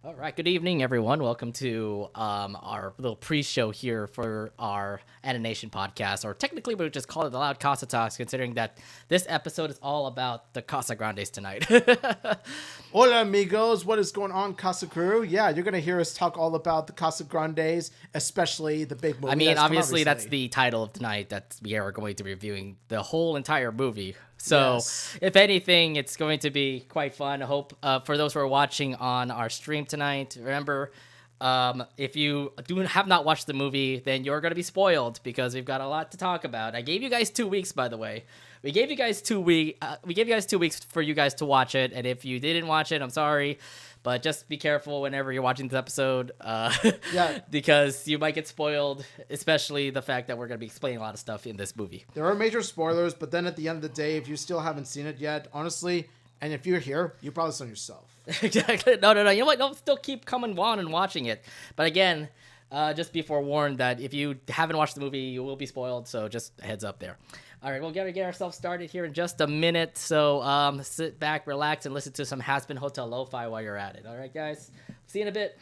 All right, good evening, everyone. Welcome to our little pre-show here for our Anination podcast, or technically we would just call it the Loud Casa Talks, considering that this episode is all about the Casagrandes tonight. Hola, amigos. What is going on, Casa Crew? Yeah, you're going to hear us talk all about the Casagrandes, especially the big movie. I mean, that's come out obviously, that's recently. the title of tonight that we are going to be reviewing the whole entire movie. So, Yes. if anything, it's going to be quite fun. I hope for those who are watching on our stream tonight, remember, if you have not watched the movie, then you're going to be spoiled because we've got a lot to talk about. I gave you guys 2 weeks, by the way. We gave you guys 2 weeks. We gave you guys 2 weeks for you guys to watch it, and if you didn't watch it, I'm sorry. But just be careful whenever you're watching this episode, Yeah. because you might get spoiled, especially the fact that we're going to be explaining a lot of stuff in this movie. There are major spoilers, but then at the end of the day, if you still haven't seen it yet, honestly, and if you're here, you probably saw it yourself. Exactly. No. You know what? Don't still keep coming on and watching it. But again, just be forewarned that if you haven't watched the movie, you will be spoiled. So just a heads up there. All right, we'll get ourselves started here in just a minute. So sit back, relax, and listen to some Has-Been Hotel Lo-Fi while you're at it. All right, guys? See you in a bit.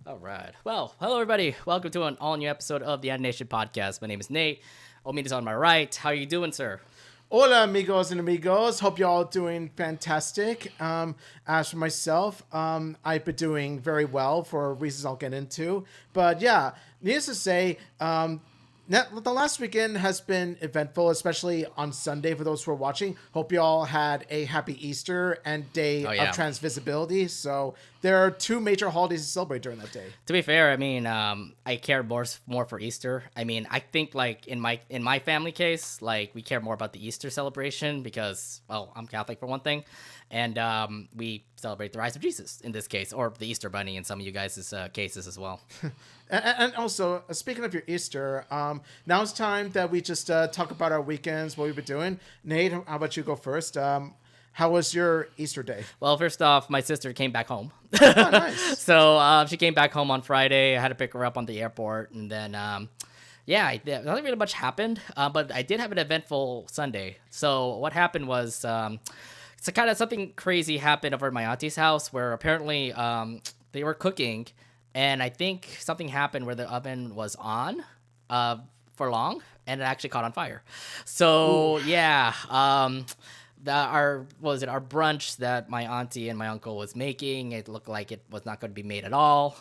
All right. Well, hello, everybody. Welcome to an all-new episode of the Animation Podcast. My name is Nate. Omid is on my right. How are you doing, sir? Hola, amigos and amigos. Hope you're all doing fantastic. As for myself, I've been doing very well for reasons I'll get into. But yeah, needless to say, the last weekend has been eventful, especially on Sunday for those who are watching. Hope you all had a happy Easter and day Oh, yeah. of transvisibility. So there are two major holidays to celebrate during that day. To be fair, I mean, I care more for Easter. I mean, I think like in my family case, like we care more about the Easter celebration because, well, I'm Catholic for one thing, and we celebrate the rise of Jesus in this case, or the Easter Bunny in some of you guys' cases as well. And also, speaking of your Easter, now it's time that we just talk about our weekends, what we've been doing. Nate, how about you go first? How was your Easter day? Well, first off, my sister came back home. Oh, nice. So she came back home on Friday. I had to pick her up on the airport, and then nothing really much happened. But I did have an eventful Sunday. So what happened was, so kind of something crazy happened over at my auntie's house, where apparently they were cooking, and I think something happened where the oven was on for long, and it actually caught on fire. So yeah, our brunch that my auntie and my uncle was making, it looked like it was not going to be made at all,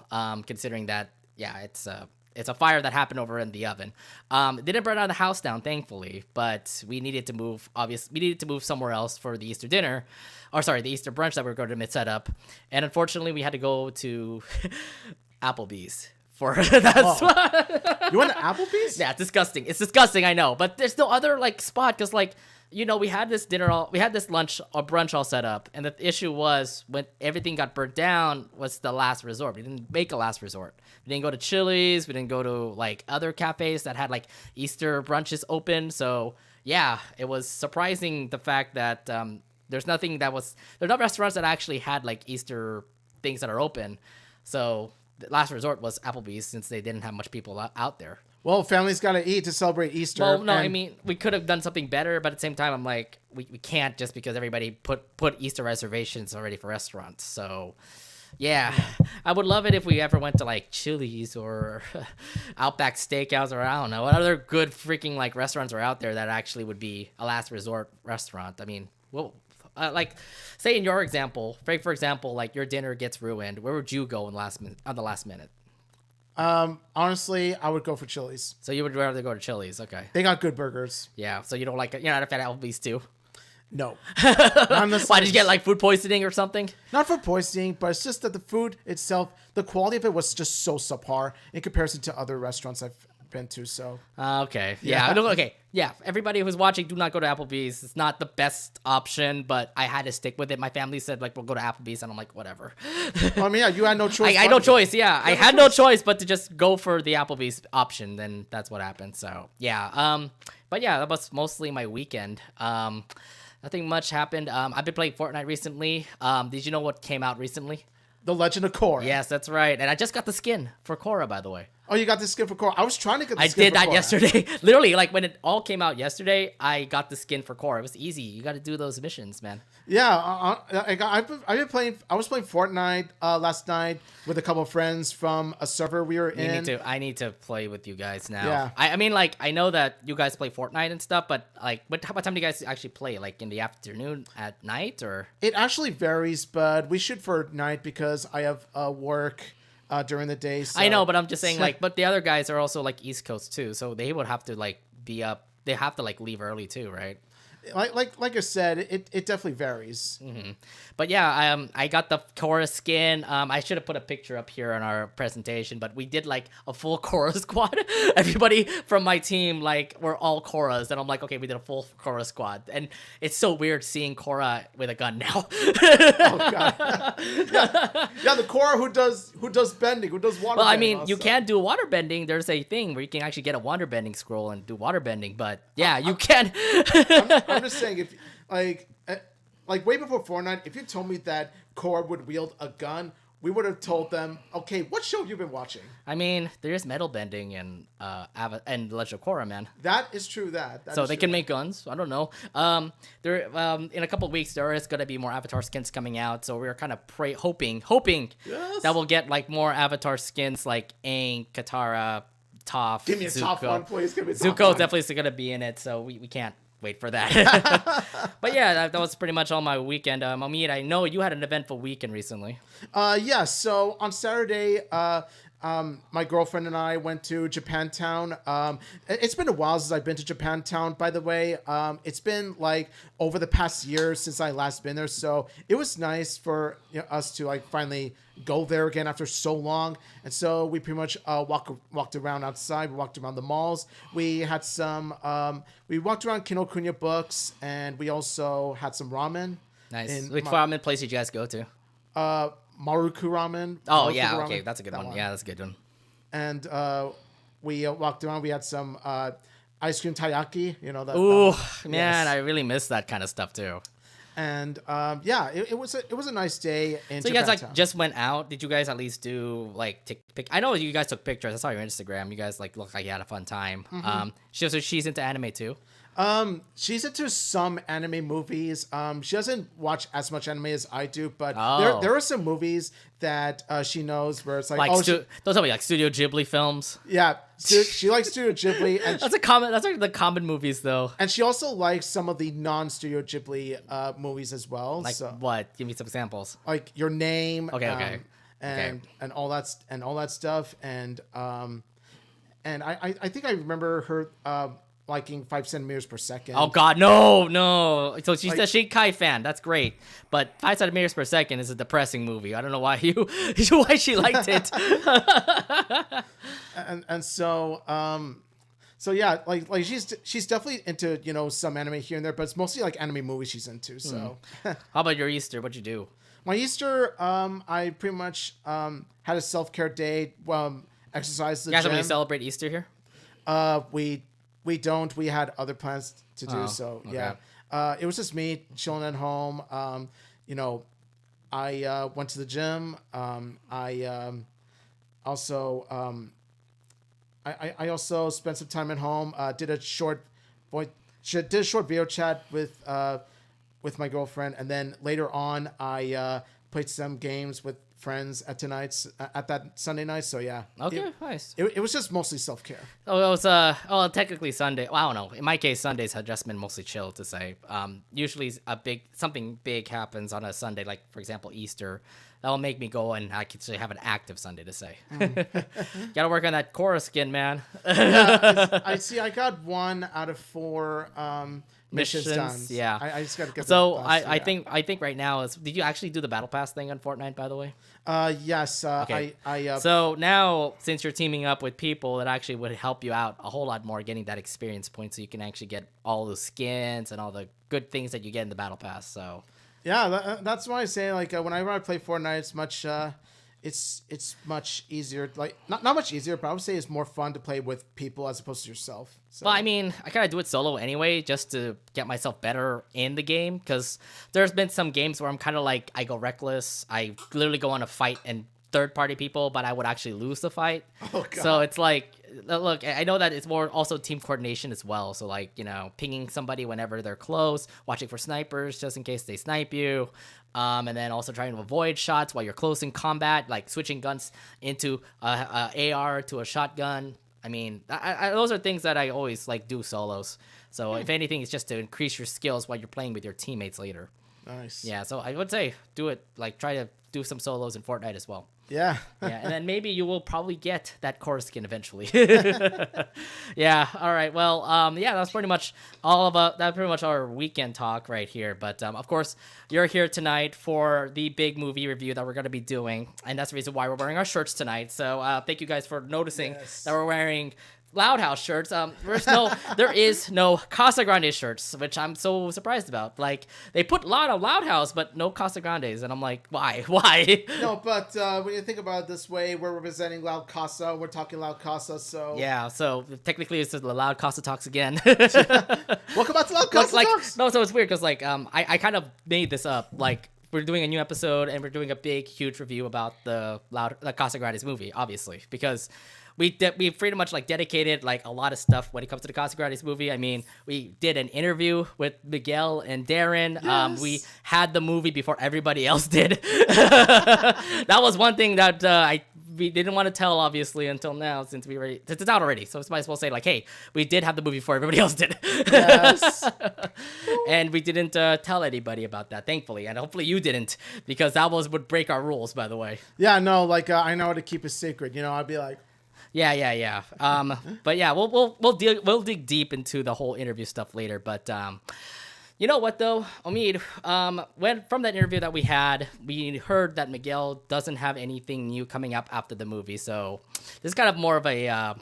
considering that yeah, it's a fire that happened over in the oven. It didn't burn out the house down, thankfully, but we needed to move. We needed to move somewhere else for the Easter dinner, or sorry, the Easter brunch that we were going to set up, and unfortunately, we had to go to Applebee's. For that's You went to Applebee's? Yeah, it's disgusting. It's disgusting, I know, but there's no other like spot because like we had this we had this lunch or brunch all set up, and the issue was when everything got burnt down was the last resort. We didn't make a last resort. We didn't go to Chili's. We didn't go to like other cafes that had like Easter brunches open. So yeah, it was surprising the fact that there's no restaurants that actually had like Easter things that are open. So the last resort was Applebee's since they didn't have much people out there. Well, family's got to eat to celebrate Easter. Well, no, I mean, we could have done something better, but at the same time, I'm like, we can't just because everybody put Easter reservations already for restaurants. So, yeah, I would love it if we ever went to like Chili's or Outback Steakhouse or I don't know what other good freaking like restaurants are out there that actually would be a last resort restaurant. I mean, well. Like, say in your example, for example, like your dinner gets ruined. Where would you go on the last minute? Honestly, I would go for Chili's. So you would rather go to Chili's, okay? They got good burgers. Yeah. So you don't like it? You're not a fan of Applebee's too? No. Why did you get like food poisoning or something? Not for poisoning, but it's just that the food itself, the quality of it was just so subpar in comparison to other restaurants I've been to. So okay, yeah. Okay, yeah. Everybody who's watching, do not go to Applebee's. It's not the best option, but I had to stick with it. My family said like we'll go to Applebee's, and I'm like whatever. I mean, yeah, you had no choice. I had no choice. Yeah, I had no choice but to just go for the Applebee's option. Then that's what happened. So yeah. But yeah, that was mostly my weekend. Nothing much happened. I've been playing Fortnite recently. Did you know what came out recently? The Legend of Korra. Yes, that's right. And I just got the skin for Korra, by the way. Oh, you got the skin for Korra. I was trying to get the skin for Korra. I did that yesterday. Literally, like when it all came out yesterday, I got the skin for Korra. It was easy. You got to do those missions, man. Yeah, I've been playing. I was playing Fortnite last night with a couple of friends from a server we were in. I need to play with you guys now. Yeah. I mean, like I know that you guys play Fortnite and stuff, but like, what time do you guys actually play? Like in the afternoon, at night, or? It actually varies, but we shoot for night because I have work during the day. So. I know, but I'm just saying, like, but the other guys are also like East Coast too, so they would have to like be up. They have to like leave early too, right? Like I said, it definitely varies. Mm-hmm. But yeah, I got the Korra skin. I should have put a picture up here on our presentation, but we did like a full Korra squad. Everybody from my team, like, we're all Korras, and I'm like, okay, we did a full Korra squad, and it's so weird seeing Korra with a gun now. Oh god, yeah, the Korra who does bending, who does water. Well, I mean, you can't do water bending. There's a thing where you can actually get a water bending scroll and do water bending, but yeah, you can. I'm just saying, if like way before Fortnite, if you told me that Korra would wield a gun, we would have told them, okay, what show have you been watching? I mean, there's metal bending and Legend of Korra, man. That is true. So they can make guns. I don't know. In a couple of weeks there is gonna be more Avatar skins coming out, so we're kind of hoping yes. that we'll get like more Avatar skins like Aang, Katara, Toph. Give me a Zuko. top one, please. Give me a top Zuko one. definitely is gonna be in it, so we can't wait for that. But yeah, that was pretty much all my weekend. Omid, I know you had an eventful weekend recently. Yeah, so on Saturday, my girlfriend and I went to Japantown. It's been a while since I've been to Japantown, by the way. It's been like over the past year since I last been there, so it was nice for us to like finally go there again after so long. And so we pretty much walked around outside. We walked around the malls. We had some. We walked around Kinokuniya Books, and we also had some ramen. Nice. Which ramen place did you guys go to? Maruku Ramen. Oh, Maruku yeah, ramen, okay, that's a good one. Yeah, that's a good one. And we walked around. We had some ice cream taiyaki. You know that. Ooh, man, yes. I really miss that kind of stuff too. And yeah, it was a nice day in So you guys Japantown. like just went out? Did you guys at least do like pic? I know you guys took pictures. I saw your Instagram. You guys like looked like you had a fun time. Mm-hmm. So she's into anime too. She's into some anime movies. She doesn't watch as much anime as I do, but Oh. there are some movies that she knows where it's like, Don't tell me like Studio Ghibli films. yeah, she likes Studio Ghibli, and That's a common. That's like the common movies though. and she also likes some of the non-Studio Ghibli movies as well. Like so, what? Give me some examples. like Your Name. Okay. and all that stuff. And I think I remember her liking 5 centimeters per second. Oh God, no. So she's Like- a Shinkai fan. That's great, but 5 centimeters per second is a depressing movie. I don't know why why she liked it. and so yeah, like she's definitely into some anime here and there, but it's mostly like anime movies she's into. So How about your Easter? What'd you do? my Easter, I pretty much had a self-care day. Exercised the You guys gym. don't really celebrate Easter here? We don't. We had other plans to do. Oh, So okay. yeah, it was just me chilling at home. I went to the gym. I also spent some time at home. Did a short video chat with my girlfriend, and then later on I played some games with friends at that Sunday night. So yeah. Okay, nice. It was just mostly self-care. Oh, it was technically Sunday. Well, I don't know. In my case, Sundays have just been mostly chill to say. Usually something big happens on a Sunday, like for example Easter. That'll make me go and I can actually have an active Sunday to say. Gotta work on that chorus skin, man. I see. I got 1 out of 4 missions done. Yeah. I just got to get. So I think right now is. Did you actually do the battle pass thing on Fortnite, by the way? Yes. Okay. I So now, since you're teaming up with people, that actually would help you out a whole lot more getting that experience point, so you can actually get all the skins and all the good things that you get in the battle pass. So yeah, that's why I say whenever I play Fortnite, it's much easier. Like not much easier, but I would say it's more fun to play with people as opposed to yourself. So. Well, I mean, I kind of do it solo anyway, just to get myself better in the game. Because there's been some games where I'm kind of like, I go reckless. I literally go on a fight and third-party people, but I would actually lose the fight. Oh, God. So it's like, look, I know that it's more also team coordination as well. So like, pinging somebody whenever they're close, watching for snipers just in case they snipe you. And then also trying to avoid shots while you're close in combat, like switching guns into a AR to a shotgun. I mean, those are things that I always like do solos. So if anything, it's just to increase your skills while you're playing with your teammates later. Nice. Yeah, so I would say do it. Like try to do some solos in Fortnite as well. Yeah. Yeah, and then maybe you will probably get that core skin eventually. Yeah. All right. Well, yeah, that's pretty much that's pretty much our weekend talk right here. But of course, you're here tonight for the big movie review that we're going to be doing, and that's the reason why we're wearing our shirts tonight. So thank you guys for noticing that we're wearing Loud House shirts. There is no Casagrandes shirts, which I'm so surprised about. Like they put a lot of Loud House, but no Casagrandes, and I'm like, why? No, but when you think about it this way, we're representing Loud Casa. We're talking Loud Casa, so Yeah. So technically, this is the Loud Casa Talks again. welcome back to Loud Casa Talks. No, so it's weird because I kind of made this up. Like we're doing a new episode and we're doing a big, huge review about the Casagrandes movie, obviously, because we pretty much like dedicated like a lot of stuff when it comes to the Casagrandes movie. I mean, we did an interview with Miguel and Darren. Yes. We had the movie before everybody else did. That was one thing that we didn't want to tell, obviously, until now, since it's out already. So I might as well say like, hey, we did have the movie before everybody else did. Yes. And we didn't tell anybody about that, thankfully, and hopefully you didn't, because that would break our rules, by the way. Yeah, no, like I know how to keep a secret. I'd be like, Yeah. But yeah, we'll dig deep into the whole interview stuff later. But you know what though, Omid, from that interview that we had, we heard that Miguel doesn't have anything new coming up after the movie. So this is kind of more of a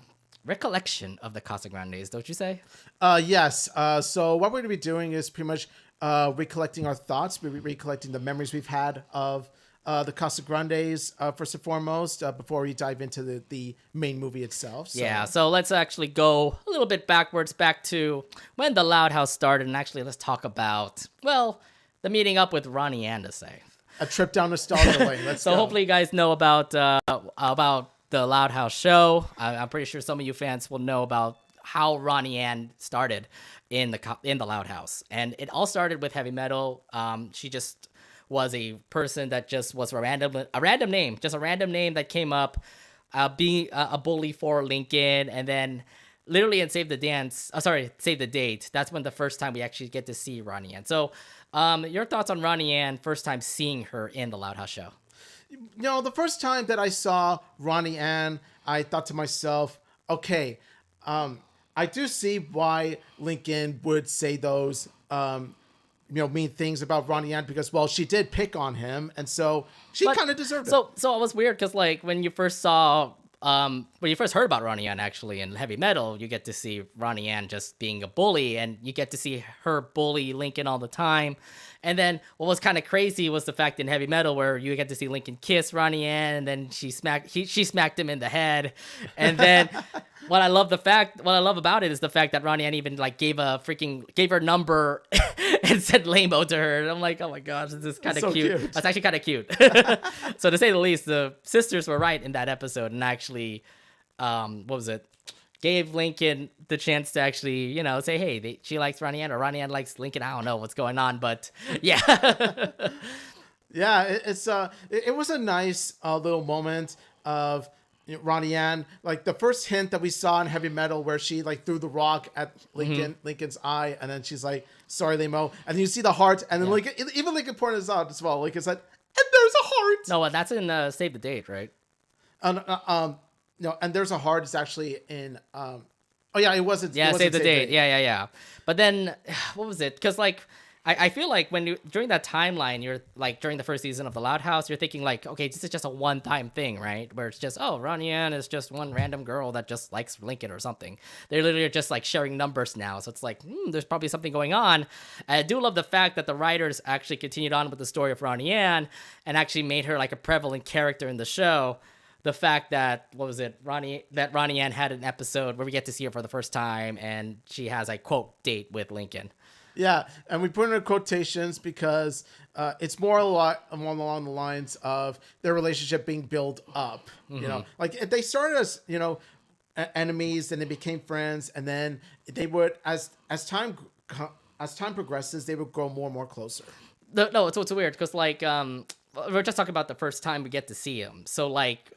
recollection of the Casagrandes, don't you say? yes. So what we're going to be doing is pretty much recollecting our thoughts, recollecting the memories we've had of the Casagrandes, first and foremost, before we dive into the main movie itself. So. Yeah, so let's actually go a little bit backwards, back to when the Loud House started, and actually let's talk about, well, the meeting up with Ronnie Anne Santiago. A trip down nostalgia lane. Let's So go. hopefully you guys know about the Loud House show. I'm pretty sure some of you fans will know about how Ronnie Anne started in the Loud House, and it all started with heavy metal. She just was a person that just was a random name that came up, being a bully for Lincoln, and then literally in Save the Date, that's when the first time we actually get to see Ronnie Anne. So your thoughts on Ronnie Anne, first time seeing her in the Loud House show? The first time that I saw Ronnie Anne, I thought to myself, okay, I do see why Lincoln would say those, mean things about Ronnie Anne because, well, she did pick on him, and so she kind of deserved it. So it was weird because, like, when you first heard about Ronnie Anne actually in Heavy Metal, you get to see Ronnie Anne just being a bully, and you get to see her bully Lincoln all the time. And then what was kind of crazy was the fact in Heavy Metal where you get to see Lincoln kiss Ronnie Anne, and then she smacked him in the head. And then what I love about it is the fact that Ronnie Anne even like gave her number and said "lambo" to her. And I'm like, oh my gosh, this is kind of cute. That's actually kind of cute. So to say the least, the sisters were right in that episode, and actually, what was it? Gave Lincoln the chance to actually, say, hey, she likes Ronnie Anne, or Ronnie Anne likes Lincoln. I don't know what's going on, but yeah. Yeah, it was a nice little moment of Ronnie Anne. Like the first hint that we saw in Heavy Metal where she like threw the rock at Lincoln's eye, and then she's like, sorry, Lamo. And then you see the heart, and then even Lincoln pointed this out as well. Lincoln said, and there's a heart. No, that's in Save the Date, right? No, and there's a heart. It's actually in. It wasn't. Yeah, it wasn't Save the Date. Yeah. But then, what was it? Because like, I feel like during that timeline, you're like during the first season of The Loud House, you're thinking like, okay, this is just a one-time thing, right? Where it's just, oh, Ronnie Anne is just one random girl that just likes Lincoln or something. They literally are just like sharing numbers now, so it's like, there's probably something going on. And I do love the fact that the writers actually continued on with the story of Ronnie Anne and actually made her like a prevalent character in the show. The fact that, Ronnie Anne had an episode where we get to see her for the first time, and she has a quote date with Lincoln. Yeah, and we put in quotations because it's more along the lines of their relationship being built up. Like they started as enemies, and they became friends, and then they would as time progresses, they would grow more and more closer. No, it's weird because like we're just talking about the first time we get to see him. So like,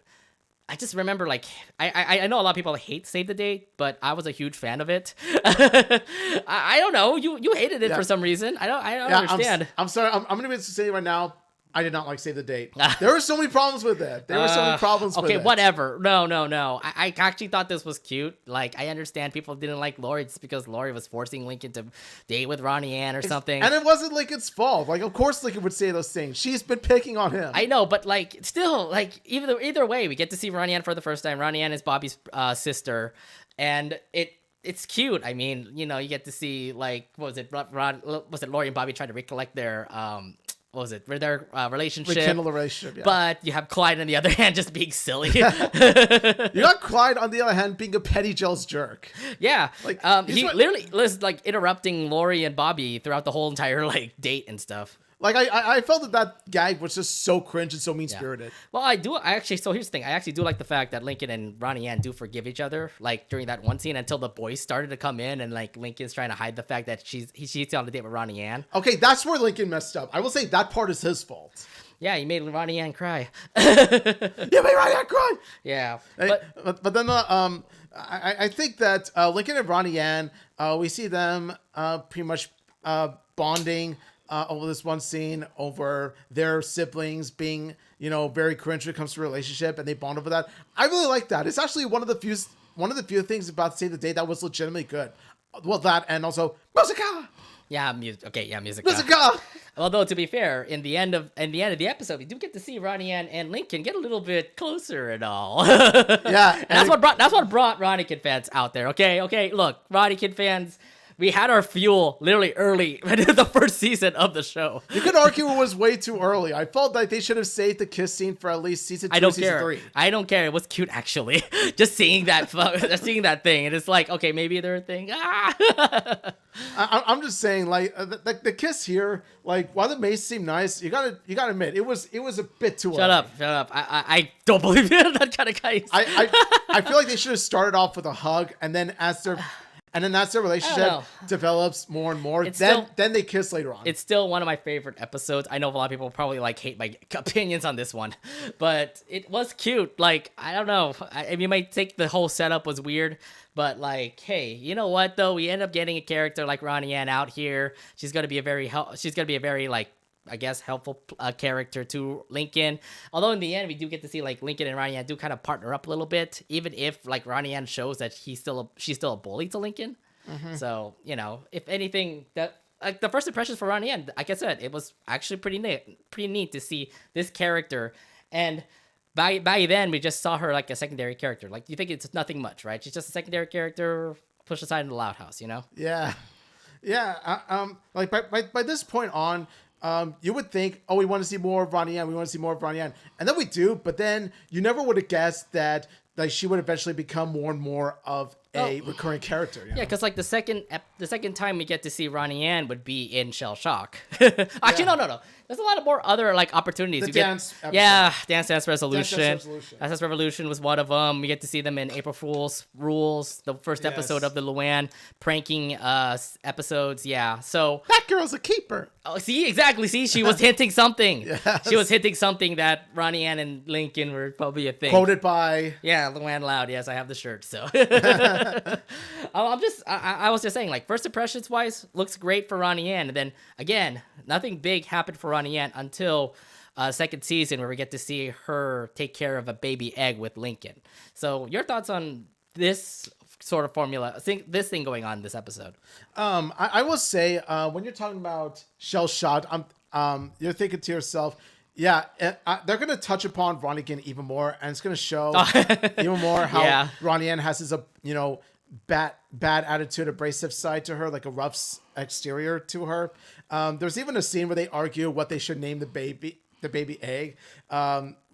I just remember, like, I know a lot of people hate Save the Date, but I was a huge fan of it. I don't know. You hated it for some reason. I don't understand. I'm sorry. I'm going to say right now, I did not like Save the Date. There were so many problems with it. Okay, whatever. No. I actually thought this was cute. Like, I understand people didn't like Lori just because Lori was forcing Lincoln to date with Ronnie Anne or something. And it wasn't Lincoln's fault. Like, of course Lincoln would say those things. She's been picking on him. I know, but like, still, like, either way, we get to see Ronnie Anne for the first time. Ronnie Anne is Bobby's sister, and it's cute. I mean, you get to see, like, was it Lori and Bobby trying to recollect their their relationship? Rekindle the relationship, yeah. But you have Clyde on the other hand just being silly. You got Clyde on the other hand being a petty, jealous jerk. Yeah, like he literally was like interrupting Lori and Bobby throughout the whole entire like date and stuff. Like I felt that gag was just so cringe and so mean-spirited. Yeah. Well, so here's the thing. I actually do like the fact that Lincoln and Ronnie Anne do forgive each other, like during that one scene until the boys started to come in and like Lincoln's trying to hide the fact that she's on a date with Ronnie Anne. Okay, that's where Lincoln messed up. I will say that part is his fault. Yeah, he made Ronnie Anne cry. You made Ronnie Anne cry. Yeah, but then I think that Lincoln and Ronnie Anne, we see them pretty much bonding over this one scene over their siblings being, very cringe when it comes to relationship, and they bond over that. I really like that. It's actually one of the few things about Save the Date that was legitimately good. Well, that and also Musica. Yeah, Musica. Musica. Although to be fair, in the end of the episode, we do get to see Ronnie Anne and Lincoln get a little bit closer and all. Yeah, and that's what brought RONNIECON fans out there. Okay, look, RONNIECON fans. We had our fuel literally early in the first season of the show. You could argue it was way too early. I felt like they should have saved the kiss scene for at least season 2 season 3. I don't care. It was cute, actually. Just seeing that thing. And it's like, okay, maybe they're a thing. I'm just saying, like, the kiss here, like, while the mace seemed nice, you gotta admit, it was a bit too early. Shut up. I don't believe you're that kind of guy. I feel like they should have started off with a hug, and then as their relationship develops more and more. Then they kiss later on. It's still one of my favorite episodes. I know a lot of people probably like hate my opinions on this one, but it was cute. Like, I don't know. You might think the whole setup was weird, but like, hey, you know what though? We end up getting a character like Ronnie Anne out here. She's gonna be a very like I guess, helpful character to Lincoln. Although in the end, we do get to see like Lincoln and Ronnie Anne do kind of partner up a little bit, even if like Ronnie Anne shows that she's still a bully to Lincoln. So if anything, that like the first impressions for Ronnie Anne, like I said, it was actually pretty neat to see this character. And by then, we just saw her like a secondary character. Like you think it's nothing much, right? She's just a secondary character pushed aside in the Loud House, Yeah. Like by this point on, you would think, oh, we want to see more of Ronnie Anne. We want to see more of Ronnie Anne. And then we do, but then you never would have guessed that like she would eventually become more and more of a recurring character. Yeah, because like the second time we get to see Ronnie Anne would be in Shell Shock. Actually, no. There's a lot of more other like opportunities. Dance Dance Resolution. Dance Revolution was one of them. We get to see them in April Fool's Rules, the first episode of the Luann pranking episodes. Yeah, so that girl's a keeper. Oh, see, exactly. See, she was hinting something. Yes. She was hinting something that Ronnie Anne and Lincoln were probably a thing. Quoted by Luann Loud. Yes, I have the shirt. So I was just saying, like, first impressions wise, looks great for Ronnie Anne. And then again, nothing big happened for Ronnie Anne until second season, where we get to see her take care of a baby egg with Lincoln. So your thoughts on this sort of formula, this thing going on in this episode? I will say, when you're talking about Shell Shock, you're thinking to yourself, they're going to touch upon Ronnie Anne even more, and it's going to show even more how Ronnie Anne has his, bad attitude, abrasive side to her, like a rough exterior to her. There's even a scene where they argue what they should name the baby egg.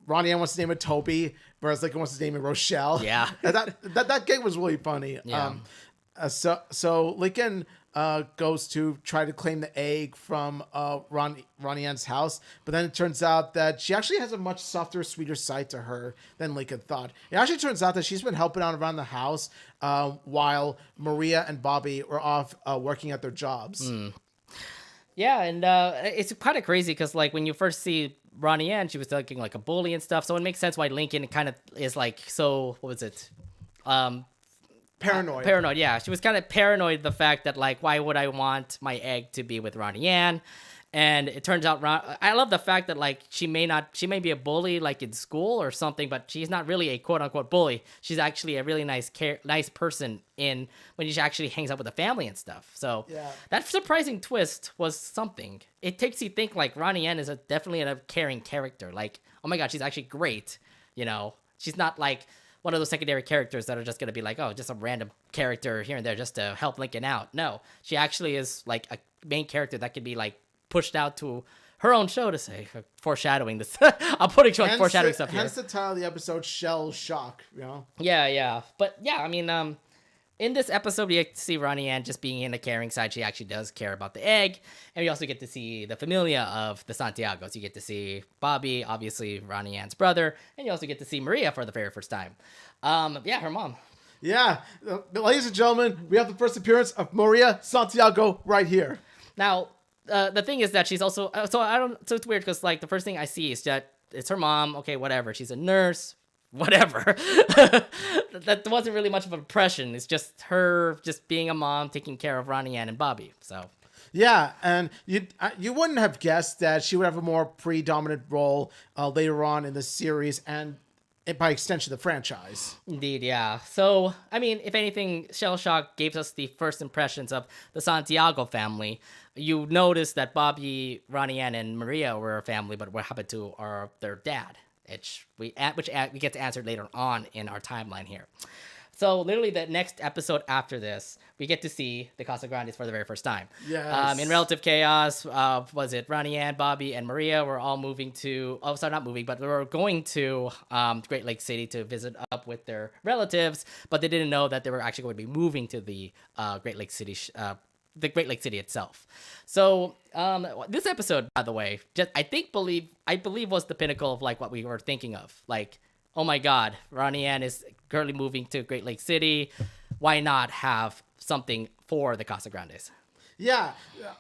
Ronnie Anne wants to name it Toby, whereas Lincoln wants to name it Rochelle. Yeah. that gag was really funny. Yeah. So Lincoln goes to try to claim the egg from Ronnie Anne's house, but then it turns out that she actually has a much softer, sweeter side to her than Lincoln thought. It actually turns out that she's been helping out around the house while Maria and Bobby were off working at their jobs. Yeah, and it's kind of crazy because like when you first see Ronnie Anne, she was looking like a bully and stuff, so it makes sense why Lincoln kind of is like, so what was it? Paranoid, yeah. She was kind of paranoid the fact that, like, why would I want my egg to be with Ronnie Anne? And it turns out, I love the fact that, like, she may be a bully, like, in school or something, but she's not really a quote-unquote bully. She's actually a really nice person when she actually hangs out with the family and stuff. So that surprising twist was something. It takes you think, like, Ronnie Anne is definitely a caring character. Like, oh my God, she's actually great, She's not, like, one of those secondary characters that are just going to be like, oh, just a random character here and there just to help Lincoln out. No, she actually is like a main character that could be like pushed out to her own show, to say, foreshadowing this. I'm putting foreshadowing stuff here. Hence the title of the episode, Shell Shock, Yeah. But yeah, I mean, in this episode, we get to see Ronnie Anne just being in the caring side. She actually does care about the egg. And we also get to see the familia of the Santiagos. You get to see Bobby, obviously Ronnie Anne's brother. And you also get to see Maria for the very first time. Her mom. Yeah. Ladies and gentlemen, we have the first appearance of Maria Santiago right here. Now, the thing is that she's also... So it's weird because, like, the first thing I see is that it's her mom. Okay, whatever. She's a nurse. Whatever. That wasn't really much of an impression. It's just her just being a mom taking care of Ronnie Anne and Bobby. So yeah, and you wouldn't have guessed that she would have a more predominant role later on in the series and by extension the franchise. Indeed, yeah. So I mean, if anything, Shell Shock gave us the first impressions of the Santiago family. You notice that Bobby, Ronnie Anne, and Maria were a family, but what happened to their dad? Which we get to answer later on in our timeline here. So literally the next episode after this, we get to see the Casagrandes for the very first time. Yes. In relative chaos, was it Ronnie Anne, Bobby, and Maria were all moving to... Oh, sorry, not moving, but they were going to Great Lake City to visit up with their relatives, but they didn't know that they were actually going to be moving to the Great Lake City the Great Lake City itself. So this episode, by the way, I believe was the pinnacle of like what we were thinking of. Like, oh my God, Ronnie Anne is currently moving to Great Lake City. Why not have something for the Casagrandes? Yeah,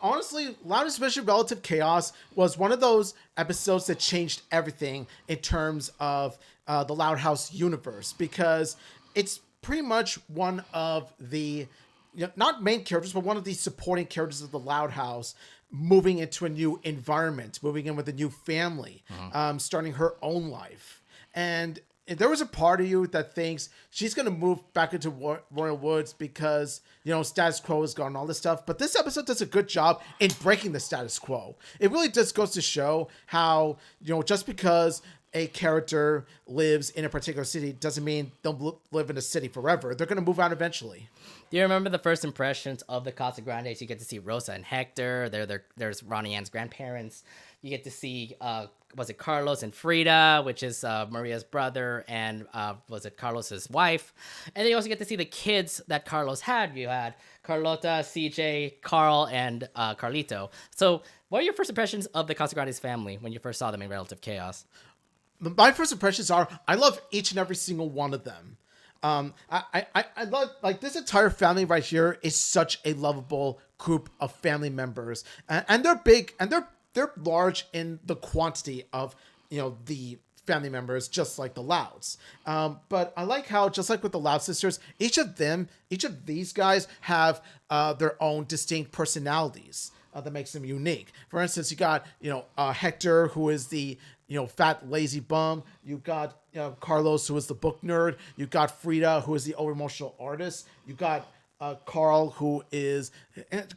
honestly, Loud Especially Relative Chaos was one of those episodes that changed everything in terms of the Loud House universe, because it's pretty much one of the not main characters, but one of the supporting characters of the Loud House moving into a new environment, moving in with a new family, starting her own life. And there was a part of you that thinks she's going to move back into Royal Woods because, status quo is gone and all this stuff. But this episode does a good job in breaking the status quo. It really just goes to show how, just because a character lives in a particular city doesn't mean they'll live in a city forever. They're going to move out eventually. Do you remember the first impressions of the Casagrandes? You get to see Rosa and Hector. There's Ronnie Anne's grandparents. You get to see, was it Carlos and Frida, which is Maria's brother, and was it Carlos's wife? And then you also get to see the kids that Carlos had. You had Carlota, CJ, Carl, and Carlito. So what are your first impressions of the Casagrandes family when you first saw them in Relative Chaos? My first impressions are I love each and every single one of them. I love, like, this entire family right here is such a lovable group of family members, and they're big, and they're large in the quantity of the family members, just like the Louds. But I like how, just like with the Loud sisters, each of these guys have their own distinct personalities that makes them unique. For instance, you got Hector, who is the fat lazy bum. You got Carlos, who is the book nerd. You got Frida, who is the emotional artist. You got Carl, who is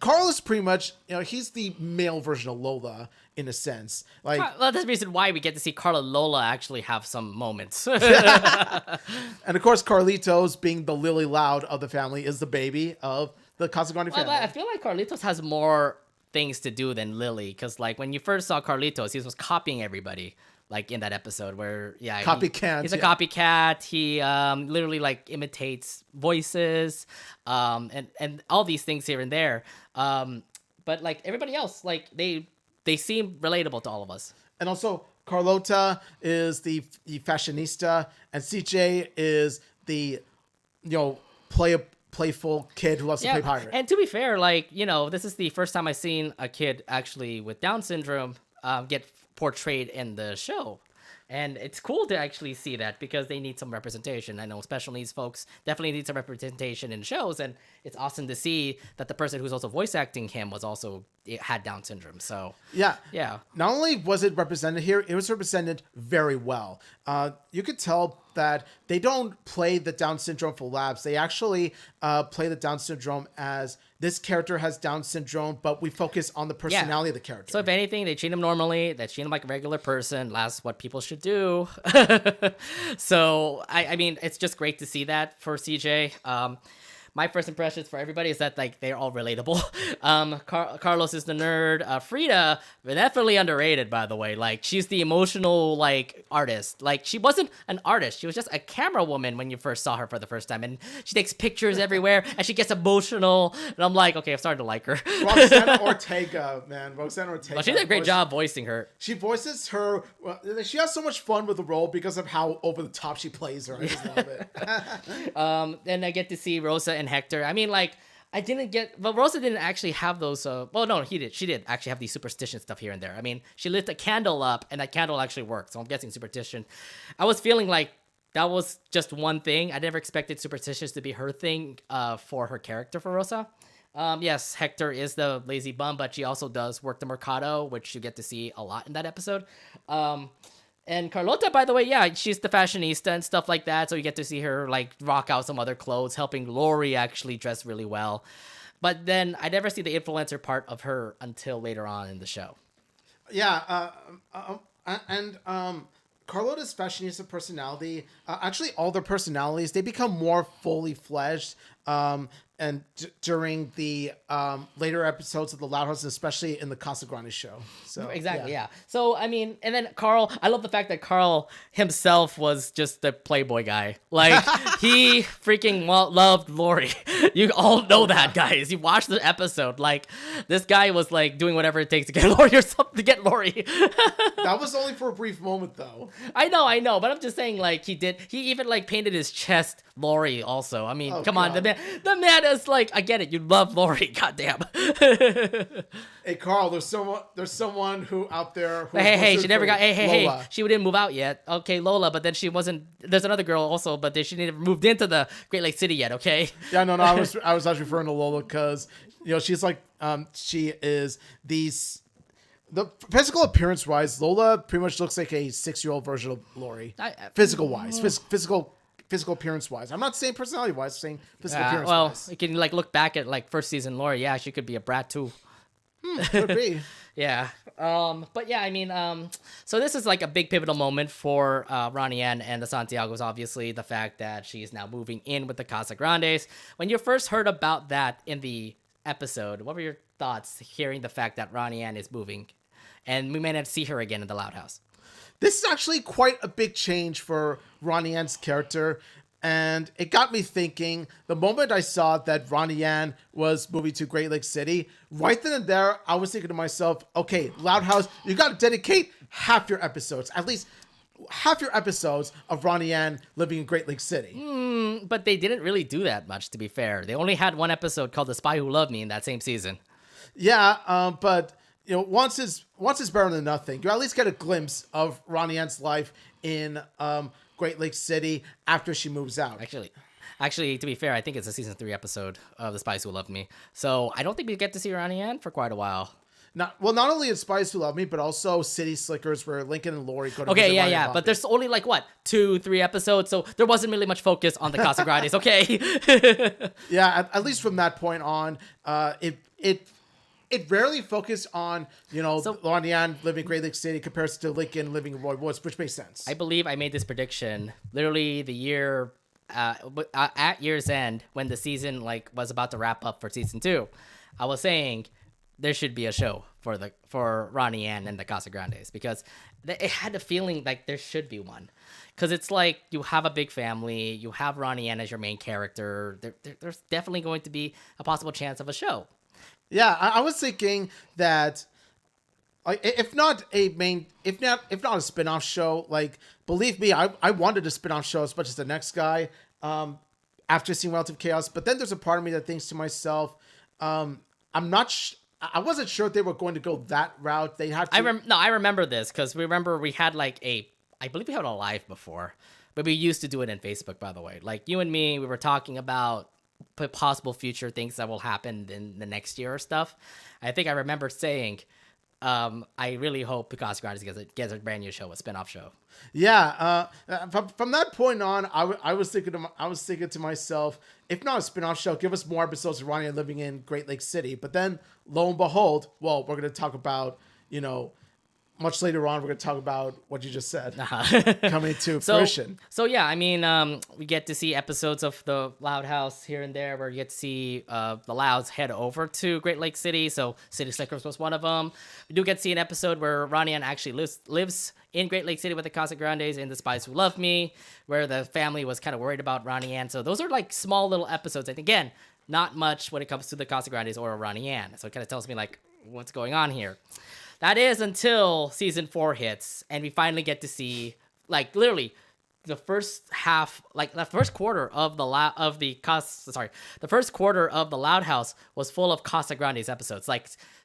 pretty much he's the male version of Lola in a sense. Like, well, that's the reason why we get to see Carl and Lola actually have some moments. And of course, Carlitos, being the Lily Loud of the family, is the baby of the Casagrande family. I feel like Carlitos has more things to do than Lily, because like when you first saw Carlitos, he was copying everybody, like in that episode where he's a copycat. He literally like imitates voices and all these things here and there, but like everybody else, like they seem relatable to all of us. And also Carlota is the fashionista, and CJ is the playful kid who loves to play pirate. And to be fair, like, this is the first time I've seen a kid actually with Down syndrome get portrayed in the show. And it's cool to actually see that, because they need some representation. I know special needs folks definitely need some representation in shows, and it's awesome to see that the person who's also voice acting him had Down syndrome. So yeah. Not only was it represented here, it was represented very well. You could tell that they don't play the Down syndrome for laughs. They actually play the Down syndrome as this character has Down syndrome, but we focus on the personality of the character. So if anything, they treat him normally. They treat him like a regular person. That's what people should do. So, I mean, it's just great to see that for CJ. My first impressions for everybody is that like they're all relatable. Carlos is the nerd. Frida, definitely underrated, by the way. Like, she's the emotional like artist. Like, she wasn't an artist. She was just a camera woman when you first saw her for the first time, and she takes pictures everywhere, and she gets emotional. And I'm like, okay, I'm starting to like her. Roxana Ortega, man, Roxana Ortega. Well, she did a great job voicing her. She voices her. Well, she has so much fun with the role because of how over the top she plays her. I just love it. Then I get to see Rosa and Hector. I mean, like, Rosa didn't actually have those, she did actually have these superstition stuff here and there. I mean, she lit a candle up, and that candle actually worked, so I'm guessing superstition. I was feeling like that was just one thing. I never expected superstitions to be her thing for her character, for Rosa. Yes, Hector is the lazy bum, but she also does work the mercado, which you get to see a lot in that episode. And Carlota, by the way, she's the fashionista and stuff like that. So you get to see her like rock out some other clothes, helping Lori actually dress really well. But then I never see the influencer part of her until later on in the show. Yeah. And Carlota's fashionista personality, actually all their personalities, they become more fully fledged. And during the later episodes of the Loud House, especially in the Casagrandes show. So exactly, yeah. So I mean, and then Carl, I love the fact that Carl himself was just the playboy guy. Like, he freaking loved Lori. You all know that, guys. You watch the episode. Like, this guy was like doing whatever it takes to get Lori or something to get Lori. That was only for a brief moment, though. I know, but I'm just saying, like, he even like painted his chest Lori also. I mean, come on, the man is like, I get it. You love Lori. Goddamn. Hey, Carl, there's someone who out there who Hey, she never got. Hey, Lola. she didn't move out yet. Okay, Lola, but then she wasn't. There's another girl also, but she never moved into the Great Lake City yet. Okay. Yeah, no, I was actually referring to Lola because she's like she is the physical appearance wise, Lola pretty much looks like a 6-year-old version of Lori. Physical wise, physical appearance wise. I'm not saying personality wise, I'm saying physical appearance wise. Well, you can like look back at like first season Lori. Yeah, she could be a brat too. Could be. Yeah. But yeah, I mean, so this is like a big pivotal moment for Ronnie Anne and the Santiagos, obviously, the fact that she is now moving in with the Casagrandes. When you first heard about that in the episode, what were your thoughts hearing the fact that Ronnie Anne is moving and we may not see her again in the Loud House? This is actually quite a big change for Ronnie Anne's character. And it got me thinking, the moment I saw that Ronnie Anne was moving to Great Lake City, right then and there, I was thinking to myself, okay, Loud House, you got to dedicate half your episodes, at least half your episodes of Ronnie Anne living in Great Lake City. But they didn't really do that much, to be fair. They only had one episode called The Spy Who Loved Me in that same season. Yeah, but once is better than nothing. You at least get a glimpse of Ronnie Anne's life in Great Lake City after she moves out. Actually, to be fair, I think it's a season 3 episode of The Spies Who Loved Me. So I don't think we get to see Ronnie Anne for quite a while. Not only in Spies Who Love Me, but also City Slickers, where Lincoln and Lori go to Okay, visit yeah, Ryan yeah. Buffy. But there's only like, 2-3 episodes, so there wasn't really much focus on the Casagrandes, okay? Yeah, at least from that point on, it rarely focused on, Ronnie Anne living in Great Lake City compared to Lincoln living in Roy Woods, which makes sense. I believe I made this prediction literally the year at year's end when the season was about to wrap up for season 2. I was saying there should be a show for Ronnie Anne and the Casagrandes because it had a feeling like there should be one. Because it's like you have a big family, you have Ronnie Anne as your main character. There's definitely going to be a possible chance of a show. Yeah, I was thinking that, if not a spin-off show, believe me, I wanted a spin-off show as much as the next guy after seeing Relative Chaos. But then there's a part of me that thinks to myself, I wasn't sure if they were going to go that route. They had to. I remember this because we had I believe we had a live before, but we used to do it in Facebook, by the way. Like you and me, we were talking about possible future things that will happen in the next year or stuff. I think I remember saying, I really hope Casagrandes gets a brand new show, a spinoff show. Yeah, from that point on, I was thinking to myself, if not a spinoff show, give us more episodes of Ronnie living in Great Lake City. But then, lo and behold, we're going to talk about, much later on, we're going to talk about what you just said coming to fruition. So yeah, I mean, we get to see episodes of the Loud House here and there where you get to see the Louds head over to Great Lake City. So City Slickers was one of them. We do get to see an episode where Ronnie Anne actually lives in Great Lake City with the Casagrandes in The Spies Who Love Me, where the family was kind of worried about Ronnie Anne. So those are like small little episodes. And again, not much when it comes to the Casagrandes or Ronnie Anne. So it kind of tells me what's going on here. That is until season 4 hits, and we finally get to see, literally, the first half, the first quarter of the first quarter of the Loud House was full of Casagrandes episodes,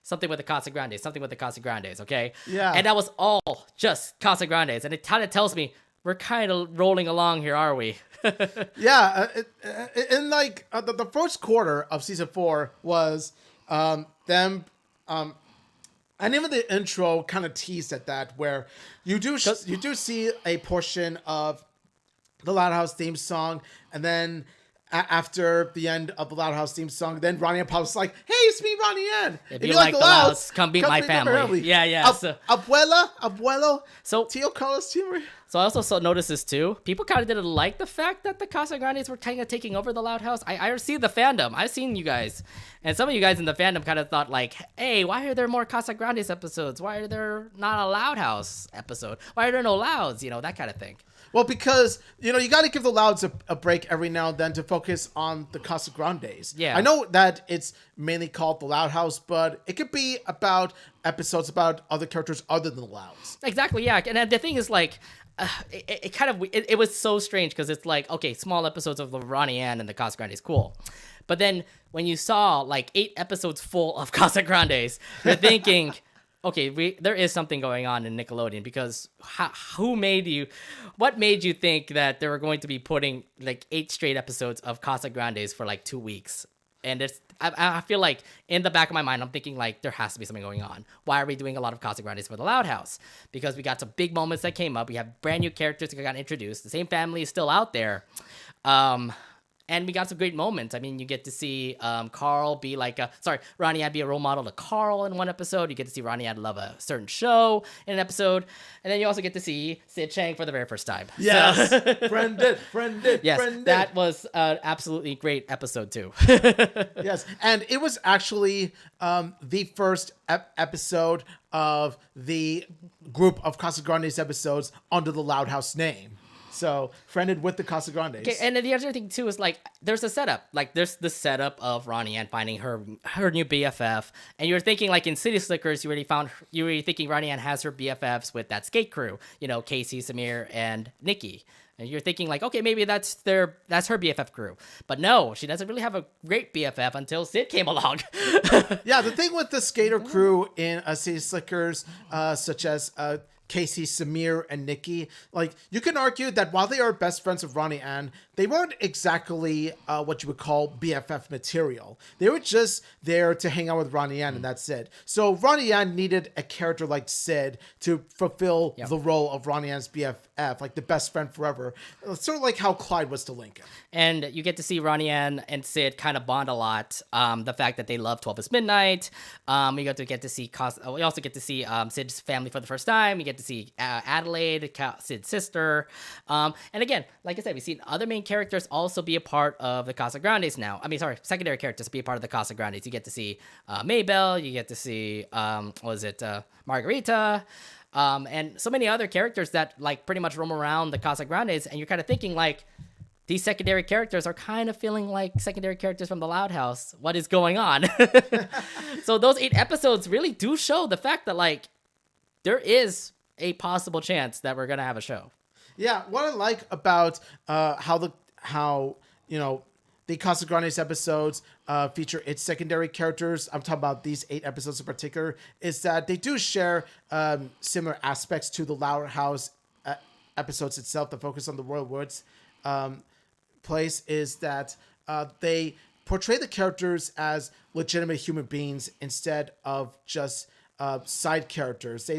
something with the Casagrandes, okay? Yeah. And that was all just Casagrandes, and it kind of tells me we're kind of rolling along here, are we? Yeah, the first quarter of season 4 was them. And even the intro kind of teased at that, where you do see a portion of the Loud House theme song, and then after the end of the Loud House theme song, then Ronnie Anne pops like, "Hey, it's me, Ronnie Anne. If you like the Louds, come meet my family." Yeah. Abuelo. So Tio Carlos Timber. So I also noticed this too. People kind of didn't like the fact that the Casagrandes were kind of taking over the Loud House. I see the fandom. I've seen you guys. And some of you guys in the fandom kind of thought hey, why are there more Casagrandes episodes? Why are there not a Loud House episode? Why are there no Louds? That kind of thing. Well, because, you got to give the Louds a break every now and then to focus on the Casagrandes. Yeah. I know that it's mainly called the Loud House, but it could be about episodes about other characters other than the Louds. Exactly, yeah. And the thing is, it kind of it was so strange because it's like, okay, small episodes of the Ronnie Anne and the Casagrandes, cool, but then when you saw like 8 episodes full of Casagrandes, you're thinking, okay, there is something going on in Nickelodeon, because what made you think that they were going to be putting like 8 straight episodes of Casagrandes for like 2 weeks? And I feel like in the back of my mind, I'm thinking like there has to be something going on. Why are we doing a lot of Casagrandes for the Loud House? Because we got some big moments that came up. We have brand new characters that got introduced. The same family is still out there. And we got some great moments. I mean, you get to see Carl be Ronnie Anne be a role model to Carl in one episode. You get to see Ronnie Anne love a certain show in an episode. And then you also get to see Sid Chang for the very first time. Yes. Friended. Yes, friended. that was an absolutely great episode too. Yes. And it was actually the first episode of the group of Casagrandes episodes under the Loud House name. So, friended with the Casagrandes. Okay, and then the other thing too is like there's a setup. Like there's the setup of Ronnie Anne finding her new BFF, and you're thinking like in City Slickers, you already thinking Ronnie Anne has her BFFs with that skate crew, Casey, Samir, and Nikki. And you're thinking like, okay, maybe that's her BFF crew. But no, she doesn't really have a great BFF until Sid came along. Yeah, the thing with the skater crew in City Slickers, such as Casey, Samir, and Nikki, like, you can argue that while they are best friends of Ronnie Anne, they weren't exactly what you would call BFF material. They were just there to hang out with Ronnie Anne, and that's it. So Ronnie Anne needed a character like Sid to fulfill the role of Ronnie Anne's BFF, like the best friend forever. Sort of like how Clyde was to Lincoln. And you get to see Ronnie Anne and Sid kind of bond a lot. The fact that they love 12 is Midnight. We also get to see Sid's family for the first time. We get to see Adelaide, Sid's sister. And again, like I said, we've seen other main characters also be a part of the Casagrandes now. Secondary characters be a part of the Casagrandes. You get to see Maybelle. You get to see, Margarita. And so many other characters that like pretty much roam around the Casagrandes. And you're kind of thinking like, these secondary characters are kind of feeling like secondary characters from the Loud House. What is going on? So those 8 episodes really do show the fact that like there is a possible chance that we're gonna have a show. Yeah, what I like about how the Casagrandes episodes feature its secondary characters, I'm talking about these 8 episodes in particular, is that they do share similar aspects to the Loud House episodes itself. The focus on the Royal Woods place is that they portray the characters as legitimate human beings instead of just side characters.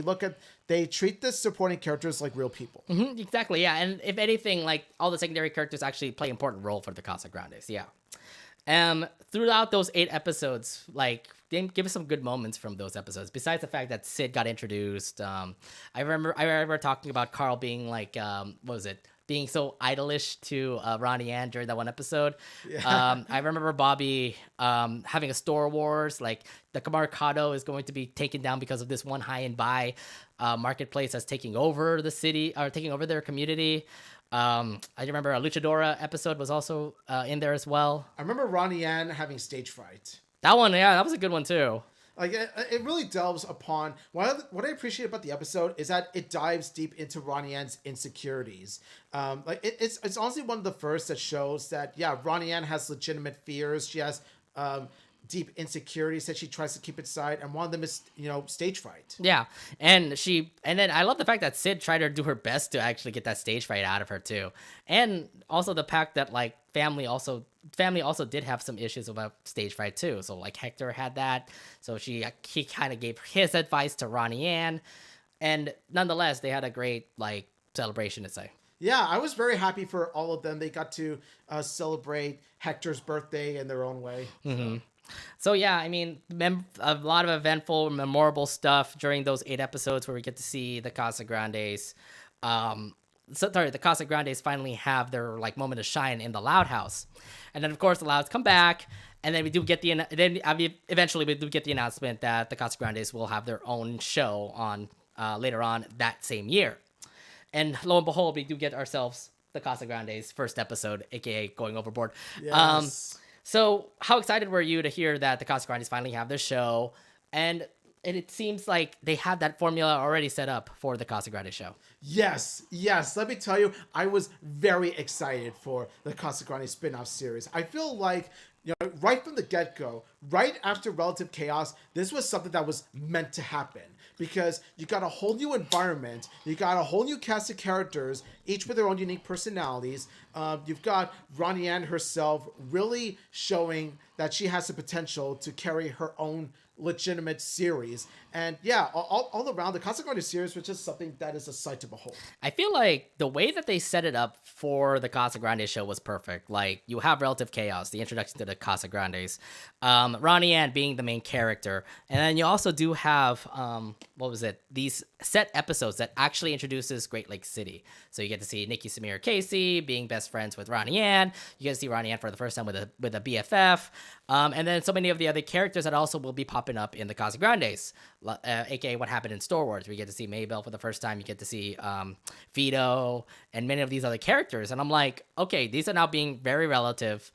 They treat the supporting characters like real people. Mm-hmm, exactly, yeah. And if anything, like all the secondary characters actually play an important role for the Casagrandes, yeah. Throughout those 8 episodes, like they give us some good moments from those episodes. Besides the fact that Sid got introduced, I remember talking about Carl being like, being so idolish to Ronnie Anne during that one episode. Yeah. I remember Bobby having a store wars, like the Mercado is going to be taken down because of this one high and buy marketplace that's taking over the city or taking over their community. I remember a Luchadora episode was also in there as well. I remember Ronnie Anne having stage fright. That one, yeah, that was a good one too. Like it really delves upon what I appreciate about the episode is that it dives deep into Ronnie Anne's insecurities. It's honestly one of the first that shows that Ronnie Anne has legitimate fears. She has deep insecurities that she tries to keep inside, and one of them is stage fright. Yeah, and then I love the fact that Sid tried to do her best to actually get that stage fright out of her too, and also the fact that like family also did have some issues about stage fright too. So like Hector had that, so he kind of gave his advice to Ronnie Anne, and nonetheless they had a great like celebration to say. Yeah, I was very happy for all of them. They got to celebrate Hector's birthday in their own way. Mm-hmm. So yeah, I mean, a lot of eventful, memorable stuff during those 8 episodes where we get to see the Casagrandes. The Casagrandes finally have their like moment of shine in the Loud House, and then of course the Louds come back, and then eventually we do get the announcement that the Casagrandes will have their own show on later on that same year, and lo and behold, we do get ourselves the Casagrandes first episode, aka Going Overboard. Yes. So how excited were you to hear that the Casagrandes finally have their show? And it seems like they have that formula already set up for the Casagrandes show. Yes, yes. Let me tell you, I was very excited for the Casagrandes spin-off series. I feel like, right from the get-go, right after Relative Chaos, this was something that was meant to happen. Because you got a whole new environment, you got a whole new cast of characters, each with their own unique personalities. You've got Ronnie Anne herself really showing that she has the potential to carry her own legitimate series. And yeah, all around, the Casagrandes series was just something that is a sight to behold. I feel like the way that they set it up for the Casagrandes show was perfect. Like, you have Relative Chaos, the introduction to the Casagrandes, Ronnie Anne being the main character, and then you also do have these set episodes that actually introduces Great Lake City. So you get to see Nikki, Samir, Casey being best friends with Ronnie Anne. You get to see Ronnie Anne for the first time with a BFF, and then so many of the other characters that also will be popping up in the Casagrandes. AKA what happened in Star Wars. We get to see Maybell for the first time. You get to see Vito and many of these other characters. And I'm like, okay, these are now being very relative.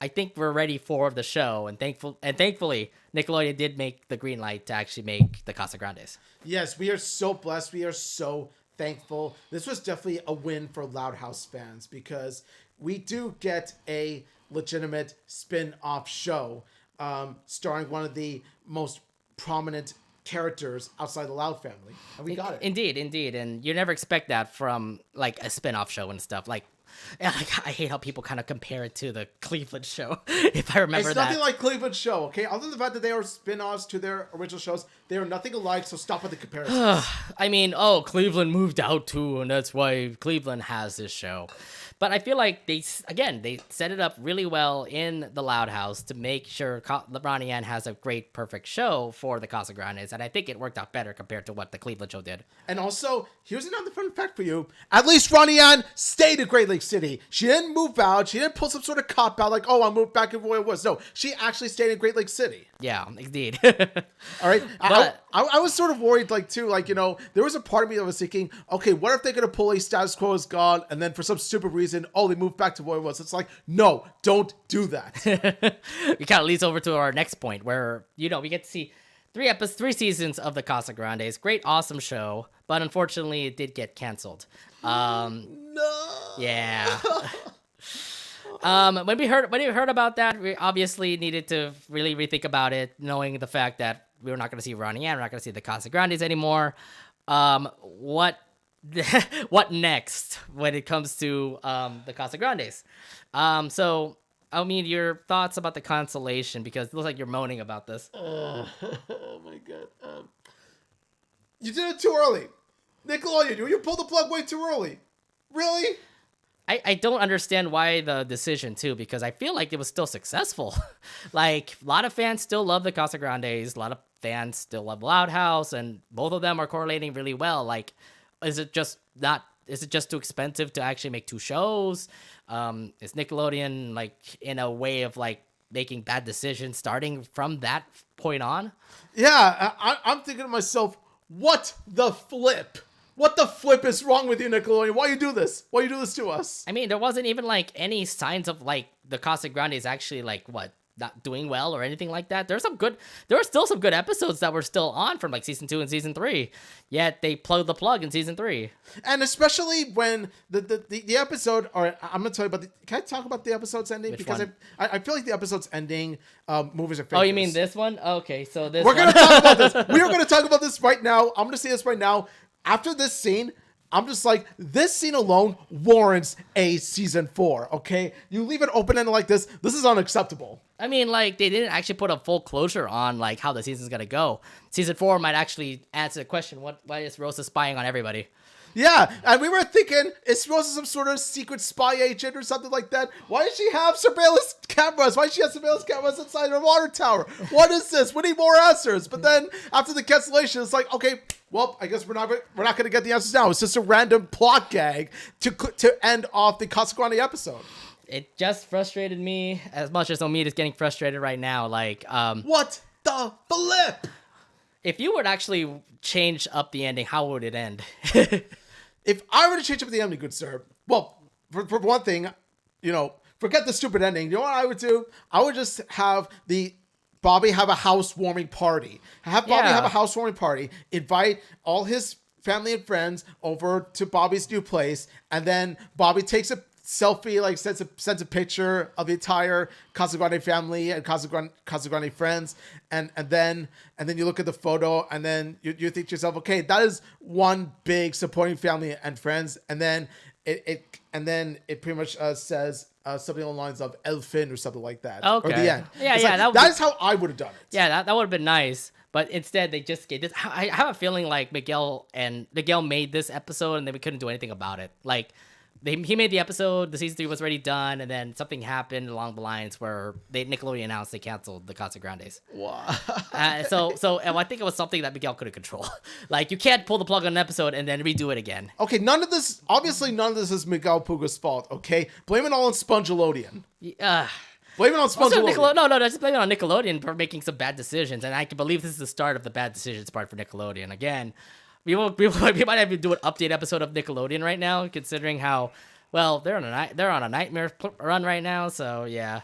I think we're ready for the show. And thankfully, Nickelodeon did make the green light to actually make the Casagrandes. Yes, we are so blessed. We are so thankful. This was definitely a win for Loud House fans because we do get a legitimate spin-off show starring one of the most prominent characters outside the Loud family, and we got it. Indeed, and you never expect that from like a spin-off show and stuff. Like I hate how people kind of compare it to the Cleveland show. If I remember it's that, nothing like Cleveland show. Okay, other than the fact that they are spin-offs to their original shows, they are nothing alike. So stop with the comparisons. I mean, Cleveland moved out too, and that's why Cleveland has this show. But I feel like they set it up really well in the Loud House to make sure Ronnie Anne has a great, perfect show for the Casagrandes, and I think it worked out better compared to what the Cleveland show did. And also, here's another fun fact for you. At least Ronnie Anne stayed in Great Lake City. She didn't move out. She didn't pull some sort of cop out like, I moved back to where it was. No, she actually stayed in Great Lake City. Yeah, indeed. All right. But I was sort of worried, there was a part of me that was thinking, okay, what if they're going to pull a status quo is gone, and then for some stupid reason, they moved back to where it was. It's like, no, don't do that. It kind of leads over to our next point where, we get to see three seasons of the Casagrandes. Great, awesome show, but unfortunately it did get canceled. No. Yeah. When we heard about that, we obviously needed to really rethink about it, knowing the fact that we were not going to see Ronnie Anne, we're not going to see the Casagrandes anymore. What next when it comes to the Casagrandes? So, your thoughts about the cancellation, because it looks like you're moaning about this. Oh my god. You did it too early. Nickelodeon, you pulled the plug way too early. Really? I don't understand why the decision too, because I feel like it was still successful. Like, a lot of fans still love the Casagrandes, a lot of fans still love Loud House, and both of them are correlating really well. Like, is it just too expensive to actually make two shows? Is Nickelodeon like in a way of like making bad decisions starting from that point on? Yeah, I'm thinking to myself, what the flip? What the flip is wrong with you, Nickelodeon? Why you do this? Why you do this to us? I mean, there wasn't even like any signs of like the Casagrandes actually not doing well or anything like that. There were still some good episodes that were still on from like season 2 and season 3. Yet they plugged the plug in season 3. And especially when the episode, or I'm gonna tell you about can I talk about the episode's ending? Which because one? I feel like the episode's ending movies are fakers. Oh, you mean this one? Okay, so this We're gonna talk about this. We are gonna talk about this right now. I'm gonna say this right now. After this scene, I'm just like, this scene alone warrants a season 4, okay? You leave it open-ended like this is unacceptable. I mean, like, they didn't actually put a full closure on, like, how the season's gonna go. Season 4 might actually answer the question, why is Rosa spying on everybody? Yeah, and we were thinking, is Rosa some sort of secret spy agent or something like that? Why does she have surveillance cameras? Why does she have surveillance cameras inside her water tower? What is this? We need more answers. But then, after the cancellation, it's like, okay, well, I guess we're not going to get the answers now. It's just a random plot gag to end off the Casagrandes episode. It just frustrated me as much as Omid is getting frustrated right now. Like, what the flip? If you would actually change up the ending, how would it end? If I were to change up the ending, good sir, well, for one thing, forget the stupid ending. You know what I would do? I would just have the Bobby have a housewarming party. Have Bobby Yeah. have a housewarming party. Invite all his family and friends over to Bobby's new place, and then Bobby takes a selfie, like sends a picture of the entire Casagrande family and Casagrande friends, and then you look at the photo, and then you think to yourself, okay, that is one big supporting family and friends, and then it pretty much says something along the lines of Elfin or something like that. Okay. Or the end. Yeah, It's yeah, like, that is how I would have done it. Yeah, that would have been nice. But instead, they just gave this. I have a feeling like Miguel made this episode, and then we couldn't do anything about it. Like, he made the episode, the season 3 was already done, and then something happened along the lines where Nickelodeon announced they canceled the Casagrandes. Wow. So and I think it was something that Miguel couldn't control. Like, you can't pull the plug on an episode and then redo it again. Okay, none of this is Miguel Puga's fault, okay? Blame it all on Spongelodian. Blame it on Spongelodian. No, just blame it on Nickelodeon for making some bad decisions, and I can believe this is the start of the bad decisions part for Nickelodeon. Again, we might have to do an update episode of Nickelodeon right now, considering how well they're on a nightmare run right now. So yeah,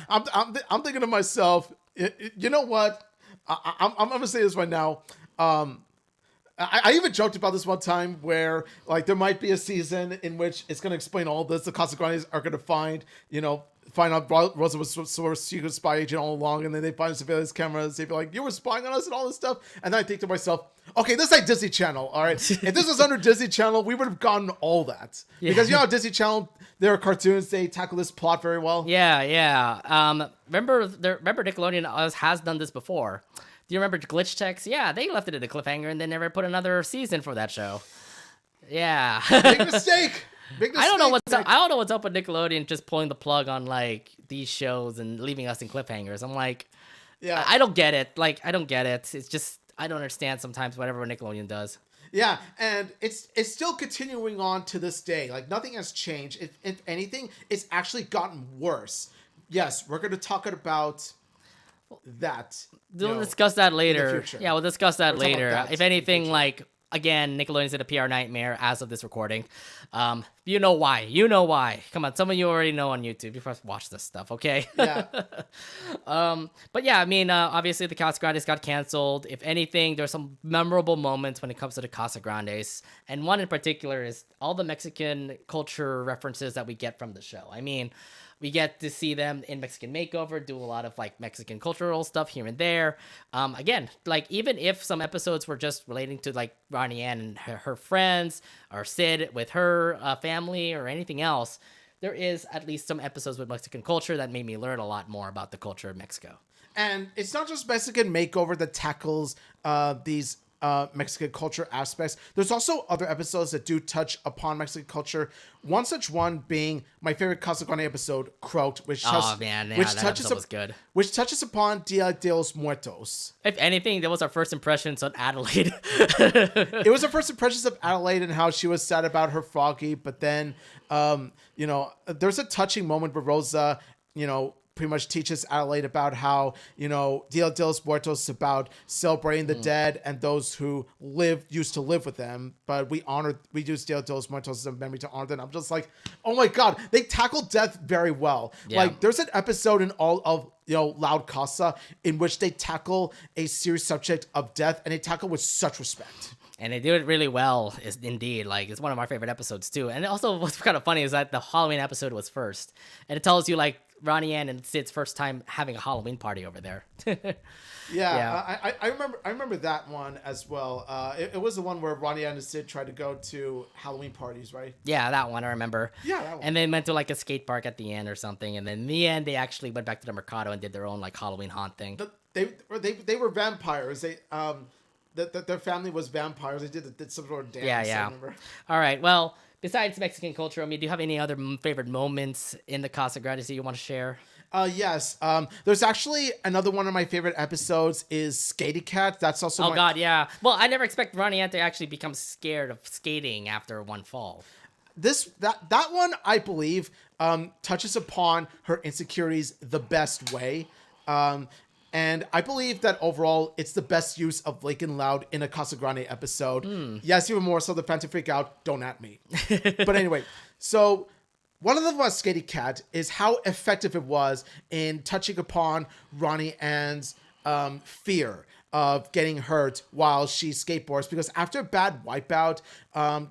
I'm thinking to myself, you know what? I'm gonna say this right now. I even joked about this one time where like there might be a season in which it's gonna explain all this. The Casagrandes are gonna find out Rosa was sort of secret spy agent all along, and then they find surveillance cameras. They'd be like, "You were spying on us" and all this stuff. And then I think to myself, okay, this is like Disney Channel, all right? If this was under Disney Channel, we would have gotten all that. Yeah. Because Disney Channel, there are cartoons, they tackle this plot very well. Yeah. Remember Nickelodeon has done this before. Do you remember Glitch Techs? Yeah, they left it at a cliffhanger and they never put another season for that show. Yeah. Big mistake. I don't know what's up with Nickelodeon just pulling the plug on like these shows and leaving us in cliffhangers. I'm like, yeah, I don't get it. Like, I don't get it. It's just I don't understand sometimes whatever Nickelodeon does. Yeah, and it's still continuing on to this day. Like, nothing has changed. If anything, it's actually gotten worse. Yes, we're going to talk about that. We'll discuss that later. future. Yeah, we'll discuss that We'll talk later. about that If in the anything, future. like, again, Nickelodeon's in a PR nightmare as of this recording. You know why. You know why. Come on, some of you already know on YouTube. You first watch this stuff, okay? Yeah. But yeah, I mean, obviously the Casagrandes got canceled. If anything, there's some memorable moments when it comes to the Casagrandes. And one in particular is all the Mexican culture references that we get from the show. I mean, we get to see them in Mexican Makeover, do a lot of like Mexican cultural stuff here and there. Again, like even if some episodes were just relating to like Ronnie Anne and her friends, or Sid with her family, or anything else, there is at least some episodes with Mexican culture that made me learn a lot more about the culture of Mexico. And it's not just Mexican Makeover that tackles these Mexican culture aspects. There's also other episodes that do touch upon Mexican culture. One such one being my favorite Casagrande episode, Croaked, which That episode was good. Which touches upon Dia de los Muertos. If anything, that was our first impressions on Adelaide. It was our first impressions of Adelaide and how she was sad about her Froggy, but then there's a touching moment where Rosa, pretty much teaches Adelaide about how, Dia de los Muertos is about celebrating the dead and those who used to live with them. But we use Dia de los Muertos as a memory to honor them. I'm just like, oh my God, they tackle death very well. Yeah. Like, there's an episode in all of, Loud Casa in which they tackle a serious subject of death, and they tackle with such respect. And they do it really well, is indeed. Like, it's one of my favorite episodes, too. And also, what's kind of funny is that the Halloween episode was first. And it tells you, like, Ronnie Anne and Sid's first time having a Halloween party over there. Yeah. I remember that one as well. It was the one where Ronnie Anne and Sid tried to go to Halloween parties, right? Yeah, that one, I remember. Yeah, that one. And they went to, like, a skate park at the end or something. And then in the end, they actually went back to the Mercado and did their own, like, Halloween haunt thing. They were vampires. Their family was vampires. They did some sort of dance. Yeah. I remember. All right. Well, besides Mexican culture, I mean, do you have any other favorite moments in the Casagrandes that you want to share? Yes. There's actually another one of my favorite episodes is Skatey Cat. That's also God, yeah. Well, I never expect Ronnie Anne to actually become scared of skating after one fall. That one, I believe, touches upon her insecurities the best way. And I believe that overall, it's the best use of Lakin Loud in a Casagrande episode. Yes, even more so the Phantom Freak Out. Don't at me. But anyway, so what I love about Scaredy Cat is how effective it was in touching upon Ronnie Anne's fear of getting hurt while she skateboards, because after a bad wipeout,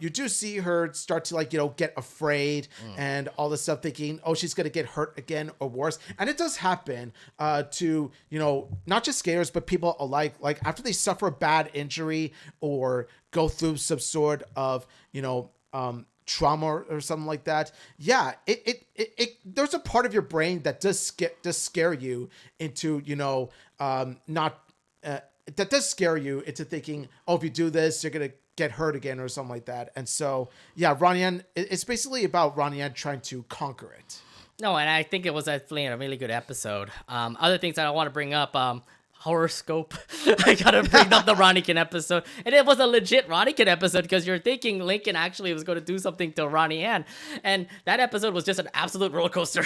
you do see her start to get afraid and all this stuff, thinking, oh, she's gonna get hurt again or worse. And it does happen to not just skaters but people alike. Like after they suffer a bad injury or go through some sort of trauma or something like that, yeah, it there's a part of your brain that does scare you into that does scare you into thinking, oh, if you do this, you're gonna get hurt again or something like that. And so, yeah, Ronnie Anne, it's basically about Ronnie Anne trying to conquer it. No, and I think it was definitely a really good episode. Other things that I want to bring up, horoscope. I gotta bring up the RONNIECON episode, and it was a legit RONNIECON episode because you're thinking Lincoln actually was going to do something to Ronnie Anne, and that episode was just an absolute roller coaster.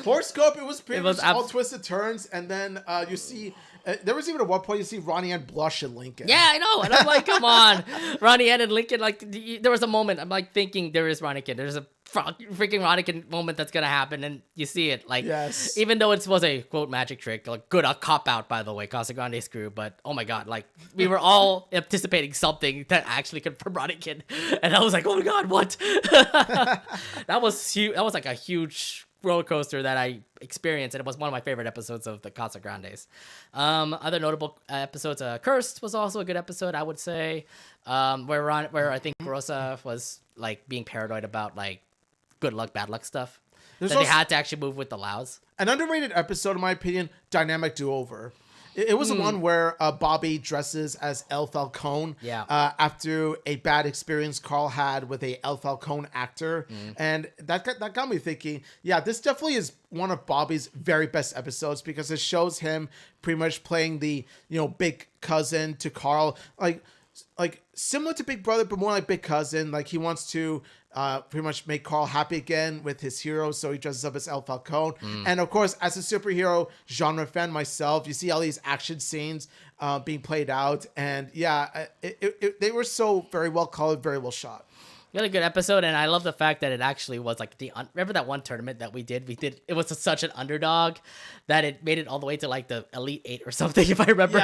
Horoscope, it was pretty much all twisted turns, and then you see. There was even at one point you see Ronnie Anne blush at Lincoln. Yeah, I know. And I'm like, come on. Ronnie Anne and Lincoln, like, there was a moment, I'm like thinking there is RONNIECON. There's a freaking RONNIECON moment that's going to happen, and you see it. Like, yes. Even though it was a, quote, magic trick, like, good, a cop-out, by the way, Casagrandes crew, but, oh my God, like, we were all anticipating something that actually confirmed RONNIECON, and I was like, oh my God, what? That was huge. That was, like, a huge roller coaster that I experienced, and it was one of my favorite episodes of the Casagrandes. Other notable episodes, Cursed was also a good episode, I would say, where I think Rosa was like being paranoid about like good luck, bad luck stuff. That they had to actually move with the Laos. An underrated episode, in my opinion, Dynamic Do-Over. It was the one where Bobby dresses as El Falcone after a bad experience Carl had with a El Falcone actor. And that got me thinking, yeah, this definitely is one of Bobby's very best episodes because it shows him pretty much playing the, big cousin to Carl. Like similar to Big Brother, but more like Big Cousin. Like he wants to pretty much make Carl happy again with his hero, so he dresses up as El Falcone. And of course, as a superhero genre fan myself, you see all these action scenes being played out, and yeah, they were so very well colored, very well shot. Really good episode, and I love the fact that it actually was like remember that one tournament that we did it was such an underdog that it made it all the way to like the Elite 8 or something, if I remember.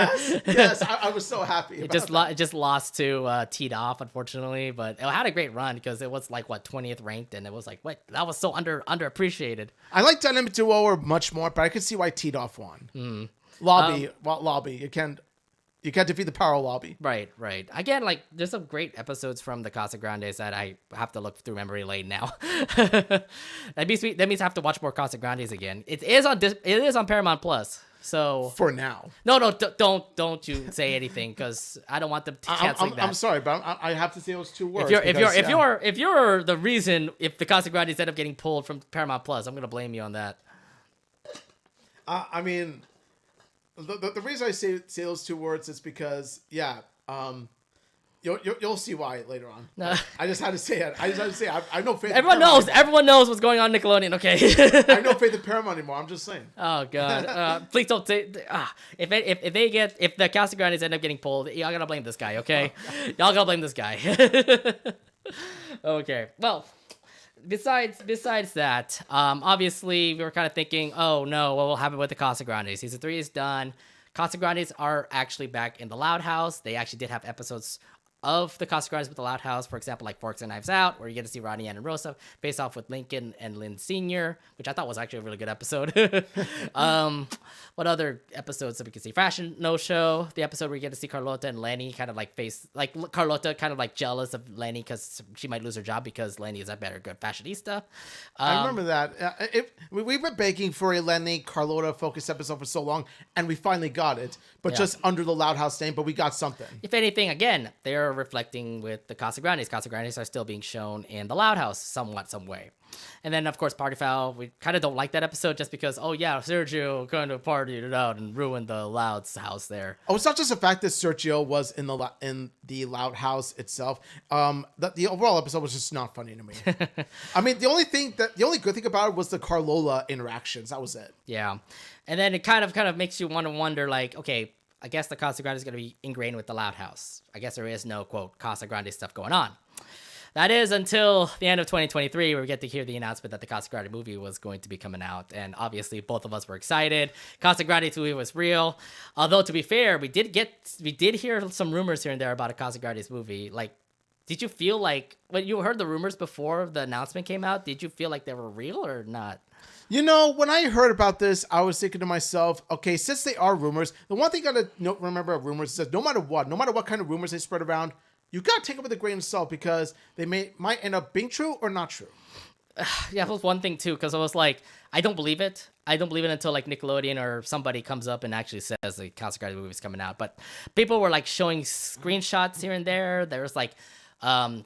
Yes, I was so happy it just lost to Teed Off, unfortunately, but it had a great run because it was like 20th ranked, and it was like, what, that was so underappreciated. I like Dynamic Duo much more, but I could see why Teed Off won. Lobby, you can't defeat the power of Lobby. Right. Again, like, there's some great episodes from the Casagrandes that I have to look through memory lane now. That means I have to watch more Casagrandes again. It is on Paramount Plus. So for now. No, don't you say anything because I don't want them to cancel that. I'm sorry, but I have to say those two words. If you're the reason if the Casagrandes end up getting pulled from Paramount Plus, I'm gonna blame you on that. I mean. The reason I say those two words is because you'll see why later on. No. I just had to say it. I have no faith. Everyone knows what's going on Nickelodeon. Okay. I have no faith in Paramount anymore. I'm just saying. Oh God! Please don't say. If the Casagrandes end up getting pulled, y'all gotta blame this guy. Okay. Y'all gotta blame this guy. Okay. Well. Besides that, obviously we were kind of thinking, oh no, what will happen with the Casagrandes? Season 3 is done. Casagrandes are actually back in the Loud House. They actually did have episodes of the Casagrandes with the Loud House, for example, like Forks and Knives Out, where you get to see Ronnie Anne and Rosa face off with Lincoln and Lynn Sr., which I thought was actually a really good episode. What other episodes that we can see? Fashion No Show, the episode where you get to see Carlota and Lenny kind of like Carlota kind of like jealous of Lenny because she might lose her job because Lenny is a better good fashionista. I remember that. We've been begging for a Lenny Carlota focused episode for so long, and we finally got it, but just under the Loud House name, but we got something. If anything, again, they're reflecting with the Casagrandes. Casagrandes are still being shown in the Loud House somewhat, some way. And then, of course, Party Foul. We kind of don't like that episode just because, oh, yeah, Sergio kind of partied it out and ruined the Loud's house there. Oh, it's not just the fact that Sergio was in the Loud House itself. The overall episode was just not funny to me. I mean, the only good thing about it was the Carlola interactions. That was it. Yeah. And then it kind of makes you want to wonder, like, okay, I guess the Casagrandes is going to be ingrained with the Loud House. I guess there is no, quote, Casagrande stuff going on. That is until the end of 2023, where we get to hear the announcement that the Casagrandes movie was going to be coming out. And obviously, both of us were excited. Casagrandes movie was real. Although, to be fair, we did hear some rumors here and there about a Casagrandes movie. Like, did you feel like, when you heard the rumors before the announcement came out, did you feel like they were real or not? You know, when I heard about this, I was thinking to myself, okay, since they are rumors, the one thing you got to remember of rumors is that no matter what kind of rumors they spread around, you got to take it with a grain of salt because they might end up being true or not true. Yeah, that was one thing too, because I was like, I don't believe it. I don't believe it until like Nickelodeon or somebody comes up and actually says the Casagrandes movie is coming out. But people were like showing screenshots here and there. There was like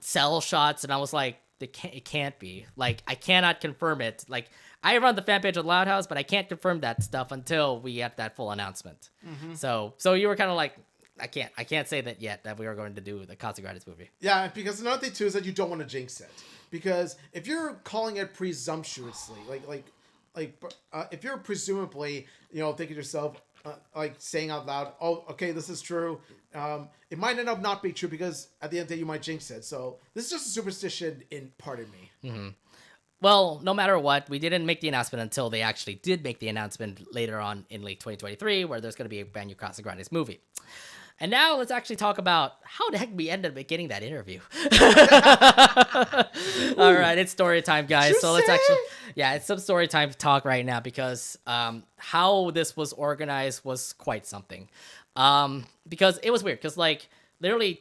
cell shots, and I was like, it can't be. Like, I cannot confirm it. Like, I run the fan page of Loud House, but I can't confirm that stuff until we get that full announcement. Mm-hmm. So you were kind of like, I can't say that yet that we are going to do the Casagrandes movie. Yeah, because another thing too is that you don't want to jinx it. Because if you're calling it presumptuously, if you're presumably, thinking to yourself, like saying out loud, oh, okay, this is true. It might end up not being true because at the end of the day you might jinx it. So this is just a superstition in part of me. Mm-hmm. Well, no matter what, we didn't make the announcement until they actually did make the announcement later on in late 2023, where there's going to be a brand new Casagrandes movie. And now let's actually talk about how the heck we ended up getting that interview. All right, it's story time, guys. So let's it's some story time talk right now because how this was organized was quite something. Because it was weird because like literally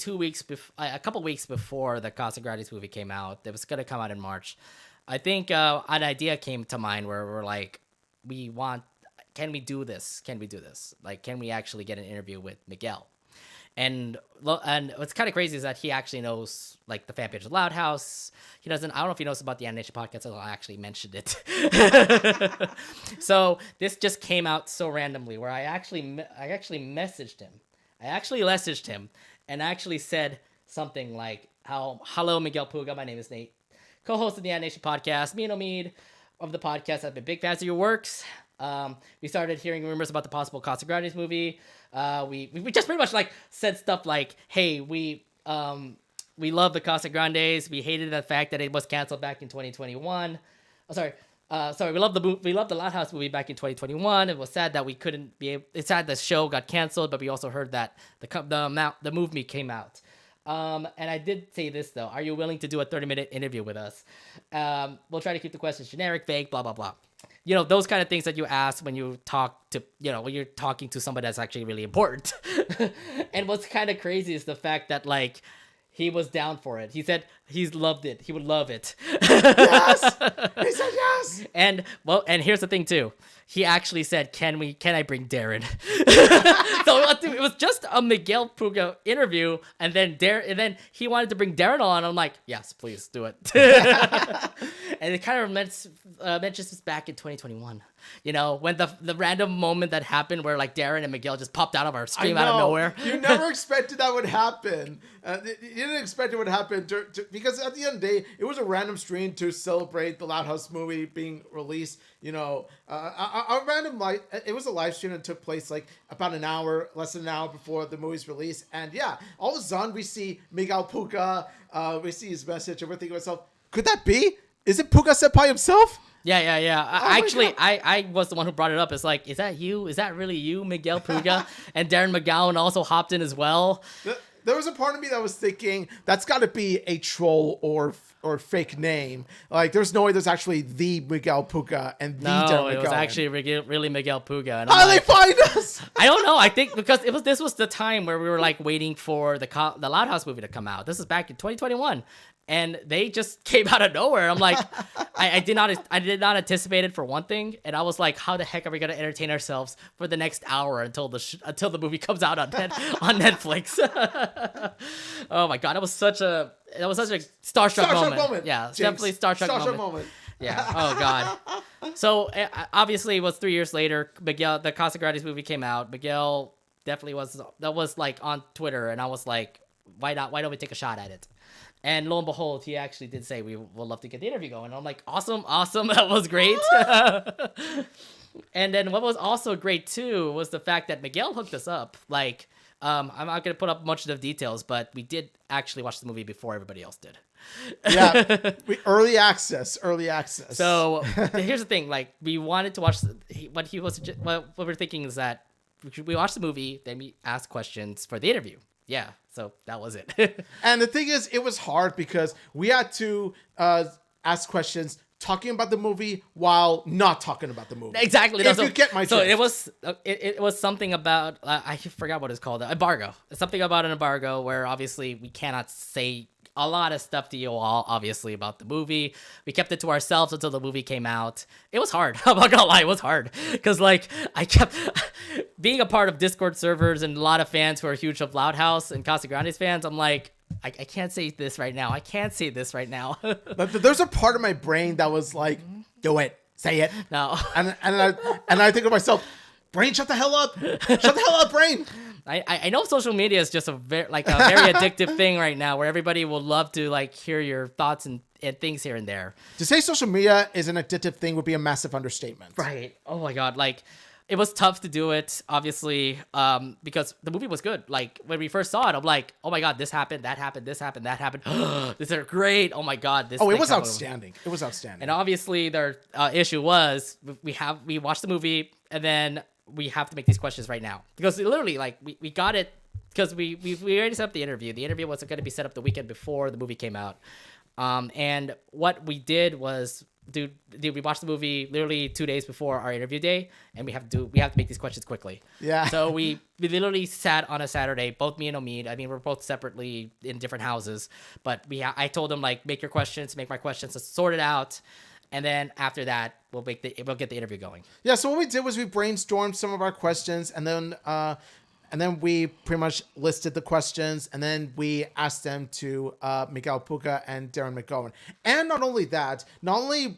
a couple weeks before the Casagrandes movie came out, it was going to come out in March. I think an idea came to mind where we're like, can we do this? Like, can we actually get an interview with Miguel? And what's kind of crazy is that he actually knows like the fan page of Loud House. I don't know if he knows about the Anination podcast, so I actually mentioned it. So this just came out so randomly where I actually messaged him. I actually messaged him and actually said something like, hello, Miguel Puga, my name is Nate, co-host of the Anination podcast. Me and Omid of the podcast have been big fans of your works. We started hearing rumors about the possible Casagrandes movie. We just pretty much like said stuff like, hey, we love the Casagrandes. We hated the fact that it was canceled back in 2021. We love the Loud House movie back in 2021. It was sad that we couldn't be able, it's sad the show got canceled, but we also heard that the movie came out. And I did say this though, are you willing to do a 30-minute interview with us? We'll try to keep the questions generic, vague, blah, blah, blah. Those kind of things that you ask when you talk to, when you're talking to somebody that's actually really important. And what's kind of crazy is the fact that like, he was down for it. He said he's loved it. He would love it. Yes! He said yes! And here's the thing too. He actually said, can I bring Darren? So it was just a Miguel Puga interview, and then he wanted to bring Darren on. I'm like, yes, please do it. And it kind of mentions this back in 2021. When the random moment that happened where like Darren and Miguel just popped out of our stream out of nowhere. You never expected that would happen. You didn't expect it would happen because at the end of the day, it was a random stream to celebrate the Loud House movie being released. It was a live stream that took place like about less than an hour before the movie's release. And yeah, all of a sudden we see Miguel Puga, we see his message, and we're thinking to myself, could that be? Is it Puga Senpai himself? Yeah. I was the one who brought it up. It's like, is that you? Is that really you, Miguel Puga? And Darren McGowan also hopped in as well. There was a part of me that was thinking, that's got to be a troll or fake name. Like, there's no way there's actually the Miguel Puga and the Darren McGowan. It was actually really Miguel Puga. And how did they find us? I don't know. I think because this was the time where we were like waiting for the Loud House movie to come out. This is back in 2021. And they just came out of nowhere. I'm like, I did not anticipate it for one thing, and I was like, how the heck are we gonna entertain ourselves for the next hour until the movie comes out on Netflix? Oh my god, that was such a starstruck moment. Yeah, Jinx. Definitely starstruck moment. Yeah. Oh god. So obviously, it was 3 years later. Miguel, the Casagrandes movie came out. Miguel definitely was like on Twitter, and I was like, why not? Why don't we take a shot at it? And lo and behold, he actually did say we would love to get the interview going. I'm like, awesome. That was great. And then what was also great too was the fact that Miguel hooked us up. Like, I'm not gonna put up much of the details, but we did actually watch the movie before everybody else did. Yeah, early access. So here's the thing: like, we wanted to watch. What we're thinking is that we watch the movie, then we ask questions for the interview. Yeah, so that was it. And the thing is, it was hard because we had to ask questions talking about the movie while not talking about the movie. Exactly. If you get my so drift. it was something about I forgot what it's called, embargo. It's something about an embargo where obviously we cannot say a lot of stuff to you all, obviously, about the movie. We kept it to ourselves until the movie came out. It was hard. I'm not gonna lie, it was hard. Because, like, I kept being a part of Discord servers and a lot of fans who are huge of Loud House and Casagrandes fans. I'm like, I can't say this right now. I can't say this right now. But there's a part of my brain that was like, do it. Say it. No. And I think to myself, brain, shut the hell up. Shut the hell up, brain. I know social media is just a very addictive thing right now where everybody will love to like hear your thoughts and things here and there. To say social media is an addictive thing would be a massive understatement. Right. Oh my God. Like, it was tough to do it, obviously, because the movie was good. Like, when we first saw it, I'm like, oh my God, this happened, that happened, this happened, that happened. These are great. Oh my God. It was outstanding. It was outstanding. And obviously their issue was we watched the movie and then we have to make these questions right now, because literally, like, we got it because we already set up the interview. The interview wasn't going to be set up the weekend before the movie came out. And what we did was, dude, we watched the movie literally 2 days before our interview day, and we have to make these questions quickly. Yeah. So we literally sat on a Saturday, both me and Omid. I mean, we're both separately in different houses, but I told them, like, make your questions, make my questions, let's sort it out. And then after that, we'll get the interview going. Yeah. So what we did was we brainstormed some of our questions, and then we pretty much listed the questions, and then we asked them to Miguel Puga and Darren McGowan. And not only that, not only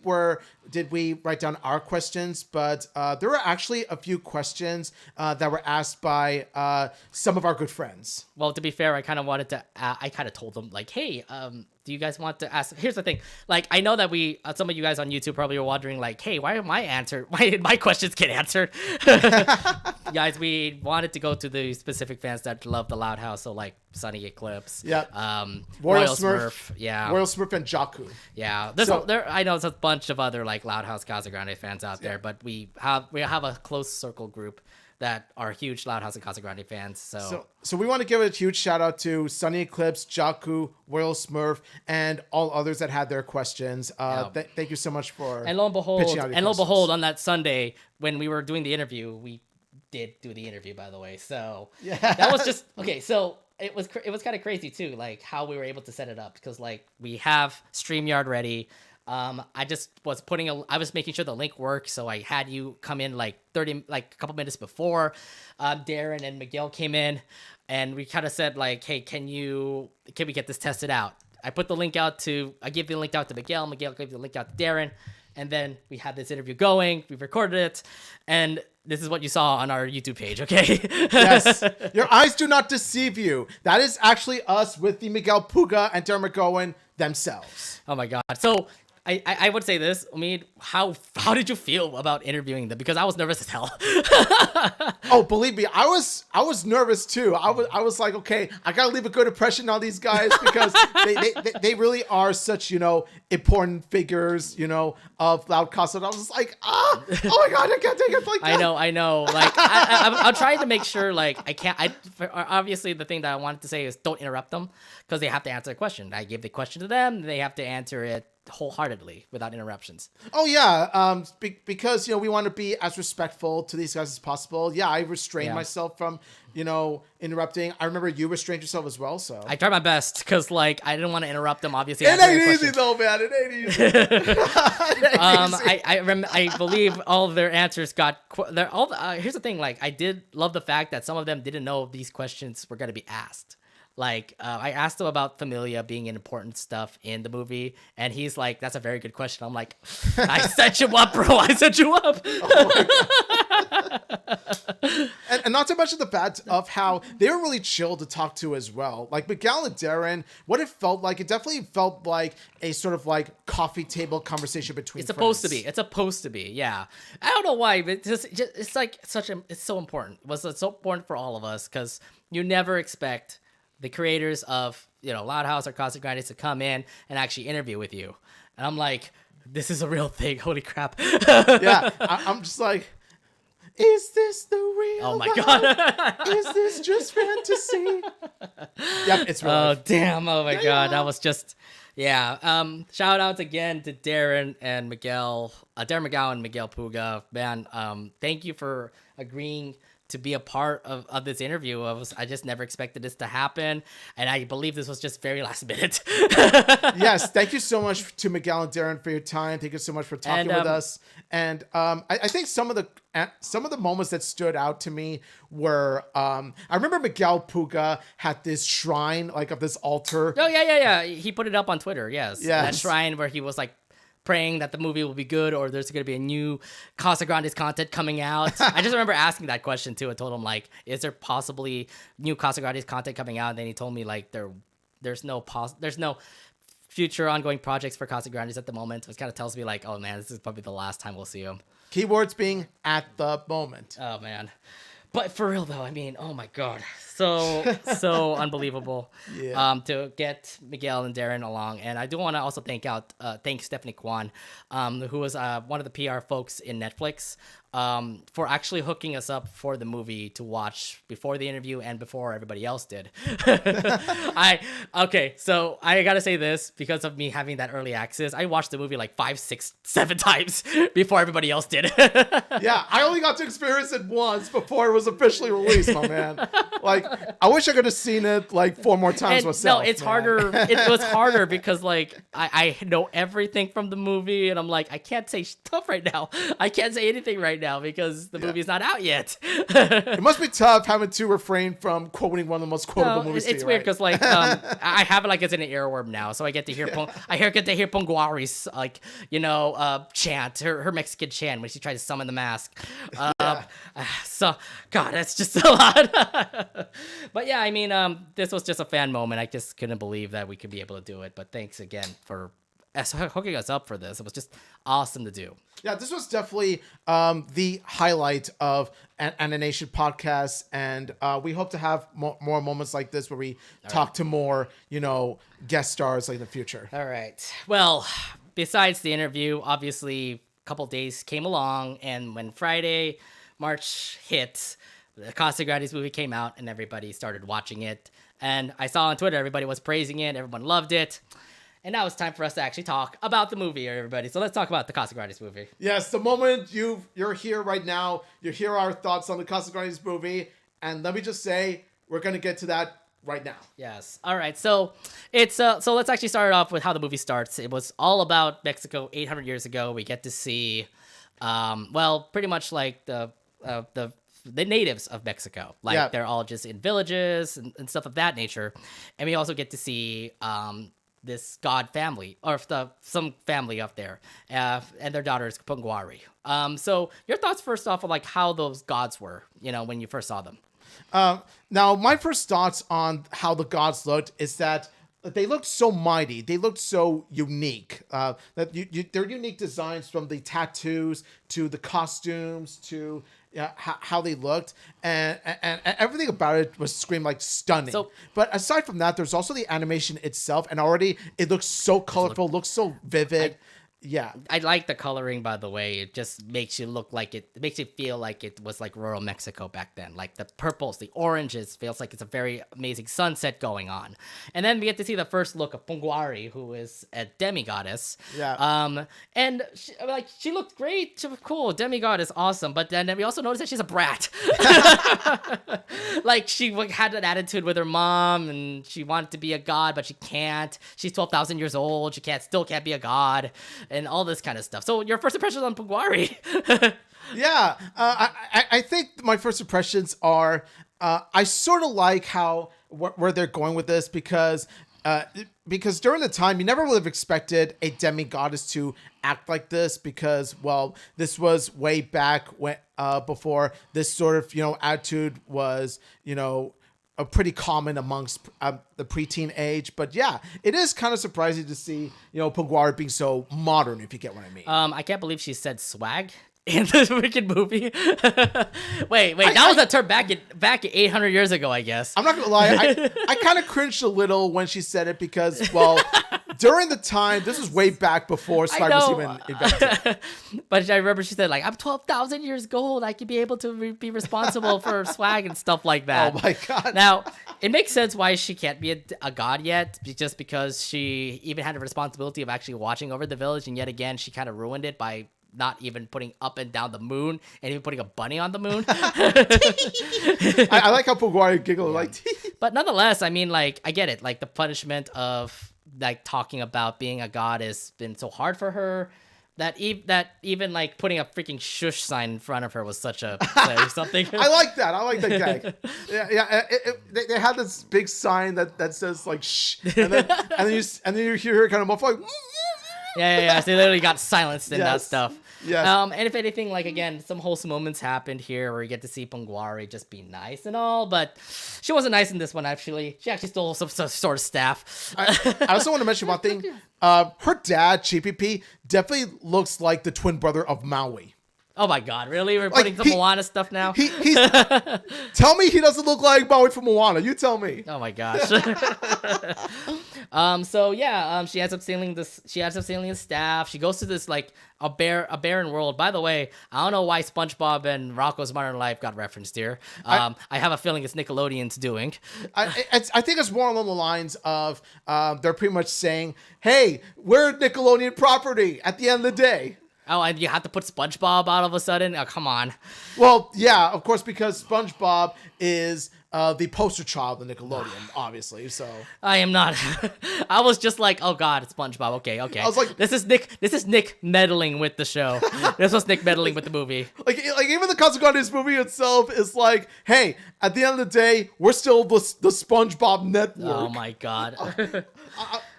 did we write down our questions, but there were actually a few questions that were asked by some of our good friends. Well, to be fair, I kind of wanted to. I kind of told them, like, hey, do you guys want to ask? Here's the thing. Like, I know that some of you guys on YouTube probably were wondering, like, hey, why did my questions get answered? Guys, we wanted to go to the specific fans that love the Loud House, so like Sunny Eclipse, Royal Smurf, Royal Smurf and Jakku. Yeah, I know there's a bunch of other like Loud House Casagrande fans out there, but we have a close circle group that are huge Loud House and Casagrande fans. So we want to give a huge shout out to Sunny Eclipse, Jakku, Royal Smurf, and all others that had their questions. Thank you so much for and lo and behold, on that Sunday when we were doing the interview, we did do the interview, by the way. So that was just okay. So it was kind of crazy too, like how we were able to set it up, because like we have StreamYard ready. I just was I was making sure the link worked, so I had you come in like a couple minutes before Darren and Miguel came in, and we kind of said like, hey, can we get this tested out? I gave the link out to Miguel gave the link out to Darren, and then we had this interview going, we recorded it, and this is what you saw on our YouTube page, okay? Yes. Your eyes do not deceive you. That is actually us with the Miguel Puga and Darren McGowan themselves. Oh my God. So I would say this, Omid, how did you feel about interviewing them? Because I was nervous as hell. Oh, believe me, I was nervous too. I was like, okay, I gotta leave a good impression on these guys, because they really are such, important figures, of Loud Casa. I was just like, oh my God, I can't take it like that. I know. Like, I'm trying to make sure, like, obviously the thing that I wanted to say is don't interrupt them, because they have to answer the question. I give the question to them, they have to answer it wholeheartedly without interruptions. Oh yeah, because we want to be as respectful to these guys as possible. Yeah, I restrained myself from interrupting. I remember you restrained yourself as well. So I tried my best, because like I didn't want to interrupt them. Obviously, it ain't easy though, man. It ain't easy. I believe all of their answers got. Here's the thing. Like, I did love the fact that some of them didn't know these questions were going to be asked. Like, I asked him about familia being important stuff in the movie, and he's like, that's a very good question. I'm like, I set you up, bro. I set you up. And not to mention the fact of how they were really chill to talk to as well. Like, Miguel and Darren, what it felt like, it definitely felt like a sort of like coffee table conversation between It's supposed to be, yeah. I don't know why, but it's like it's so important. It's so important for all of us, because you never expect the creators of, Loud House or Casagrandes to come in and actually interview with you. And I'm like, this is a real thing. Holy crap. Yeah, I'm just like, is this the real Oh my life? God. Is this just fantasy? Yep, it's real life. Damn. Oh my God. Yeah. That was just, yeah. Shout outs again to Darren and Miguel, Darren McGowan and Miguel Puga. Man, thank you for agreeing to be a part of this interview. I just never expected this to happen, and I believe this was just very last minute. Yes, thank you so much to Miguel and Darren for your time. Thank you so much for talking with us. And I think some of the moments that stood out to me were I remember Miguel Puga had this shrine, like of this altar. Oh yeah. He put it up on Twitter. Yes. Yes. That shrine where he was like praying that the movie will be good, or there's going to be a new Casagrandes content coming out. I just remember asking that question too. I told him like, is there possibly new Casagrandes content coming out? And then he told me like there's no future ongoing projects for Casagrandes at the moment. Which kind of tells me like, oh man, this is probably the last time we'll see him. Keywords being at the moment. Oh man. But for real though, I mean, oh my God, so unbelievable. Yeah. To get Miguel and Darren along, and I do want to also thank Stephanie Kwan, who was one of the PR folks in Netflix, for actually hooking us up for the movie to watch before the interview and before everybody else did. So I gotta say this, because of me having that early access, I watched the movie like 5, 6, 7 times before everybody else did. Yeah, I only got to experience it once before it was officially released, my man. Like, I wish I could have seen it like 4 more times myself. No, it's man. harder. It was harder because like I know everything from the movie, and I'm like, I can't say stuff right now. I can't say anything right now because the movie's not out yet. It must be tough having to refrain from quoting one of the most quotable movies. It's weird because like I have it like it's in an earworm now, so I get to hear get to hear Ponguari's like chant, her Mexican chant when she tries to summon the mask. So God, that's just a lot. But yeah, I mean, this was just a fan moment. I just couldn't believe that we could be able to do it. But thanks again for hooking us up for this. It was just awesome to do. Yeah, this was definitely the highlight of an Anination podcast, and we hope to have more moments like this where we talk to more, guest stars like in the future. All right. Well, besides the interview, obviously, a couple days came along, and when Friday, March hit, the Casagrandes movie came out, and everybody started watching it. And I saw on Twitter, everybody was praising it, everyone loved it. And now it's time for us to actually talk about the movie, everybody. So let's talk about the Casagrandes movie. Yes, the moment you're here right now, you hear our thoughts on the Casagrandes movie, and let me just say, we're going to get to that right now. Yes. All right. So it's so let's actually start off with how the movie starts. It was all about Mexico 800 years ago. We get to see, pretty much like the natives of Mexico. Like they're all just in villages and stuff of that nature. And we also get to see this god family, or some family up there, and their daughter is Ponguari. So your thoughts first off on like how those gods were, when you first saw them. Now, my first thoughts on how the gods looked is that they looked so mighty. They looked so unique. Their unique designs, from the tattoos to the costumes to how they looked, and everything about it was screamed like stunning. But aside from that, there's also the animation itself, and already it looks so colorful, looks so vivid. I like the coloring, by the way. It just makes you makes you feel like it was like rural Mexico back then. Like the purples, the oranges, feels like it's a very amazing sunset going on. And then we get to see the first look of Ponguari, who is a demigoddess. And she looked great. She was cool. Demigod is awesome. But then we also noticed that she's a brat. Like she had an attitude with her mom, and she wanted to be a god, but she can't. She's 12,000 years old. She still can't be a god. And all this kind of stuff. So your first impressions on Ponguari? I think my first impressions are I sort of like where they're going with this, because during the time you never would have expected a demigoddess to act like this, because this was way back when before this sort of attitude was pretty common amongst the preteen age. But yeah, it is kind of surprising to see Ponguari being so modern, if you get what I mean. I can't believe she said swag. in the freaking movie. wait, that was a term back in 800 years ago, I guess. I'm not gonna lie, I kind of cringed a little when she said it because, well, during the time, this was way back before swag was even invented. But I remember she said, like, I'm 12,000 years old. I could be able to be responsible for swag and stuff like that. Oh my god! Now, it makes sense why she can't be a god yet, just because she even had a responsibility of actually watching over the village, and yet again, she kind of ruined it by not even putting up and down the moon and even putting a bunny on the moon. I like how Pugwari giggled like. But nonetheless, I mean, like, I get it. Like, the punishment of like talking about being a god has been so hard for her that even like putting a freaking shush sign in front of her was such a something. I like that. I like that gag. Yeah. They had this big sign that says like shh, and then you hear her kind of muff like. Yeah. So they literally got silenced in that stuff. Yes. And if anything, like, again, some wholesome moments happened here where you get to see Pungwari just be nice and all, but she wasn't nice in this one, actually. She actually stole some sort of staff. I also want to mention one thing. Her dad, GPP, definitely looks like the twin brother of Maui. Oh my god, really? We're putting some Moana stuff now? Tell me he doesn't look like Maui from Moana. You tell me. Oh my gosh. So yeah, she ends up stealing this. She ends up stealing his staff. She goes to this like a barren world. By the way, I don't know why SpongeBob and Rocko's Modern Life got referenced here. I have a feeling it's Nickelodeon's doing. I think it's more along the lines of they're pretty much saying, "Hey, we're Nickelodeon property." At the end of the day. Oh, and you have to put SpongeBob out of a sudden? Oh, come on. Well, yeah, of course, because SpongeBob is the poster child of Nickelodeon, obviously. So I am not. I was just like, oh god, it's SpongeBob. Okay. I was like, this is Nick meddling with the show. This was Nick meddling with the movie. Like even the Casagrandes movie itself is like, hey, at the end of the day, we're still the SpongeBob network. Oh my god.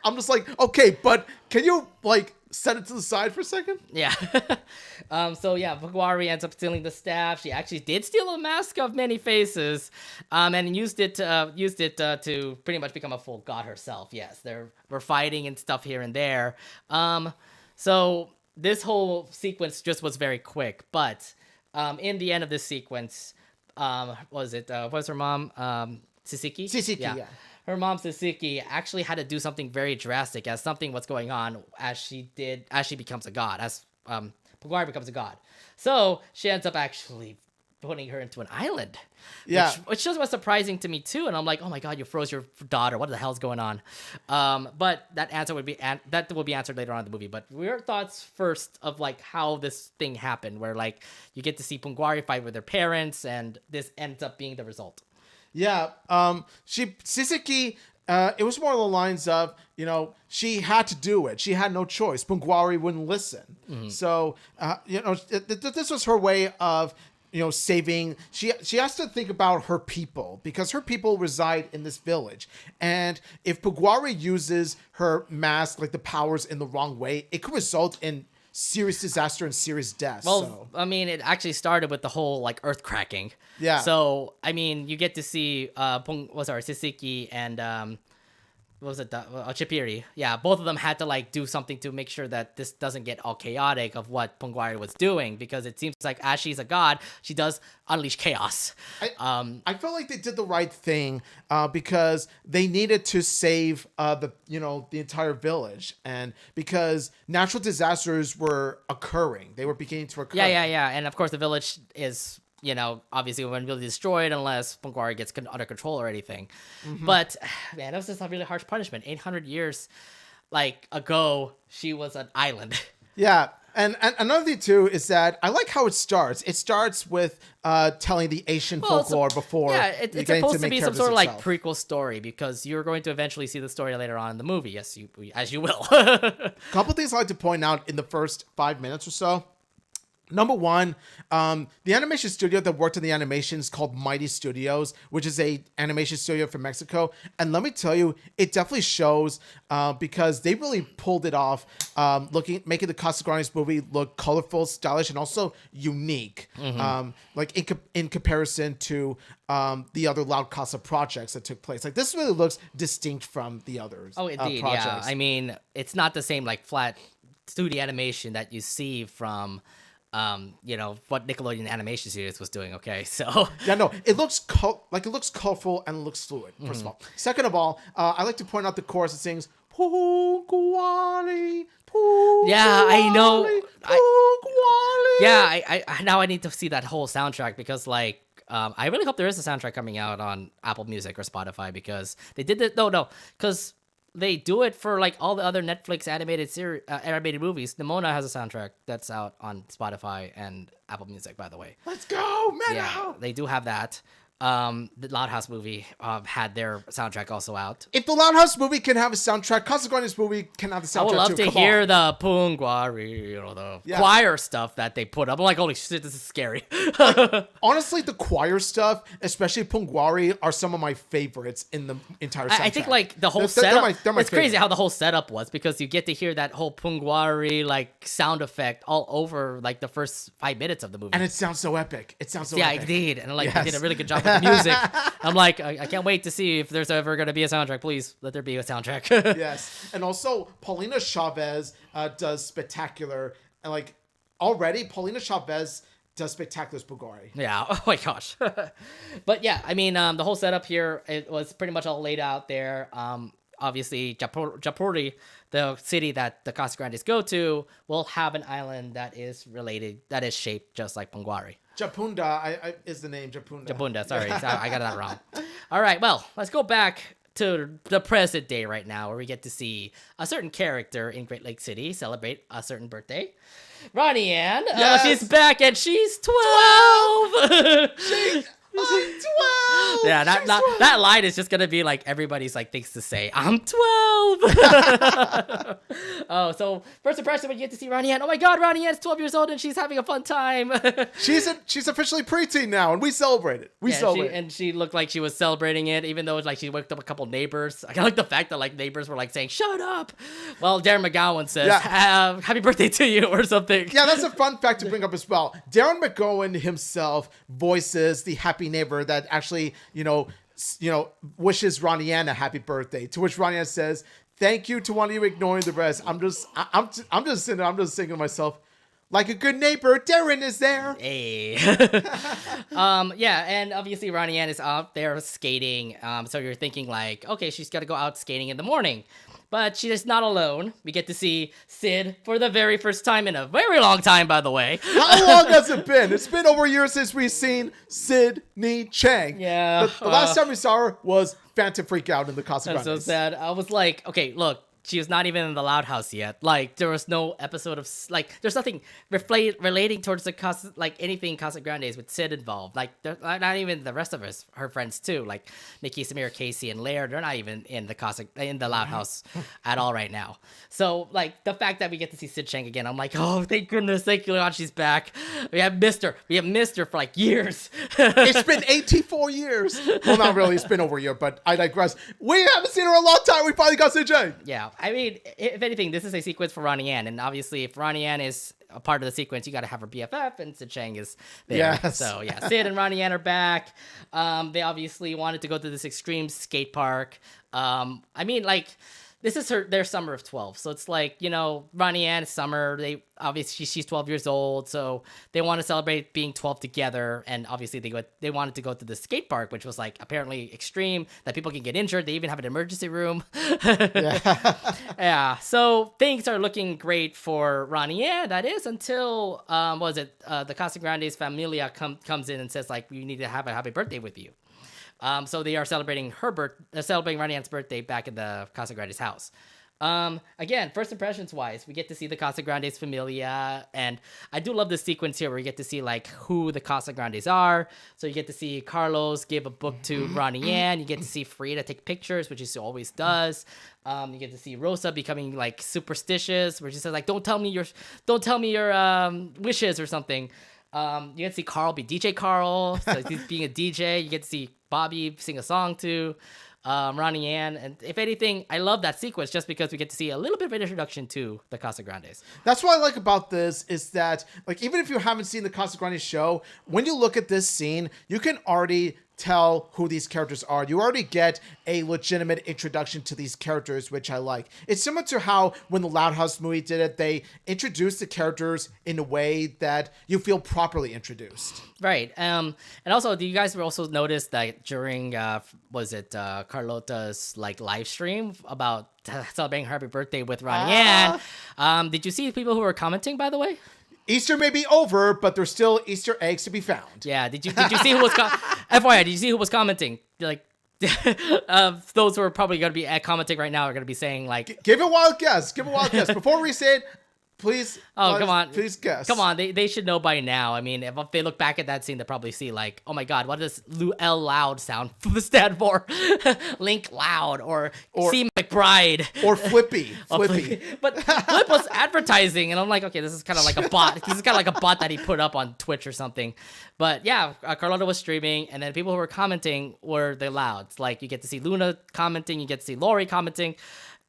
I'm just like, okay, but can you like set it to the side for a second? Yeah. So yeah, Pugwari ends up stealing the staff. She actually did steal a mask of many faces, and used it to pretty much become a full god herself. Yes, we're fighting and stuff here and there. So this whole sequence just was very quick, but in the end of this sequence, was her mom Sisiki? Sisiki, yeah. Her mom, Sisiki, actually had to do something very drastic as something was going on as she becomes a god, as Pugwari becomes a god. So she ends up actually putting her into an island. Yeah. Which just was surprising to me too. And I'm like, oh my god, you froze your daughter. What the hell's going on? But that will be answered later on in the movie. But your thoughts first of like how this thing happened, where like you get to see Pugwari fight with their parents, and this ends up being the result. Yeah, Sisiki, it was more along the lines of, she had to do it. She had no choice. Pungwari wouldn't listen. Mm-hmm. So, this was her way of, saving. She has to think about her people, because her people reside in this village. And if Pugwari uses her mask, like the powers, in the wrong way, it could result in serious disaster and serious death. Well, I mean, it actually started with the whole like earth cracking. Yeah. So I mean, you get to see Sisiki and Chipiri. Yeah, both of them had to like do something to make sure that this doesn't get all chaotic of what Pungwari was doing, because it seems like as she's a god, she does unleash chaos. I felt like they did the right thing because they needed to save the entire village, and because natural disasters were occurring, they were beginning to occur. Yeah, and of course the village is, obviously when really destroyed unless Pungwari gets under control or anything. Mm-hmm. But man, that was just a really harsh punishment. 800 years ago, she was an island. Yeah. And another thing too is that I like how it starts. It starts with telling the Asian folklore before. Yeah, it's supposed to be some sort of like prequel story, because you're going to eventually see the story later on in the movie. Yes, as you will. A couple things I like to point out in the first 5 minutes or so. Number one, the animation studio that worked on the animation is called Mighty Studios, which is a animation studio from Mexico. And let me tell you, it definitely shows because they really pulled it off, making the Casagrandes movie look colorful, stylish, and also unique. Mm-hmm. In comparison to the other Loud Casa projects that took place. Like, this really looks distinct from the others. Oh, indeed, projects. Yeah. I mean, it's not the same like flat 2D animation that you see from what Nickelodeon Animation Studios was doing. Okay, so Yeah, no, it looks colorful and it looks fluid. First of all, second of all, I like to point out the chorus that sings "Punguali, yeah, I know. Punguali." I now I need to see that whole soundtrack because like I really hope there is a soundtrack coming out on Apple Music or Spotify because they did it. No, because they do it for like all the other Netflix animated movies. Nimona has a soundtrack that's out on Spotify and Apple Music, by the way. Let's go, man! Yeah, they do have that. The Loud House movie had their soundtrack also out. If the Loud House movie can have a soundtrack, Casagrandes movie can have the soundtrack I would love too. to Come hear on. the Pungwari, the choir stuff that they put up. I'm like, holy shit, this is scary. Honestly, the choir stuff, especially Punguari, are some of my favorites in the entire soundtrack. I think like the whole They're setup. my It's crazy favorite. how the whole setup was because you get to hear that whole Pungwari like sound effect all over like the first 5 minutes of the movie. And it sounds so epic. It sounds so yeah, epic. it did, and like they did a Yes. really good job with the music. I'm like, I can't wait to see if there's ever gonna be a soundtrack. Please let there be a soundtrack. Yes. And also, Paulina Chavez does spectacular. And like, already, Paulina Chavez does spectacular as Pugari. Yeah. Oh my gosh. But yeah, I mean, the whole setup here, it was pretty much all laid out there. Obviously, Japuri, the city that the Casagrandes go to, will have an island that is shaped just like Pungwari. Japunda is the name. Japunda. Japunda, sorry. I got that wrong. All right, well, let's go back to the present day right now where we get to see a certain character in Great Lake City celebrate a certain birthday. Ronnie Anne, Yes. she's back and she's 12. I'm 12. Yeah, She's 12. that line is just gonna be like everybody's like things to say. I'm 12. Oh, so first impression when you get to see Ronnie Anne. Oh my God, Ronnie Anne's 12 years old and she's having a fun time. She's officially preteen now, and we celebrate it. We celebrate. And she looked like she was celebrating it, even though like she waked up a couple neighbors. I like the fact that like neighbors were like saying "Shut up." Well, Darren McGowan says, "Happy birthday to you" or something. Yeah, that's a fun fact to bring up as well. Darren McGowan himself voices the happy neighbor that actually, wishes Ronnie Anne a happy birthday. To which Ronnie Anne says, "Thank you to one of you ignoring the rest." I'm just sitting there, I'm just thinking to myself, like a good neighbor, Darren is there. Hey. Yeah, and obviously Ronnie Anne is out there skating. So you're thinking like, okay, she's got to go out skating in the morning. But she is not alone. We get to see Sid for the very first time in a very long time, by the way. How long has it been? It's been over a year since we've seen Sydney Chang. Yeah. The last time we saw her was Phantom Freak Out in the Casagrandes. That's so sad. I was like, okay, look, she was not even in the Loud House yet. Like, there was no episode of, like, there's nothing relating towards the anything Casagrandes with Sid involved. Like, not even the rest of her friends too. Like, Nikki, Samir, Casey, and Laird, they're not even in the Loud House at all right now. So, like, the fact that we get to see Sid Chang again, I'm like, oh, thank goodness, thank God she's back. We have missed her for like years. It's been 84 years. Well, not really. It's been over a year, but I digress. We haven't seen her in a long time. We finally got Sid Chang. Yeah, I mean, if anything, this is a sequence for Ronnie Anne, and obviously, if Ronnie Anne is a part of the sequence, you got to have her BFF, and Sid Chang is there. Yes. So yeah, Sid and Ronnie Anne are back. They obviously wanted to go to this extreme skate park. I mean, like, this is their summer of 12, so it's like, Ronnie Anne summer. They obviously she's 12 years old, so they want to celebrate being 12 together, and obviously they wanted to go to the skate park, which was like apparently extreme, that people can get injured. They even have an emergency room. Yeah, so things are looking great for Ronnie Anne. That is until the Casagrandes familia comes in and says like, you need to have a happy birthday with you. So they are celebrating celebrating Ronnie Anne's birthday back in the Casagrandes house. Again, first impressions wise, we get to see the Casagrandes familia, and I do love this sequence here where you get to see like who the Casagrandes are. So you get to see Carlos give a book to Ronnie Anne. You get to see Frida take pictures, which she always does. You get to see Rosa becoming like superstitious, where she says like, don't tell me your wishes or something. You get to see Carl be DJ Carl, so he's being a DJ. You get to see Bobby sing a song to Ronnie Anne, and if anything, I love that sequence just because we get to see a little bit of an introduction to the Casagrandes. That's what I like about this is that, like, even if you haven't seen the Casagrandes show, when you look at this scene, you can already tell who these characters are. You already get a legitimate introduction to these characters, which I like. It's similar to how when the Loud House movie did it, they introduced the characters in a way that you feel properly introduced. Right. And also, do you guys also notice that during Carlota's like live stream about celebrating her happy birthday with Ronnie Anne, did you see people who were commenting, by the way? Easter may be over, but there's still Easter eggs to be found. Yeah. Did you see who was FYI? Did you see who was commenting? Like, those who are probably going to be commenting right now are going to be saying like, give a wild guess. Give a wild guess before we say it. Please. Come on. Please guess. Come on. They should know by now. I mean, if they look back at that scene, they'll probably see like, oh my God, what does L Loud sound stand for? Link Loud or C McBride or Flippy. Flippy. But Flip was advertising, and I'm like, okay, this is kind of like a bot. This is kind of like a bot that he put up on Twitch or something. But yeah, Carlota was streaming, and then people who were commenting were the Louds. Like you get to see Luna commenting, you get to see Lori commenting.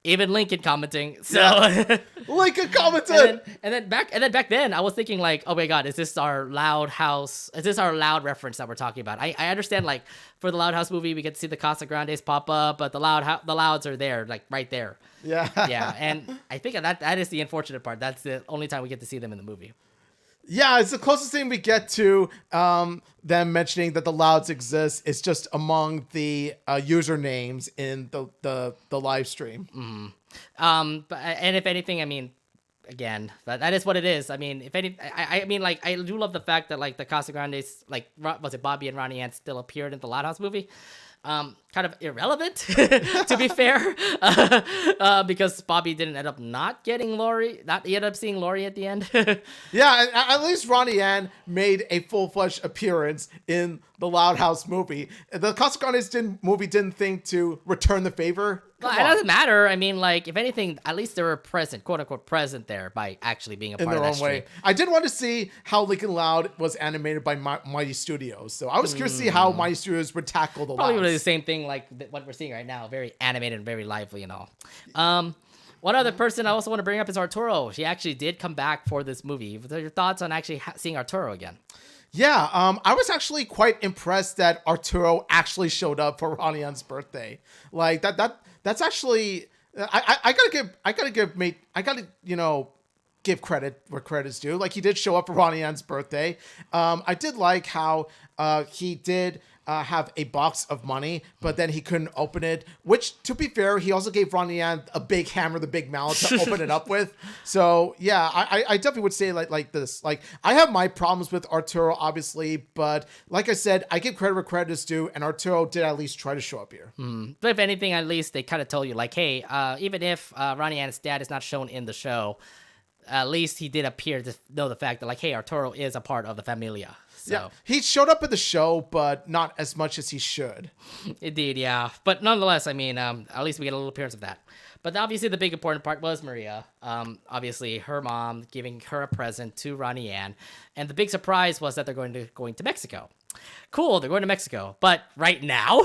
Even Lincoln commenting. So Lincoln commented. And then back then I was thinking like, oh my God, is this our Loud House? Is this our Loud reference that we're talking about? I understand like for the Loud House movie we get to see the Casagrandes pop up, but the Louds are there, like right there. Yeah. Yeah, and I think that is the unfortunate part. That's the only time we get to see them in the movie. Yeah, it's the closest thing we get to them mentioning that the Louds exist. It's just among the usernames in the live stream. Mm-hmm. And if anything, I mean, again, that is what it is. I mean, if any, I mean, like, I do love the fact that like the Casagrandes, like, was it Bobby and Ronnie Anne still appeared in the Loud House movie? Kind of irrelevant, to be fair, because Bobby didn't end up not getting Lori. He ended up seeing Lori at the end. Yeah, at least Ronnie Anne made a full-fledged appearance in the Loud House movie. The Casagrandes movie didn't think to return the favor. Well, it doesn't matter. I mean, like, if anything, at least they were present, quote unquote, present there by actually being a part of that stream. Way. I did want to see how Lincoln Loud was animated by Mighty Studios. So I was curious to see how Mighty Studios would tackle the Probably Louds. Really the same thing like what we're seeing right now. Very animated and very lively and all. One other person I also want to bring up is Arturo. She actually did come back for this movie. What are your thoughts on actually seeing Arturo again? Yeah, I was actually quite impressed that Arturo actually showed up for Ronnie Anne's birthday. Like that's actually I gotta give credit where credit's due. Like he did show up for Ronnie Anne's birthday. I did like how he did have a box of money, but then he couldn't open it, which, to be fair, he also gave Ronnie Anne a big hammer, the big mallet to open it up with. So, yeah, I definitely would say like this. Like, I have my problems with Arturo, obviously, but like I said, I give credit where credit is due, and Arturo did at least try to show up here. But if anything, at least they kind of told you, like, hey, even if Ronnie Anne's dad is not shown in the show, at least he did appear to know the fact that, like, hey, Arturo is a part of the familia. So. Yeah, he showed up in the show, but not as much as he should. Indeed, yeah. But nonetheless, I mean, at least we get a little appearance of that. But obviously, the big important part was Maria. Obviously, her mom giving her a present to Ronnie Anne, and the big surprise was that they're going to Mexico. Cool, they're going to Mexico, but right now,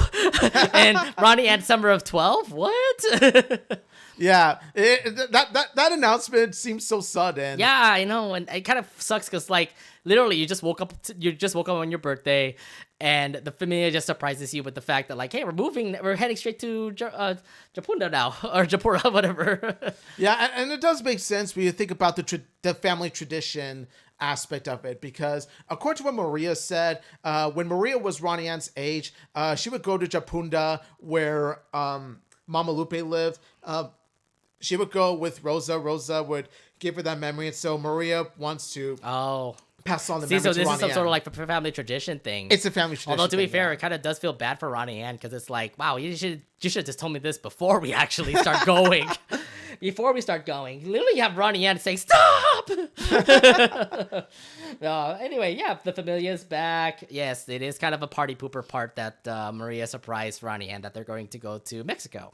and Ronnie Anne summer of 12. What? Yeah, that announcement seems so sudden. Yeah, I know, and it kind of sucks because like literally you just woke up on your birthday, and the familia just surprises you with the fact that like, hey, we're heading straight to Japunda now, or Japura, whatever. Yeah, and it does make sense when you think about the family tradition aspect of it, because according to what Maria said, when Maria was Ronnie Anne's age, she would go to Japunda where Mama Lupe lived. She would go with Rosa. Rosa would give her that memory, and so Maria wants to pass on the memory to Ronnie Anne. So this is some sort of like a family tradition thing. It's a family tradition. Although to be fair, it kind of does feel bad for Ronnie Anne because it's like, wow, you should have just told me this before we actually start going. Before we start going, literally have Ronnie Anne say, "Stop!" Anyway, yeah, the familia is back. Yes, it is kind of a party pooper part that Maria surprised Ronnie Anne that they're going to go to Mexico.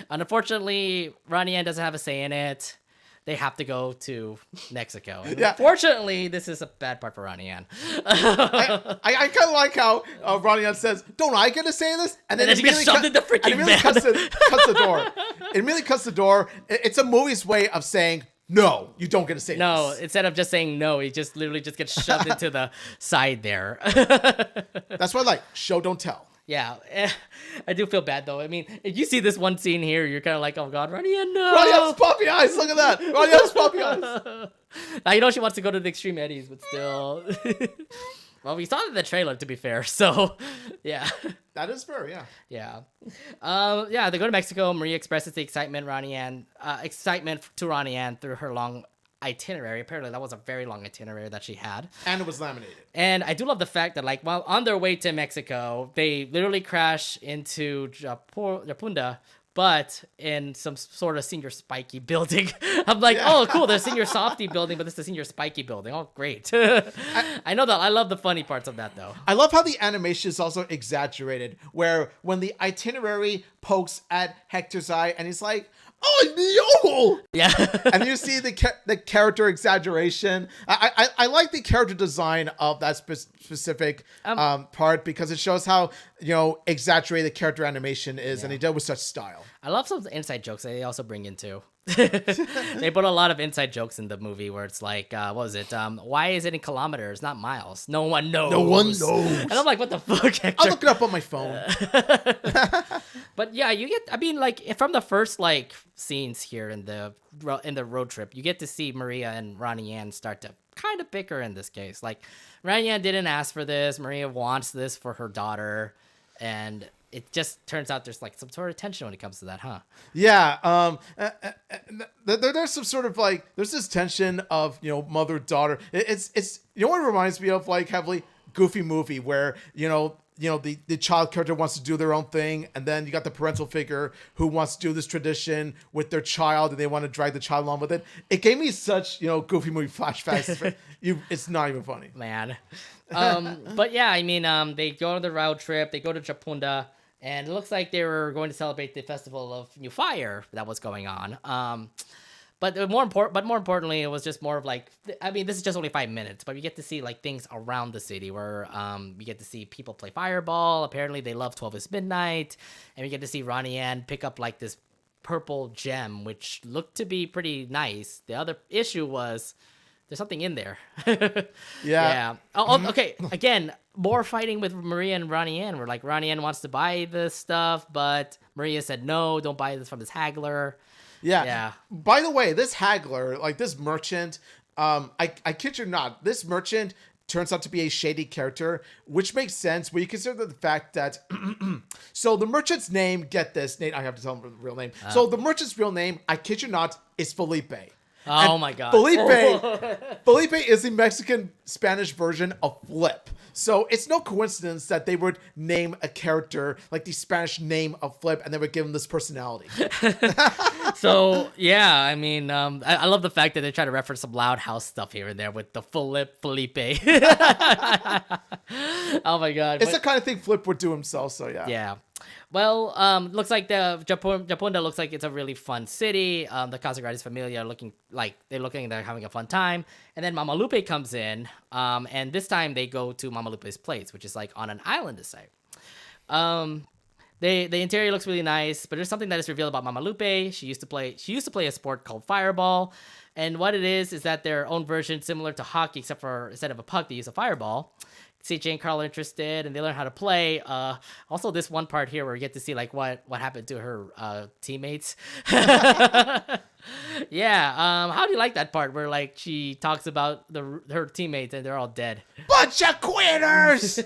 Unfortunately, Ronnie Anne doesn't have a say in it. They have to go to Mexico. Yeah. Fortunately, this is a bad part for Ronnie Anne. I kind of like how Ronnie Anne says, "Don't I get to say this?" And then she gets shoved in the freaking van. Cuts the door. It really cuts the door. It's a movie's way of saying, no, you don't get to say this. No, instead of just saying no, he just literally just gets shoved into the side there. That's why I like, show, don't tell. Yeah, I do feel bad though. I mean, if you see this one scene here, you're kind of like, oh god, Ronnie Anne, no. Ronnie has puppy eyes. Look at that. Ronnie has puppy eyes. Now, you know she wants to go to the extreme eddies, but still. Well, we saw it in the trailer, to be fair. So, yeah. That is fair, yeah. Yeah. Yeah, they go to Mexico. Maria expresses the excitement to Ronnie Anne through her long itinerary. Apparently, that was a very long itinerary that she had. And it was laminated. And I do love the fact that, like, while on their way to Mexico, they literally crash into Japunda, but in some sort of senior spiky building. I'm like, oh, cool, the senior softy building, but this is the senior spiky building. Oh, great. I know that. I love the funny parts of that, though. I love how the animation is also exaggerated, where when the itinerary pokes at Hector's eye, and he's like, oh, yeah. And you see the character exaggeration. I like the character design of that specific part, because it shows how, exaggerated the character animation is, and he did with such style. I love some inside jokes that they also bring in too. They put a lot of inside jokes in the movie where it's like, what was it? Why is it in kilometers, not miles? No one knows. No one knows. And I'm like, what the fuck, Hector? I'll look it up on my phone. But yeah, you get, I mean, like, from the first, like, scenes here in the road trip, you get to see Maria and Ronnie Anne start to kind of bicker in this case. Like, Ronnie Anne didn't ask for this. Maria wants this for her daughter. And it just turns out there's, like, some sort of tension when it comes to that, huh? Yeah. There's some sort of, like, there's this tension of, mother-daughter. It's what it reminds me of, like, heavily Goofy Movie, where, the child character wants to do their own thing, and then you got the parental figure who wants to do this tradition with their child, and they want to drag the child along with it. It gave me such, Goofy Movie flashbacks. It's not even funny. Man. But yeah, I mean, they go on the road trip, they go to Japunda, and it looks like they were going to celebrate the festival of New Fire that was going on. But more importantly, it was just more of like, I mean, this is just only 5 minutes, but we get to see like things around the city where we get to see people play Fireball. Apparently, they love 12 is Midnight, and we get to see Ronnie Anne pick up like this purple gem, which looked to be pretty nice. The other issue was there's something in there. Yeah. Oh, okay. Again, more fighting with Maria and Ronnie Anne. Where like Ronnie Anne wants to buy this stuff, but Maria said no, don't buy this from this haggler. Yeah. By the way, this haggler, like this merchant, I kid you not, this merchant turns out to be a shady character, which makes sense when you consider the fact that, so the merchant's name, get this, Nate, I have to tell him the real name. So the merchant's real name, I kid you not, is Felipe. Oh my God. Felipe is the Mexican Spanish version of Flip. So it's no coincidence that they would name a character like the Spanish name of Flip, and they would give him this personality. So yeah, I mean, I love the fact that they try to reference some Loud House stuff here and there with the Felipe. Oh my God. It's the kind of thing Flip would do himself, so yeah. Yeah. Well, looks like the Japunda looks like it's a really fun city. The Casagrandes familia they're having a fun time. And then Mama Lupe comes in, and this time they go to Mama Lupe's place, which is like on an island this time. The interior looks really nice, but there's something that is revealed about Mama Lupe. She used to play a sport called Fireball, and what it is that their own version similar to hockey, except for instead of a puck, they use a fireball. CJ and Carl are interested, and they learn how to play. Also, this one part here where we get to see like what happened to her teammates. Yeah. How do you like that part where like she talks about her teammates and they're all dead? Bunch of quitters.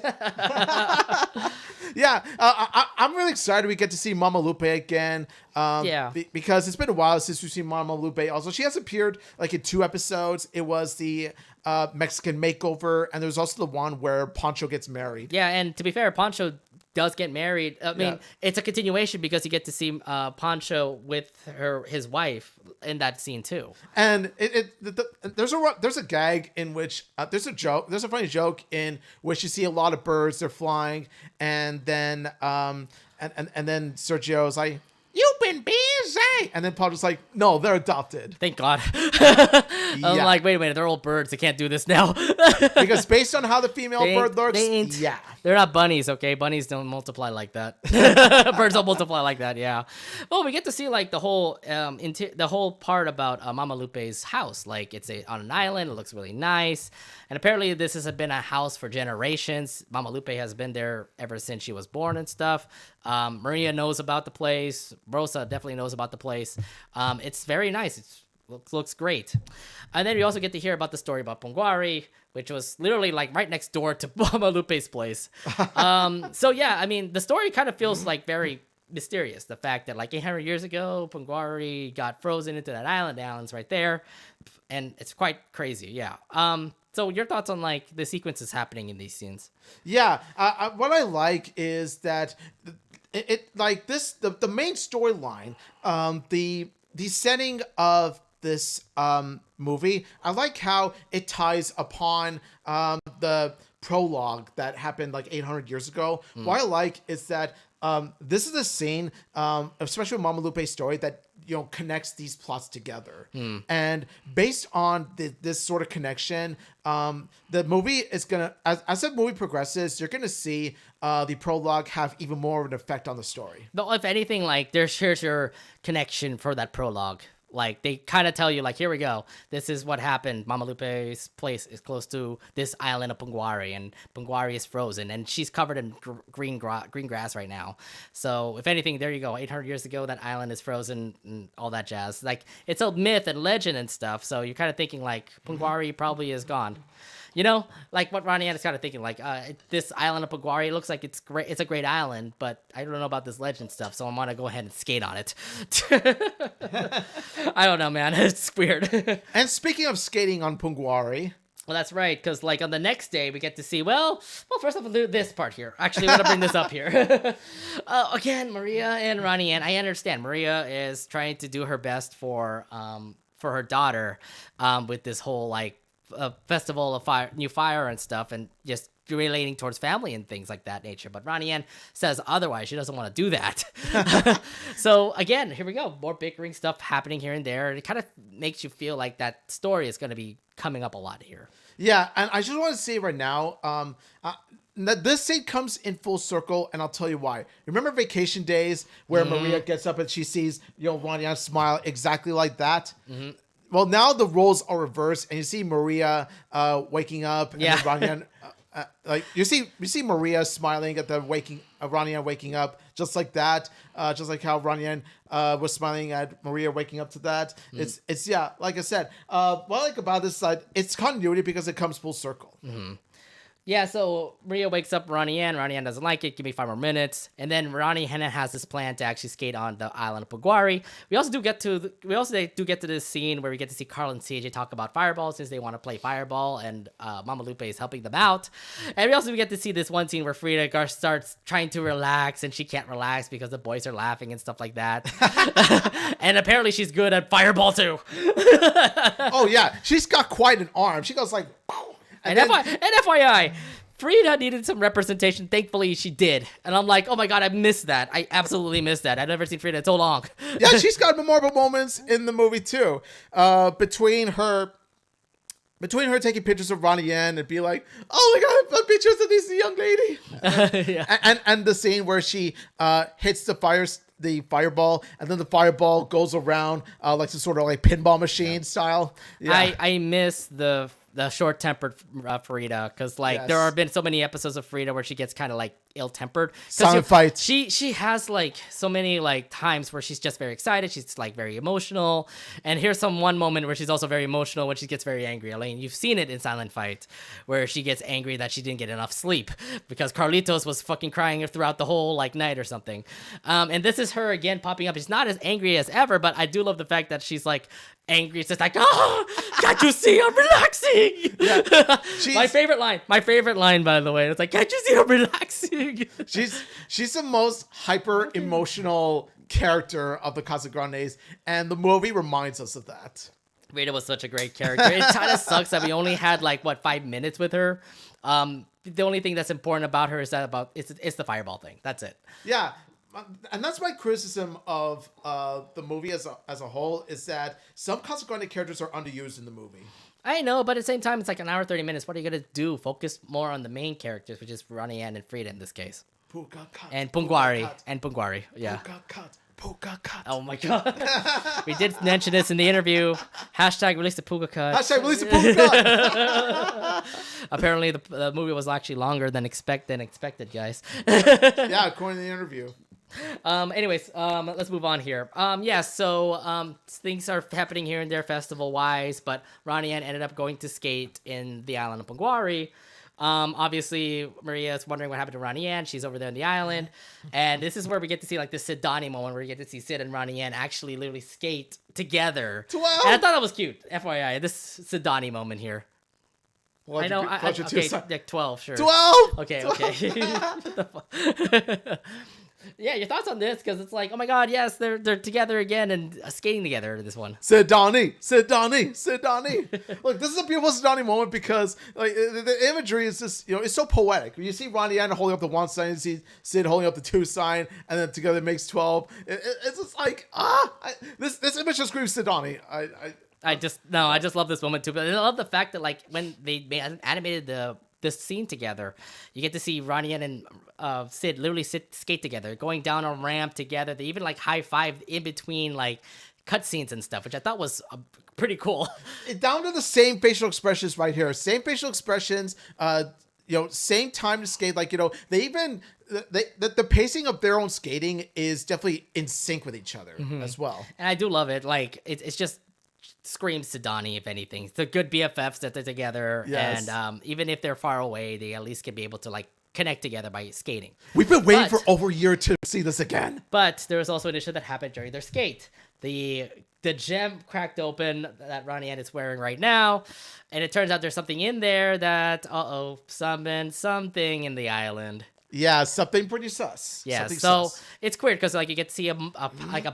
Yeah, I'm really excited we get to see Mama Lupe again. Because it's been a while since we've seen Mama Lupe. Also, she has appeared like in 2 episodes. It was the Mexican makeover, and there's also the one where Pancho gets married. Yeah, and to be fair, Pancho does get married. I mean, it's a continuation because you get to see Pancho with his wife in that scene too. And there's a gag in which there's a funny joke in which you see a lot of birds, they're flying, and then and then Sergio's like, "You've been you say? And then Padre's like, no, they're adopted. Thank God. I'm like, wait a minute, they're all birds. They can't do this now. Because based on how the female bird looks, yeah. They're not bunnies, okay? Bunnies don't multiply like that. Birds don't multiply like that, yeah. Well, we get to see like the whole the whole part about Mama Lupe's house. Like it's on an island. It looks really nice. And apparently this has been a house for generations. Mama Lupe has been there ever since she was born and stuff. Maria knows about the place. Rosa definitely knows about the place. It's very nice. It looks great. And then we also get to hear about the story about Punguari, which was literally like right next door to Mama Lupe's place. So yeah, I mean, the story kind of feels like very mysterious. The fact that like 800 years ago, Punguari got frozen into that island. The island's right there. And it's quite crazy, yeah. So your thoughts on like the sequences happening in these scenes? Yeah, what I like is that it like this the main storyline, the setting of this movie. I like how it ties upon the prologue that happened like 800 years ago. What I like is that this is a scene, especially with Mama Lupe's story, that connects these plots together. And based on this sort of connection, the movie is gonna, as the movie progresses, you're gonna see the prologue have even more of an effect on the story. But if anything, like here's your connection for that prologue. Like they kind of tell you, like, here we go. This is what happened. Mama Lupe's place is close to this island of Punguari, and Punguari is frozen, and she's covered in green grass right now. So if anything, there you go. 800 years ago, that island is frozen and all that jazz. Like it's a myth and legend and stuff. So you're kind of thinking like Punguari probably is gone. Like what Ronnie Anne is kind of thinking, like this island of Punguari, it looks like it's great. It's a great island, but I don't know about this legend stuff, so I want to go ahead and skate on it. I don't know, man. It's weird. And speaking of skating on Punguari. Well, that's right, because like on the next day, we get to see, well, first off, we'll do this part here. Actually, I want to bring this up here. Again, Maria and Ronnie Anne, I understand. Maria is trying to do her best for her daughter with this whole like festival of new fire and stuff, and just relating towards family and things like that nature. But Ronnie Anne says otherwise. She doesn't want to do that. So again, here we go. More bickering stuff happening here and there. It kind of makes you feel like that story is going to be coming up a lot here. Yeah, and I just want to say right now, this scene comes in full circle, and I'll tell you why. Remember Vacation Days, where Maria gets up and she sees Ronnie Anne smile exactly like that? Mm-hmm. Well, now the roles are reversed, and you see Maria waking up, and then Ronnie Anne, like you see Maria smiling at the Ronnie Anne waking up, just like that, just like how Ronnie Anne was smiling at Maria waking up to that. It's yeah, like I said, what I like about this side, it's continuity because it comes full circle. Mm-hmm. Yeah, so Maria wakes up Ronnie Anne. Ronnie Anne doesn't like it. Give me 5 more minutes. And then Ronnie Anne has this plan to actually skate on the island of Punguari. We also do get to this scene where we get to see Carl and CJ talk about Fireball, since they want to play Fireball, and Mama Lupe is helping them out. And we also get to see this one scene where Frida starts trying to relax, and she can't relax because the boys are laughing and stuff like that. And apparently she's good at Fireball too. Oh yeah, she's got quite an arm. She goes like. And FYI, Frida needed some representation. Thankfully, she did. And I'm like, oh my God, I missed that. I absolutely missed that. I've never seen Frida in so long. Yeah, she's got memorable moments in the movie too. Between her taking pictures of Ronnie Anne and be like, oh my God, pictures of this young lady. Yeah. And the scene where she hits the fireball, and then the fireball goes around like some sort of like pinball machine style. Yeah. I miss the short-tempered Frida, because like there have been so many episodes of Frida where she gets kind of like ill-tempered. Silent fights. She has like so many like times where she's just very excited. She's like very emotional, and here's one moment where she's also very emotional when she gets very angry. Elaine, you've seen it in Silent Fight, where she gets angry that she didn't get enough sleep because Carlitos was fucking crying throughout the whole like night or something. And this is her again popping up. She's not as angry as ever, but I do love the fact that she's like angry. It's just like, can't you see I'm relaxing? Yeah, my favorite line, by the way. It's like, can't you see I'm relaxing? She's the most hyper emotional character of the Casagrandes, and the movie reminds us of that. Rita was such a great character. It kind of sucks that we only had like 5 minutes with her. The only thing that's important about her is it's the fireball thing. That's it. Yeah. and that's my criticism of the movie as a whole, is that some Casagrandes characters are underused in the movie. I know, but at the same time, it's like an hour, 30 minutes. What are you going to do? Focus more on the main characters, which is Ronnie Anne and Frida in this case. And Pungwari. Yeah. Oh my god. We did mention this in the interview. Hashtag release the Puga cut. Hashtag release the Puga cut. Apparently the movie was actually longer than expected, guys. Yeah, according to the interview. Anyways, let's move on here. So things are happening here and there festival wise, but Ronnie Anne ended up going to skate in the island of Pungwari. Obviously Maria's wondering what happened to Ronnie Anne. She's over there on the island, and this is where we get to see like the Sid Donnie moment, where we get to see Sid and Ronnie Anne actually literally skate together. 12. And I thought that was cute. FYI, this Sid Donnie moment here. Well, I know. Okay, like 12, sure. 12. Okay. What the fuck? Yeah, your thoughts on this? Because it's like, oh my god, yes, they're together again and skating together in this one. Sid Donnie. Look, this is a beautiful Sid Donnie moment, because like the imagery is just, it's so poetic. You see Ronnie Anne holding up the 1 sign, you see Sid holding up the 2 sign, and then together it makes 12. It's just like this image just screams Sid Donnie. I just love this moment too. But I love the fact that like when they animated this scene together, you get to see Ronnie Anne and Sid literally skate together, going down a ramp together. They even like high-fived in between like cutscenes and stuff, which I thought was pretty cool. Down to the same facial expressions right here. Same facial expressions, same time to skate. Like, they even... The pacing of their own skating is definitely in sync with each other as well. And I do love it. Like, it's just... screams to Donnie, if anything. The good BFFs that they're together, yes. And even if they're far away, they at least can be able to like connect together by skating. We've been waiting for over a year to see this again. But there was also an issue that happened during their skate. The gem cracked open that Ronnie Anne is wearing right now, and it turns out there's something in there that summoned something in the island. Yeah, something pretty sus. Yeah, something so sus. It's weird because like you get to see a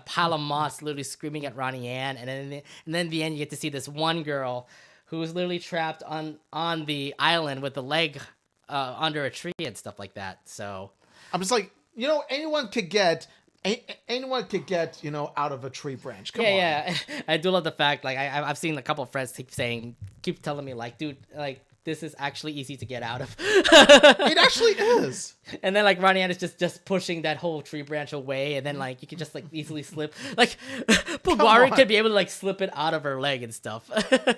pile of moss literally screaming at Ronnie Anne, and then in the end you get to see this one girl who's literally trapped on the island with the leg under a tree and stuff like that. So I'm just like, anyone could get out of a tree branch. Come on. Yeah. I do love the fact, like I've seen a couple of friends keep telling me like, dude, like, this is actually easy to get out of. It actually is. And then like Ronnie Anne is just pushing that whole tree branch away, and then like you can just like easily slip. Like Pungwari could be able to like slip it out of her leg and stuff.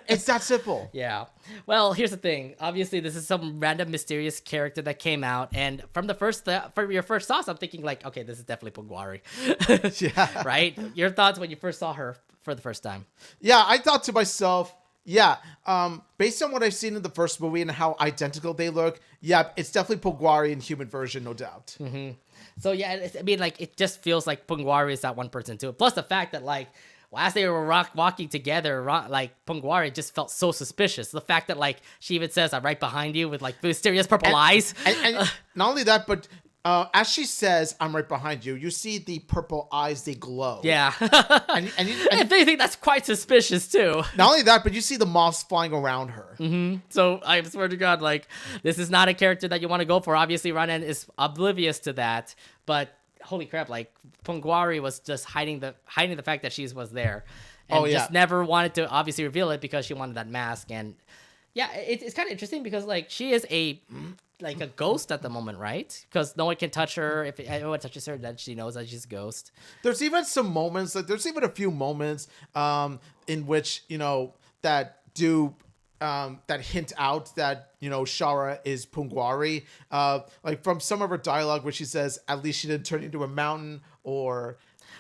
It's that simple. Yeah. Well, here's the thing. Obviously, this is some random mysterious character that came out, and from your first thoughts, I'm thinking like, okay, this is definitely Pungwari. Yeah. Right? Your thoughts when you first saw her for the first time? Yeah, I thought to myself, yeah, based on what I've seen in the first movie and how identical they look, yeah, it's definitely Pungwari in human version, no doubt. Mm-hmm. So yeah, I mean, like, it just feels like Pungwari is that one person too. Plus the fact that like, as they were walking together, like Pungwari just felt so suspicious. The fact that like she even says, "I'm right behind you" with like mysterious purple eyes. And not only that, but as she says, "I'm right behind you," you see the purple eyes, they glow. Yeah. and they think that's quite suspicious too. Not only that, but you see the moths flying around her. Mm-hmm. So I swear to God, like, this is not a character that you want to go for. Obviously, Ronnie Anne is oblivious to that, but holy crap, like Pungwari was just hiding the fact that she was there, and just never wanted to obviously reveal it because she wanted that mask. And yeah, it's kind of interesting because like she is a ghost at the moment, right? Because no one can touch her. If anyone touches her, then she knows that she's a ghost. There's even some moments, there's even a few moments in which that hint out that Shara is Pungwari, like from some of her dialogue where she says, "At least she didn't turn into a mountain," or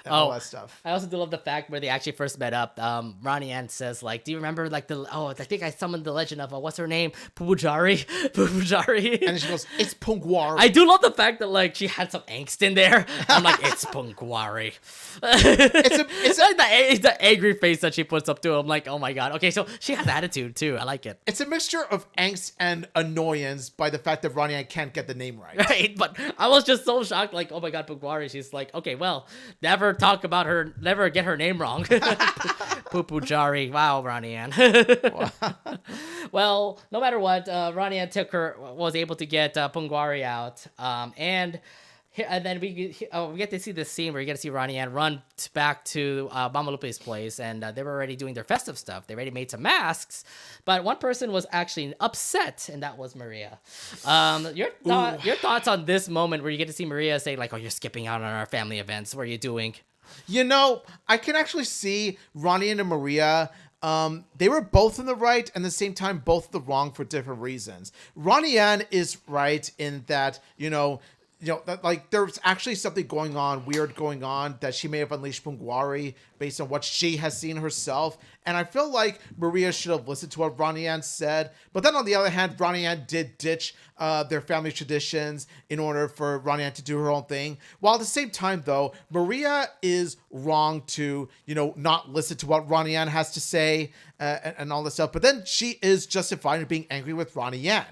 all that stuff. I also do love the fact where they actually first met up. Ronnie Anne says, like, "Do you remember like I think I summoned the legend of what's her name? Pupujari." And then she goes, "It's Pungwari." I do love the fact that like she had some angst in there. I'm like, "It's Pungwari." It's like the angry face that she puts up to him. I'm like, oh my god. Okay, so she has attitude too. I like it. It's a mixture of angst and annoyance by the fact that Ronnie Anne can't get the name right. Right, but I was just so shocked. Like, oh my god, Pungwari. She's like, okay, well, never talk about her, never get her name wrong. Pupujari. Wow, Ronnie Anne. Well, no matter what, Ronnie Anne was able to get Pungwari out, and And then we get to see this scene where you get to see Ronnie Anne run back to Mama Lupe's place, and they were already doing their festive stuff. They already made some masks, but one person was actually upset, and that was Maria. Your thoughts on this moment where you get to see Maria say like, "Oh, you're skipping out on our family events. What are you doing?" You know, I can actually see Ronnie and Maria. They were both in the right and at the same time both in the wrong for different reasons. Ronnie Anne is right in that, that, like, there's actually something weird going on, that she may have unleashed Punguari based on what she has seen herself. And I feel like Maria should have listened to what Ronnie Anne said. But then on the other hand, Ronnie Anne did ditch their family traditions in order for Ronnie Anne to do her own thing. While at the same time, though, Maria is wrong to, not listen to what Ronnie Anne has to say and all this stuff. But then she is justified in being angry with Ronnie Anne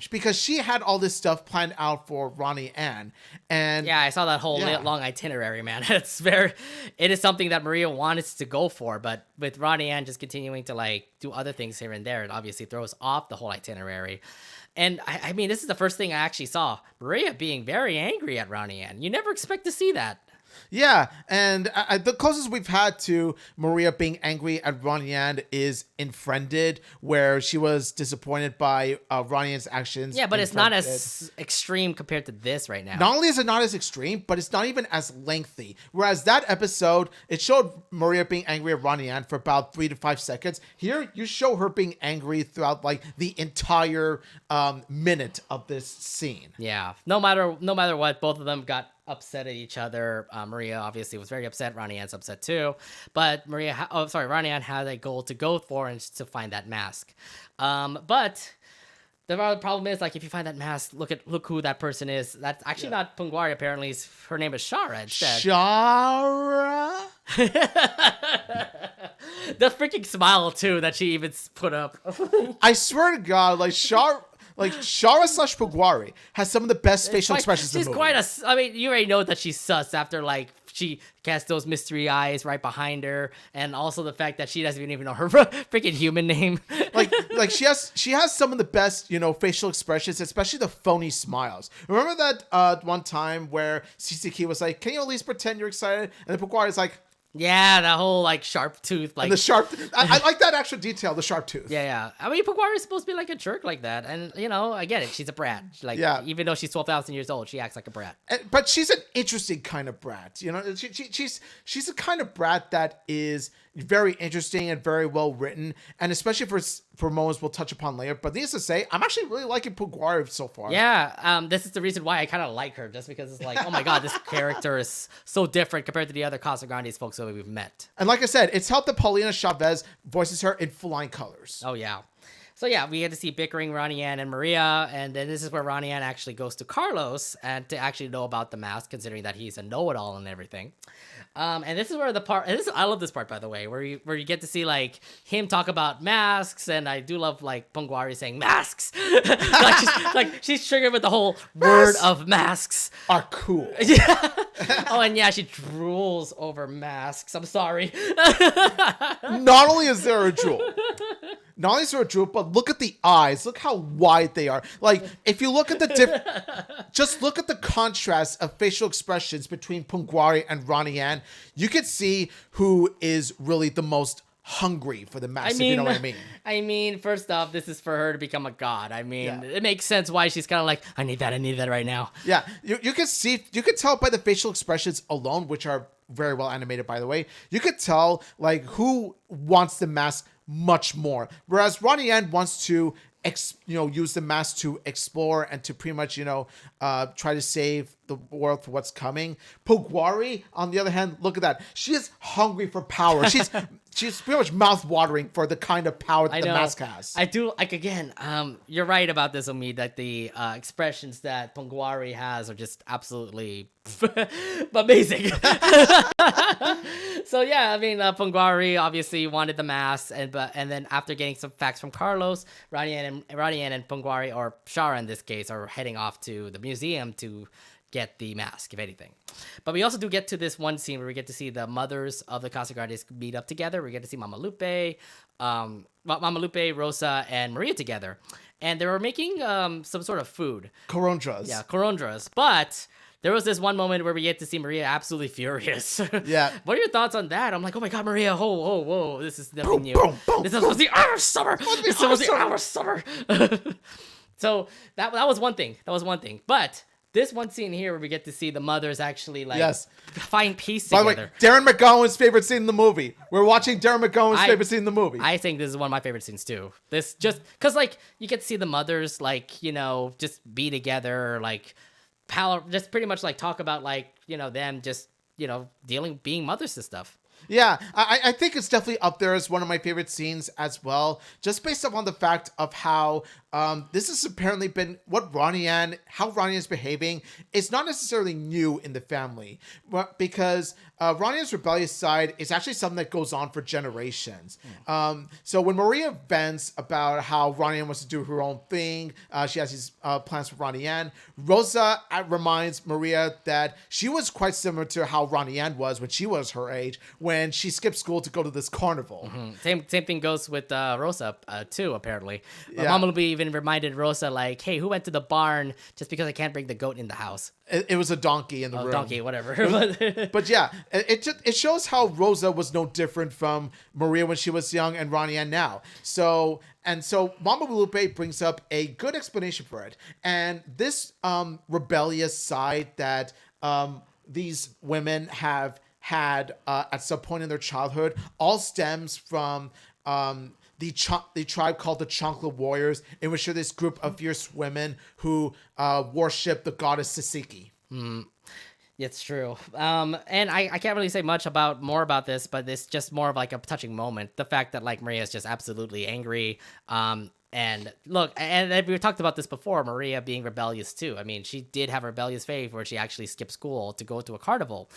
because she had all this stuff planned out for Ronnie Anne. And yeah, I saw that whole long itinerary, man. It is something that Maria wanted to go for, but with Ronnie Anne just continuing to like do other things here and there, it obviously throws off the whole itinerary. And I mean, this is the first thing I actually saw Maria being very angry at Ronnie Anne. You never expect to see that. Yeah, and the closest we've had to Maria being angry at Ronnie Anne is in Friended, where she was disappointed by Ronnie Anne's actions. Yeah, but it's not as extreme compared to this right now. Not only is it not as extreme, but it's not even as lengthy. Whereas that episode, it showed Maria being angry at Ronnie Anne for about 3 to 5 seconds. Here, you show her being angry throughout like the entire minute of this scene. Yeah, no matter what, both of them got upset at each other. Maria obviously was very upset. Ronnie Anne's upset too. But Ronnie Anne had a goal to go for and to find that mask. But the problem is, like, if you find that mask, look who that person is. That's actually not Punguari. Apparently, her name is Shara instead. Shara? The freaking smile too that she even put up. I swear to God, like Shara / Punguari has some of the best facial expressions in the movie. I mean, you already know that she's sus after, like, she casts those mystery eyes right behind her, and also the fact that she doesn't even know her freaking human name. like she has some of the best, facial expressions, especially the phony smiles. Remember that one time where Sisiki was like, "Can you at least pretend you're excited?" And then Punguari is like, yeah, that whole like sharp tooth, like and the sharp. I like that extra detail, the sharp tooth. Yeah. I mean, Punguari is supposed to be like a jerk like that, and I get it. She's a brat. Even though she's 12,000 years old, she acts like a brat. But she's an interesting kind of brat. She's a kind of brat that is very interesting and very well written, and especially for moments we'll touch upon later. But needless to say, I'm actually really liking Punguari so far. Yeah, this is the reason why I kind of like her, just because it's like, oh my god, this character is so different compared to the other Casagrandes folks that we've met. And like I said, it's helped that Paulina Chavez voices her in flying colors. Oh yeah. So yeah, we get to see bickering Ronnie Anne and Maria, and then this is where Ronnie Anne actually goes to Carlos and to actually know about the mask, considering that he's a know-it-all and everything. And this is where I love this part, by the way, where you get to see like him talk about masks, and I do love like Punguari saying masks, she's triggered with the whole word of masks are cool. Yeah. Oh, and yeah, she drools over masks. I'm sorry. Not only is there a drool. Not only is there a drool, but look at the eyes. Look how wide they are. Like, if you look at just look at the contrast of facial expressions between Punguari and Ronnie Anne. You could see who is really the most hungry for the mask, if you know what I mean. I mean, first off, this is for her to become a god. I mean, It makes sense why she's kind of like, I need that right now. Yeah, you could tell by the facial expressions alone, which are very well animated, by the way. You could tell, like, who wants the mask much more. Whereas Ronnie Anne wants to use the mask to explore and to pretty much, try to save the world for what's coming. Punguari, on the other hand, look at that. She is hungry for power. She's pretty much mouth-watering for the kind of power that the mask has. I do, like, again, you're right about this, Omid, that the expressions that Punguari has are just absolutely amazing. So, yeah, I mean, Punguari obviously wanted the mask, and then after getting some facts from Carlos, Ronnie Anne and Punguari, or Shara in this case, are heading off to the museum to get the mask, if anything. But we also do get to this one scene where we get to see the mothers of the Casagrandes meet up together. We get to see Mama Lupe, Rosa, and Maria together. And they were making some sort of food. Corondras. Yeah, corondras. But there was this one moment where we get to see Maria absolutely furious. Yeah. What are your thoughts on that? I'm like, oh my God, Maria, whoa, this is nothing Boom, new. boom, boom, This is supposed to be our summer. This is supposed to be our summer. So that was one thing. But this one scene here where we get to see the mothers actually find peace By the together. way, Darren McGowan's favorite scene in the movie. We're watching Darren McGowan's favorite scene in the movie. I think this is one of my favorite scenes too. This just because you get to see the mothers just be together, just pretty much talk about them just being mothers and stuff. Yeah, I think it's definitely up there as one of my favorite scenes as well, just based upon the fact of how this has apparently been how Ronnie is behaving. It's not necessarily new in the family, because Ronnie Anne's rebellious side is actually something that goes on for generations. So when Maria vents about how Ronnie Anne wants to do her own thing, she has these plans for Ronnie Anne, Rosa reminds Maria that she was quite similar to how Ronnie Anne was when she was her age, when she skipped school to go to this carnival. Same thing goes with Rosa too, apparently. Yeah. Mama Lupe even reminded Rosa, hey, who went to the barn just because I can't bring the goat in the house? It was a donkey in the room. Donkey, whatever. But yeah, it shows how Rosa was no different from Maria when she was young and Ronnie Anne now. So Mama Lupe brings up a good explanation for it. And this rebellious side that these women have had at some point in their childhood all stems from the tribe called the Chancla Warriors, in which are this group of fierce women who worship the goddess Sisiki. It's true. And I can't really say much more about this, but it's just more of a touching moment. The fact that Maria is just absolutely angry. And look, and we talked about this before, Maria being rebellious too. I mean, she did have a rebellious phase where she actually skipped school to go to a carnival.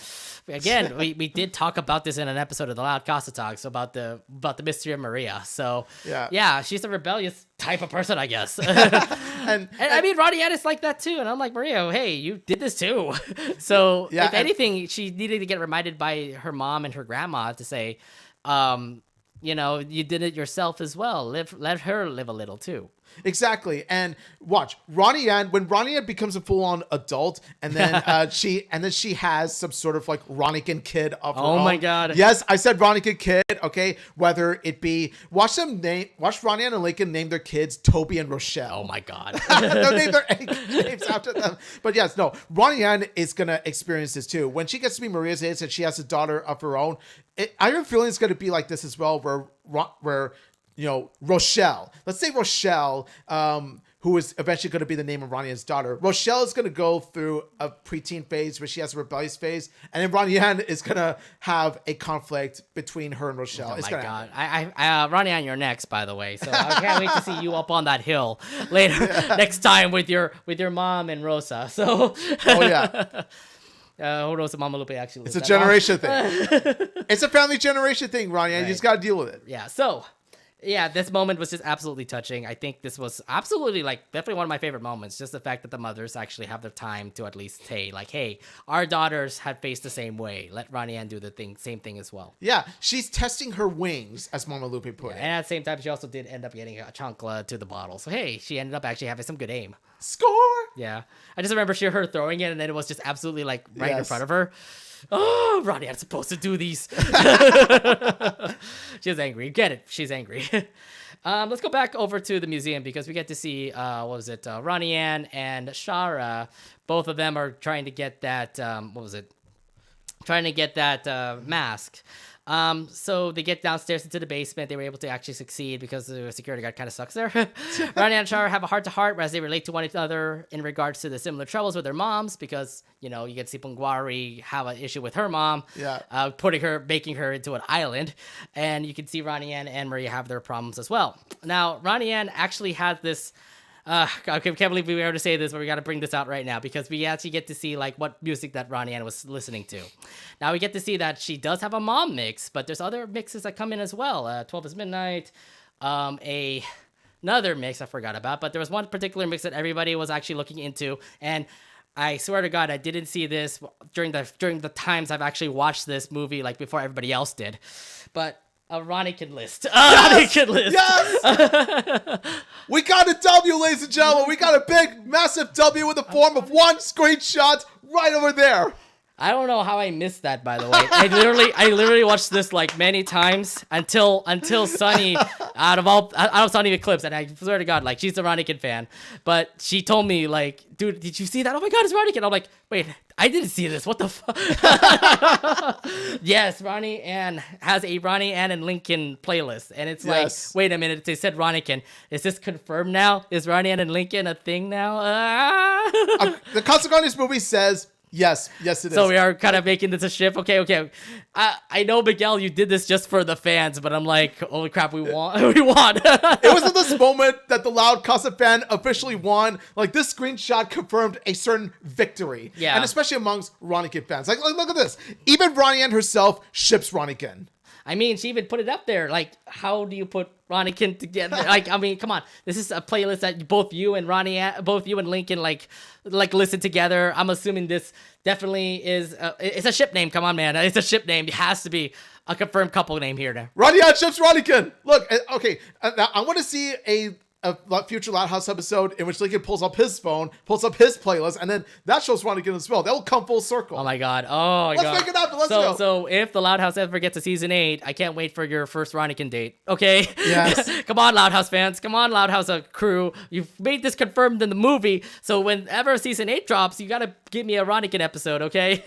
Again, we did talk about this in an episode of the Loud Casa Talks about the mystery of Maria. So yeah, she's a rebellious type of person, I guess. and I mean, Ronnie Anne is like that too. And I'm like, Maria, hey, you did this too. So if anything, she needed to get reminded by her mom and her grandma to say, you did it yourself as well. Let her live a little too. Exactly. And watch Ronnie Anne, when Ronnie Anne becomes a full-on adult, and then she has some sort of Ronnie-kin kid of her own. Oh my God. Yes, I said Ronnie-kin kid. Okay, whether it be watch Ronnie Anne and Lincoln name their kids Toby and Rochelle. Oh my God. They'll name their names after them. But yes, no, Ronnie Anne is gonna experience this too. When she gets to be Maria's age and she has a daughter of her own, I have a feeling it's gonna be like this as well, where Rochelle. Let's say Rochelle, who is eventually going to be the name of Ronnie Anne's daughter. Rochelle is going to go through a preteen phase where she has a rebellious phase, and then Ronnie Anne is going to have a conflict between her and Rochelle. Oh my God. Ronnie Anne, you're next, by the way. So I can't wait to see you up on that hill later next time with your mom and Rosa. So. Oh yeah. Who knows if Mama Lupe actually lives It's a generation thing. It's a family generation thing, Ronnie. Right. You just got to deal with it. Yeah. So, yeah, this moment was just absolutely touching. I think this was absolutely definitely one of my favorite moments. Just the fact that the mothers actually have the time to at least say hey, our daughters have faced the same way. Let Ronnie Anne do same thing as well. Yeah, she's testing her wings, as Mama Lupe put it. And at the same time, she also did end up getting a chancla to the bottle. So hey, she ended up actually having some good aim. Score! Yeah, I just remember her throwing it, and then it was just absolutely right in front of her. Oh, Ronnie Anne's supposed to do these. She's angry. Get it? She's angry. Let's go back over to the museum because we get to see Ronnie Anne and Shara. Both of them are trying to get that mask. So they get downstairs into the basement. They were able to actually succeed because the security guard kind of sucks there. Ronnie and Shara have a heart-to-heart as they relate to one another in regards to the similar troubles with their moms because, you get to see Pungwari have an issue with her mom, making her into an island. And you can see Ronnie Anne and Maria have their problems as well. Now, Ronnie Anne actually had this... I can't believe we were to say this, but we got to bring this out right now because we actually get to see what music that Ronnie Anne was listening to. Now we get to see that she does have a mom mix, but there's other mixes that come in as well. 12 is Midnight, another mix I forgot about, but there was one particular mix that everybody was actually looking into, and I swear to God, I didn't see this during the times I've actually watched this movie before everybody else did, but a RONNIECON list. RONNIECON list. Yes! We got a W, ladies and gentlemen. We got a big, massive W in the form of one screenshot right over there. I don't know how I missed that, by the way. I literally watched this like many times until Sunny out of Sunny Eclipse, and I swear to God, like she's a RONNIECON fan, but she told me like, dude, did you see that? Oh my God, it's RONNIECON. I'm like, wait, I didn't see this. What the fuck? Yes, Ronnie Anne has a Ronnie Anne and Lincoln playlist, and it's like, wait a minute, they said RONNIECON. Is this confirmed now? Is Ronnie Anne and Lincoln a thing now? The Casagrandes movie says. Yes, it is. So we are kind of making this a shift. Okay. I know, Miguel, you did this just for the fans, but I'm like, holy crap, we won. We won. It was at this moment that the Loud Casa fan officially won. Like, this screenshot confirmed a certain victory. Yeah. And especially amongst RONNIECON fans. Like, look at this. Even Ronnie Anne herself ships RONNIECON. I mean, she even put it up there. Like, how do you put RONNIECON together? Like, I mean, come on. This is a playlist that both you and Lincoln like listen together. I'm assuming this definitely is. It's a ship name. Come on, man. It's a ship name. It has to be a confirmed couple name here now. Ronnie Anne ships RONNIECON. Look, okay. Now I want to see a future Loud House episode in which Lincoln pulls up his phone, pulls up his playlist, and then that shows RONNIECON as well. That will come full circle. Oh my God. Oh my God. Let's make it happen. Let's go. So if the Loud House ever gets to season 8, I can't wait for your first RONNIECON date. Okay? Yes. Come on, Loud House fans. Come on, Loud House crew. You've made this confirmed in the movie. So whenever season 8 drops, you gotta give me a RONNIECON episode, okay?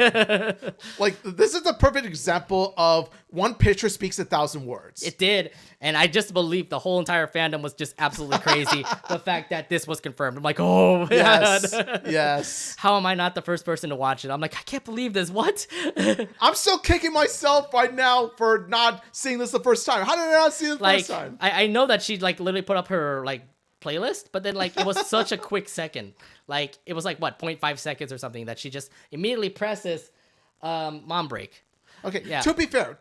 Like, this is the perfect example of one picture speaks 1,000 words. It did. And I just believe the whole entire fandom was just absolutely crazy. The fact that this was confirmed. I'm like, oh, man. Yes. How am I not the first person to watch it? I'm like, I can't believe this. What? I'm still kicking myself right now for not seeing this the first time. How did I not see it the first time? I know that she like literally put up her like playlist, but then like it was such a quick second. Like it was like what, 0.5 seconds or something that she just immediately presses mom break. Okay, yeah. To be fair,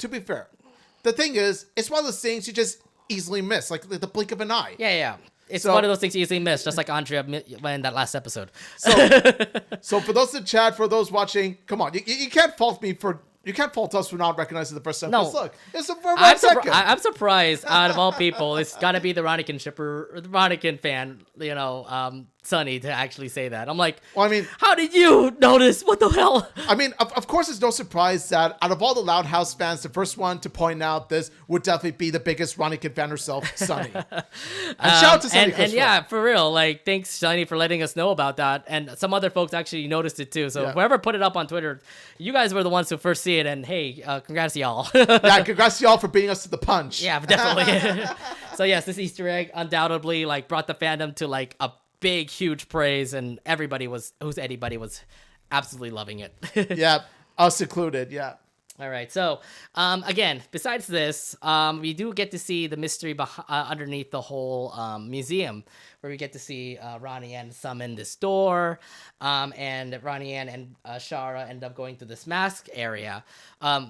the thing is, it's one of those things you just easily miss, like the blink of an eye. Yeah. It's one of those things you easily miss, just like Andrea in that last episode. So for those in chat, for those watching, come on, you can't fault me for. You can't fault us for not recognizing the first time. No, look, it's a second. I'm surprised. Out of all people, it's got to be the RONNIECON shipper, the RONNIECON fan, Sunny, to actually say that. I'm like, well, I mean, how did you notice? What the hell? I mean, of course, it's no surprise that out of all the Loud House fans, the first one to point out this would definitely be the biggest RONNIECON fan herself, Sunny. And shout out to Sunny. And yeah, for real, like, thanks, Sunny, for letting us know about that. And some other folks actually noticed it too. So whoever put it up on Twitter, you guys were the ones who first see it. And hey, congrats to y'all. Yeah, congrats to y'all for beating us to the punch. Yeah, definitely. So yes, this Easter egg undoubtedly like brought the fandom to like a big, huge praise, and everybody was absolutely loving it. Yeah, us included. Yeah. All right. So, again, besides this, we do get to see the mystery underneath the whole museum, where we get to see Ronnie Anne summon this door, and Ronnie Anne and Shara end up going to this mask area,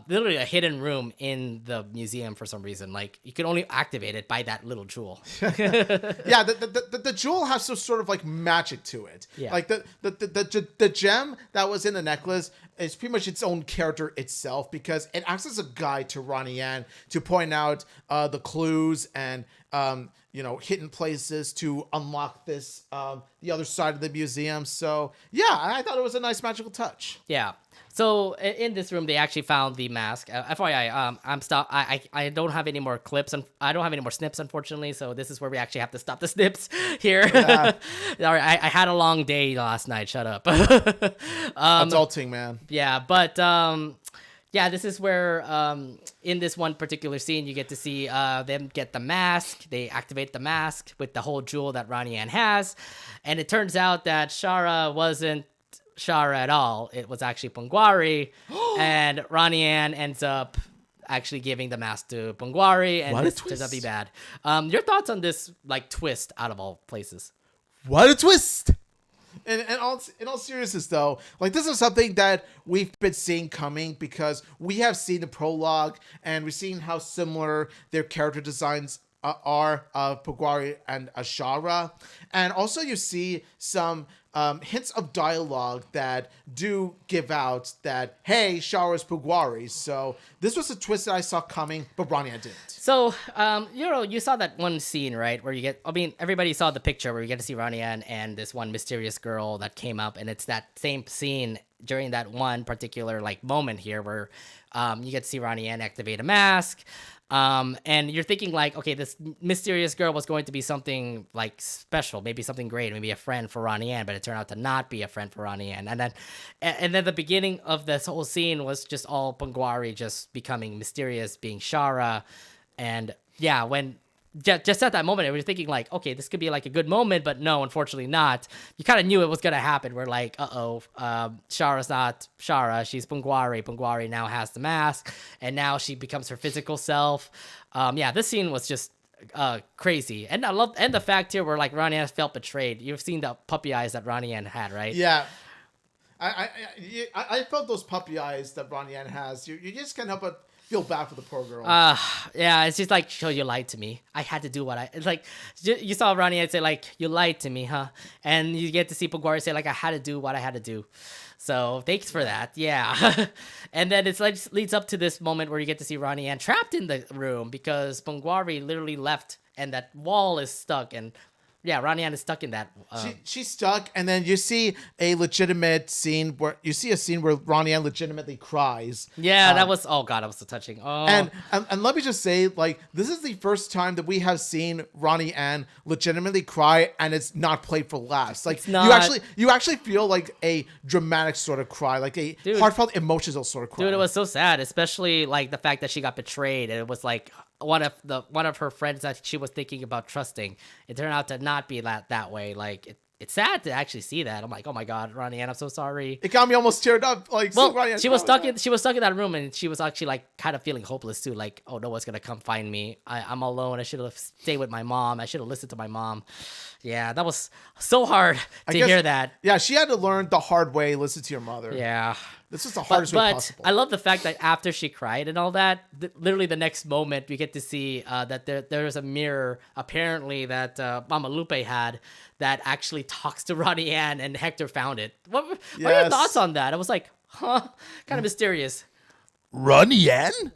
literally a hidden room in the museum for some reason. Like, you can only activate it by that little jewel. Yeah, the jewel has some sort of like magic to it. Yeah. Like the gem that was in the necklace is pretty much its own character itself, because it acts as a guide to Ronnie Anne to point out the clues and hidden places to unlock this the other side of the museum. So yeah, I thought it was a nice magical touch. Yeah. So in this room, they actually found the mask. FYI, I don't have any more clips, and I don't have any more snips, unfortunately. So this is where we actually have to stop the snips here. Yeah. All right, I had a long day last night. Shut up. Adulting, man. Yeah, but yeah, this is where in this one particular scene, you get to see them get the mask. They activate the mask with the whole jewel that Ronnie Anne has, and it turns out that Shara wasn't Shara at all. It was actually Pungwari, and Ronnie Anne ends up actually giving the mask to Pungwari, and this turns out to be bad. Your thoughts on this like twist out of all places? What a twist! In all seriousness, though, like, this is something that we've been seeing coming, because we have seen the prologue and we've seen how similar their character designs are of Pugwari and Ashara. And also you see some hints of dialogue that do give out that, hey, Shara's Pugwari. So this was a twist that I saw coming, but Ronnie Anne didn't. So, you saw that one scene, right, where everybody saw the picture where you get to see Ronnie Anne and this one mysterious girl that came up, and it's that same scene during that one particular like moment here where you get to see Ronnie Anne activate a mask. And you're thinking like, okay, this mysterious girl was going to be something like special, maybe something great, maybe a friend for Ronnie Anne, but it turned out to not be a friend for Ronnie Anne. And then the beginning of this whole scene was just all Pungwari just becoming mysterious, being Shara. And yeah, when just at that moment, we were thinking like, okay, this could be like a good moment, but no, unfortunately not. You kind of knew it was going to happen. We're like, Shara's not Shara. She's Pungwari. Pungwari now has the mask, and now she becomes her physical self. This scene was just crazy. And and the fact here where like Ronnie Anne felt betrayed. You've seen the puppy eyes that Ronnie Anne had, right? Yeah. I felt those puppy eyes that Ronnie Anne has. You just can't help but feel bad for the poor girl. It's just like, you lied to me. I had to do it's like, you saw Ronnie Anne say like, you lied to me, huh? And you get to see Pungwari say like, I had to do what I had to do. So thanks for that. Yeah. And then it's like leads up to this moment where you get to see Ronnie Anne trapped in the room because Pungwari literally left and that wall is stuck, and yeah, Ronnie Anne is stuck in that. She's stuck, and then you see a legitimate scene where Ronnie Anne legitimately cries. Yeah, that was, oh god, that was so touching. Oh. And let me just say, like, this is the first time that we have seen Ronnie Anne legitimately cry, and it's not played for laughs. Like, you actually feel like a dramatic sort of cry, like a heartfelt, emotional sort of cry. Dude, it was so sad, especially like the fact that she got betrayed, and it was like one of her friends that she was thinking about trusting. It turned out to not be that way. Like it's sad to actually see that. I'm like, oh my god, Ronnie Anne, I'm so sorry. It got me almost teared up. Like, well, she was stuck in that room, and she was actually like kind of feeling hopeless too. Like, oh, no one's gonna come find me. I'm alone. I should have stayed with my mom. I should have listened to my mom. Yeah, that was so hard to hear that. Yeah, she had to learn the hard way. Listen to your mother. Yeah. This was the hardest way possible. I love the fact that after she cried and all that, literally the next moment we get to see that there's a mirror apparently that Mama Lupe had that actually talks to Ronnie Anne, and Hector found it. What are your thoughts on that? I was like, huh, kind of mysterious. Ronnie Anne?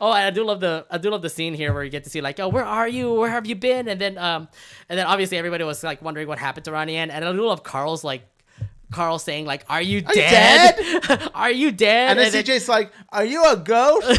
Oh, and I do love the scene here where you get to see like, oh, where are you? Where have you been? And then obviously everybody was like wondering what happened to Ronnie Anne, and I do love Carl saying like, are you dead? Are you dead? And then CJ's like, are you a ghost?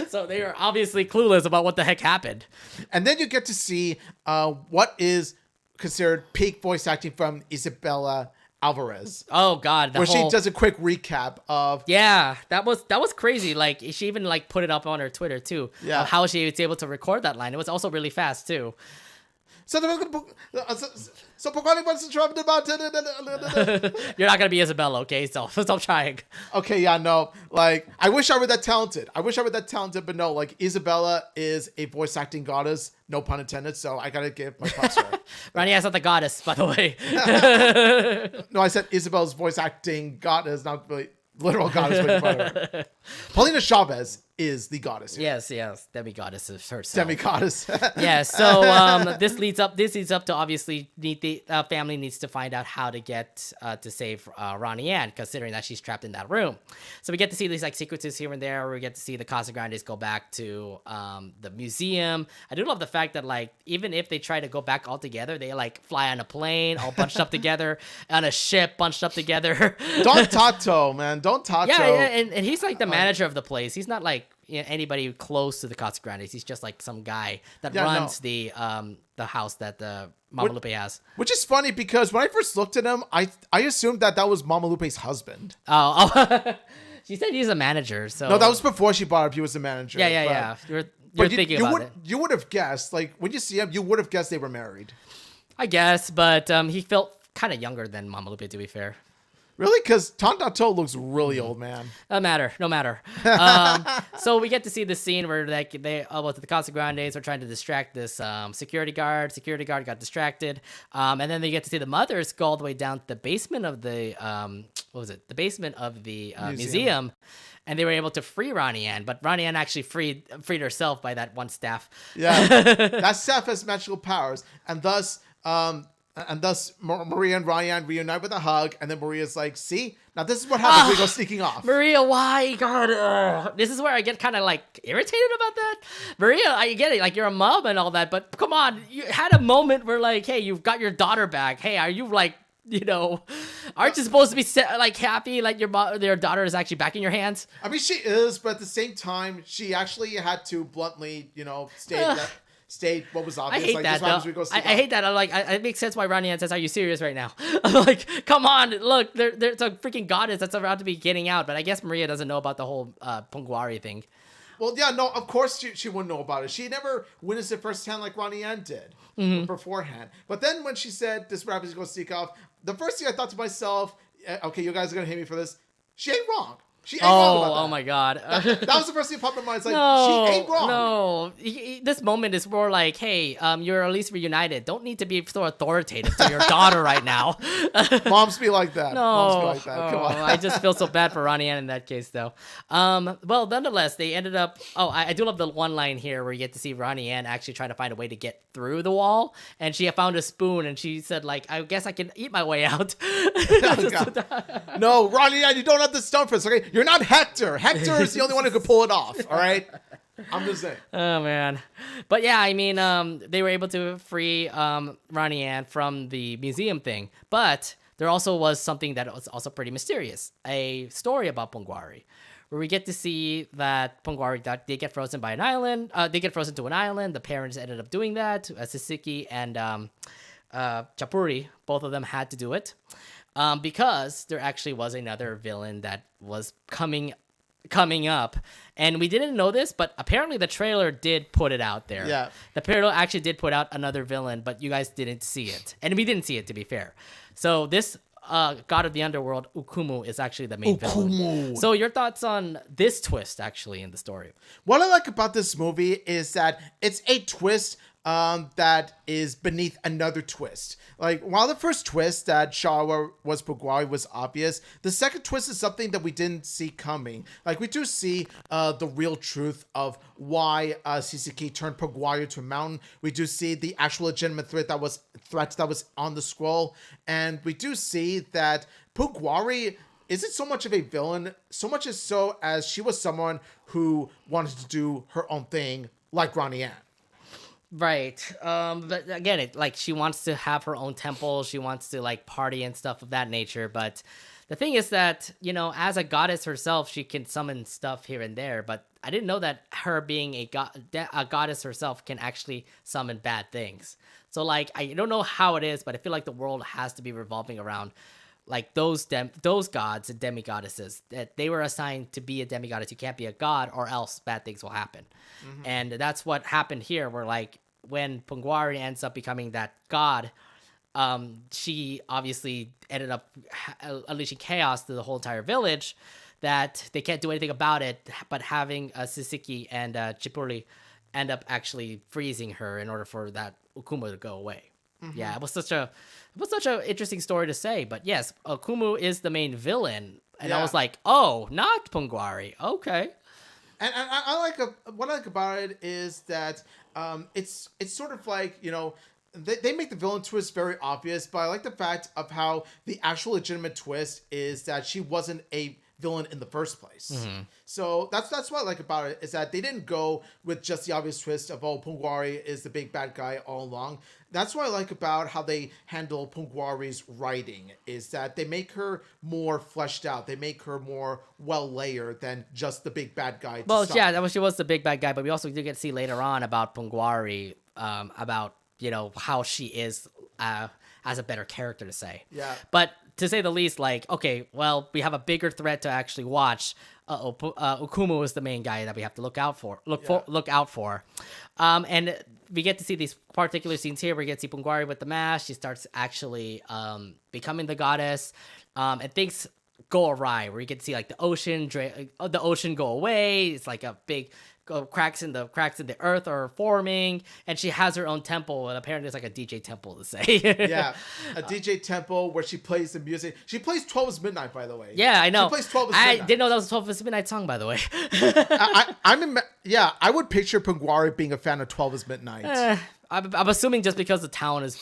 So they are obviously clueless about what the heck happened. And then you get to see what is considered peak voice acting from Isabella Alvarez. Oh god, she does a quick recap of that was crazy. Like she even like put it up on her Twitter too. Yeah, how she was able to record that line. It was also really fast too. So you're not gonna be Isabella, okay? So stop trying. Okay, yeah, no. Like, I wish I were that talented. But no, like Isabella is a voice acting goddess, no pun intended. So I gotta give my props to her. Ronnie Anne's not the goddess, by the way. No, I said Isabella's voice acting goddess, not really literal goddess. Paulina Chavez is the goddess here. Yes, demi-goddess herself. Demi-goddess. Yeah, so this leads up to obviously the family needs to find out how to get to save Ronnie Anne, considering that she's trapped in that room. So we get to see these like sequences here and there where we get to see the Casagrandes go back to the museum. I do love the fact that like even if they try to go back all together, they like fly on a plane all bunched up together, on a ship bunched up together. Don Tato, man. Don Tato. Yeah, and he's like the manager of the place. He's not like anybody close to the Casagrandes. He's just like some guy that runs the house that the Mama Lupe has. Which is funny because when I first looked at him, I assumed that was Mama Lupe's husband. Oh. She said he's a manager. So no, that was before she brought up he was a manager. Yeah. You're thinking about it. You would have guessed, like when you see him, you would have guessed they were married. I guess, but he felt kind of younger than Mama Lupe, to be fair. Really? Because Tontato looks really old, man. No matter. So we get to see the scene where like the Casagrandes are trying to distract this security guard. Security guard got distracted, and then they get to see the mothers go all the way down to the basement of the The basement of the museum. And they were able to free Ronnie Anne, but Ronnie Anne actually freed herself by that one staff. Yeah, that staff has magical powers, and thus. Maria and Ronnie Anne reunite with a hug, and then Maria's like, see? Now this is what happens when we go sneaking off. Maria, why? God, this is where I get kind of like irritated about that. Maria, I get it, like you're a mom and all that, but come on, you had a moment where like, hey, you've got your daughter back. Hey, are you like, aren't you supposed to be like happy like your daughter is actually back in your hands? I mean, she is, but at the same time, she actually had to bluntly, state what was obvious. I hate like, that. I hate that. I'm like, it makes sense why Ronnie Anne says, "Are you serious right now?" I'm like, come on, look, there's a freaking goddess that's about to be getting out. But I guess Maria doesn't know about the whole Pungwari thing. Well, yeah, no, of course she wouldn't know about it. She never witnessed it firsthand like Ronnie Anne did beforehand. But then when she said this rabbit is going to sneak off, the first thing I thought to myself, okay, you guys are going to hate me for this. She ain't wrong. She ain't wrong about that. Oh my God. That was the first thing that popped in my mind. It's like, she ain't wrong. No. This moment is more like, hey, you're at least reunited. Don't need to be so authoritative to your daughter right now. Moms be like that. No. Moms be like that. Come on. I just feel so bad for Ronnie Anne in that case, though. Well, nonetheless, they ended up... Oh, I do love the one line here where you get to see Ronnie Anne actually trying to find a way to get through the wall. And she found a spoon, and she said, like, I guess I can eat my way out. No, Ronnie Anne, you don't have the stunt for this, okay? You're not Hector. Hector is the only one who could pull it off, all right? I'm just saying. Oh, man. But yeah, I mean, they were able to free Ronnie Anne from the museum thing. But there also was something that was also pretty mysterious. A story about Pungwari, where we get to see that Pungwari they get frozen by an island. They get frozen to an island. The parents ended up doing that. Sisiki and Chapuri, both of them had to do it. Because there actually was another villain that was coming up, and we didn't know this, but apparently the trailer did put it out there. Yeah, the trailer actually did put out another villain, but you guys didn't see it, and we didn't see it, to be fair. So this god of the underworld, Ukumu, is actually the main villain. So your thoughts on this twist actually in the story? What I like about this movie is that it's a twist that is beneath another twist. Like, while the first twist that Shawa was Pungwari was obvious, the second twist is something that we didn't see coming. Like, we do see the real truth of why Sisiki turned Pungwari to a mountain. We do see the actual legitimate threat that was on the scroll. And we do see that Pungwari isn't so much of a villain, so much as so as she was someone who wanted to do her own thing, like Ronnie Anne. Right. But again, like, she wants to have her own temple. She wants to like party and stuff of that nature. But the thing is that, as a goddess herself, she can summon stuff here and there. But I didn't know that her being a goddess herself can actually summon bad things. So like, I don't know how it is, but I feel like the world has to be revolving around like those gods and demigoddesses, that they were assigned to be a demigoddess. You can't be a god, or else bad things will happen. Mm-hmm. And that's what happened here, where like when Pungwari ends up becoming that god, she obviously ended up unleashing chaos to the whole entire village, that they can't do anything about it, but having Sisiki and Chipurli end up actually freezing her in order for that Ukumu to go away. Mm-hmm. Yeah, it was such a interesting story to say. But yes, Okumu is the main villain, and I was like, oh, not Pungwari. Okay. And what I like about it is that it's sort of like, they make the villain twist very obvious, but I like the fact of how the actual legitimate twist is that she wasn't a villain in the first place. Mm-hmm. So that's what I like about it, is that they didn't go with just the obvious twist of, oh, Pungwari is the big bad guy all along. That's what I like about how they handle Pungwari's writing, is that they make her more fleshed out. They make her more well-layered than just the big bad guy. Well, yeah, she was the big bad guy, but we also do get to see later on about Pungwari, about, how she is as a better character to say. Yeah. But to say the least, like, okay, well, we have a bigger threat to actually watch. Ukumu is the main guy that we have to look out for. Look out for. And we get to see these particular scenes here. We get to see Pungwari with the mask. She starts actually becoming the goddess, and things go awry. Where you get to see like the ocean go away. It's like a big cracks in the earth are forming, and she has her own temple, and apparently it's like a DJ temple to say. Yeah, a DJ temple where she plays the music. She plays 12 is Midnight, by the way. Yeah, I know. She plays 12 is Midnight. I didn't know that was a 12 is Midnight song, by the way. I would picture Pungwari being a fan of 12 is Midnight. I'm assuming just because the town is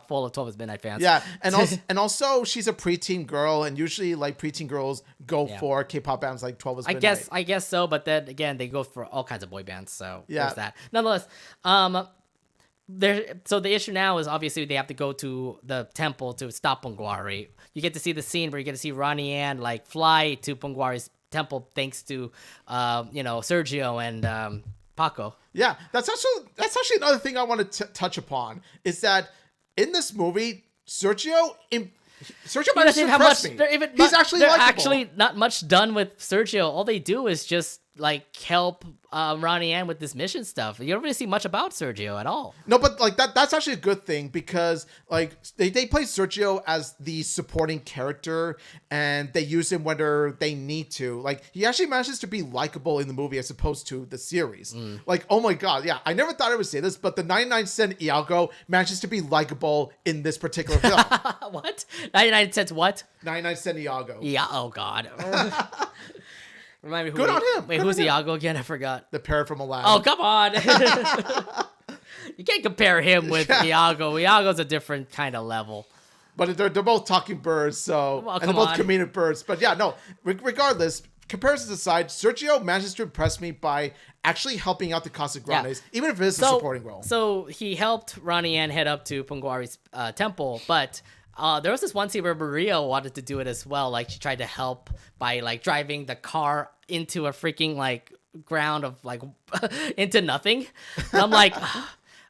full of 12 is Midnight fans. Yeah, and also she's a preteen girl, and usually like preteen girls go for K-pop bands like 12 is Midnight. I guess so, but then again, they go for all kinds of boy bands, so there's that. Nonetheless, so the issue now is obviously they have to go to the temple to stop Pungwari. You get to see the scene where you get to see Ronnie Anne like fly to Pungwari's temple thanks to Sergio and Paco. Yeah, that's actually another thing I want to touch upon is that in this movie, Sergio managed to impress me. He's actually likable. Actually not much done with Sergio. All they do is just like help Ronnie Anne with this mission stuff. You don't really see much about Sergio at all. No, but like that's actually a good thing because like they play Sergio as the supporting character and they use him whether they need to. Like he actually manages to be likable in the movie as opposed to the series. Like, oh my god, yeah, I never thought I would say this, but the 99 Cent Iago manages to be likable in this particular film. What? 99 cents what? 99 Cent Iago. Yeah, oh god. Remind me Good on him. Wait, who's Iago again? I forgot. The parrot from Aladdin. Oh, come on. You can't compare him with Iago. Iago's a different kind of level. But they're both talking birds, so and they're both comedic birds. But yeah, no. Regardless, comparisons aside, Sergio manages to impress me by actually helping out the Casagrandes, even if it is a supporting role. So he helped Ronnie Anne head up to Pungwari's temple, but there was this one scene where Maria wanted to do it as well. Like she tried to help by like driving the car into a freaking like ground of like into nothing. And I'm like,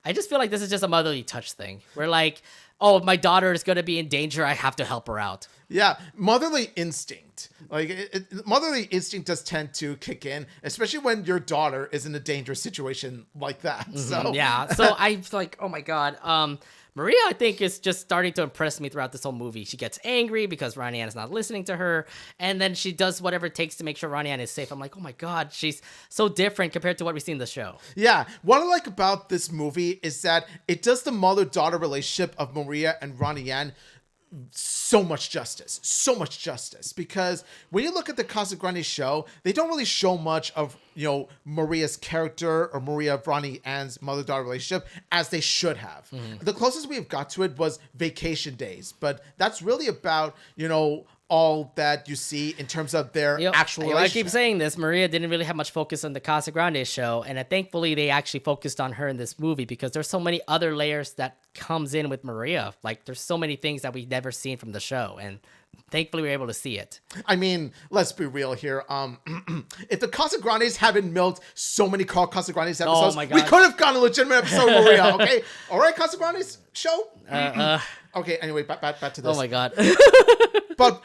I just feel like this is just a motherly touch thing. Where like, oh, my daughter is gonna be in danger. I have to help her out. Yeah, motherly instinct. Like motherly instinct does tend to kick in, especially when your daughter is in a dangerous situation like that. So yeah, so I like, oh my god. Maria, I think, is just starting to impress me throughout this whole movie. She gets angry because Ronnie Anne is not listening to her, and then she does whatever it takes to make sure Ronnie Anne is safe. I'm like, oh my god, she's so different compared to what we see in the show. Yeah, what I like about this movie is that it does the mother-daughter relationship of Maria and Ronnie Anne so much justice, because when you look at the Casagrandes show, they don't really show much of Maria's character or Maria Ronnie Anne's mother-daughter relationship as they should have. The closest we've got to it was Vacation Days, but that's really about all that you see in terms of their actual relationship. I keep saying this, Maria didn't really have much focus on the Casagrandes show, and thankfully they actually focused on her in this movie because there's so many other layers that comes in with Maria. Like there's so many things that we've never seen from the show, and thankfully we were able to see it. I mean, let's be real here. If the Casagrandes hadn't milked so many Carl Casagrandes episodes, we could have gotten a legitimate episode of Maria, okay? All right, Casagrandes show? Okay, anyway, back to this. Oh my god. But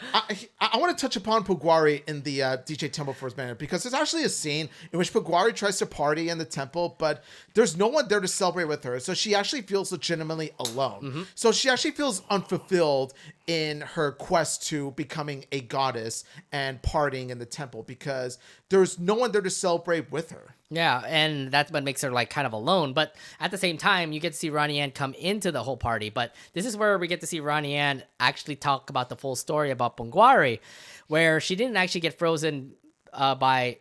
I want to touch upon Pungwari in the DJ Temple for his minute, because there's actually a scene in which Pungwari tries to party in the temple, but there's no one there to celebrate with her. So she actually feels legitimately alone. So she actually feels unfulfilled in her quest to becoming a goddess and partying in the temple because there's no one there to celebrate with her. Yeah, and that's what makes her like kind of alone. But at the same time, you get to see Ronnie Anne come into the whole party. But this is where we get to see Ronnie Anne actually talk about the full story about Pungwari, where she didn't actually get frozen by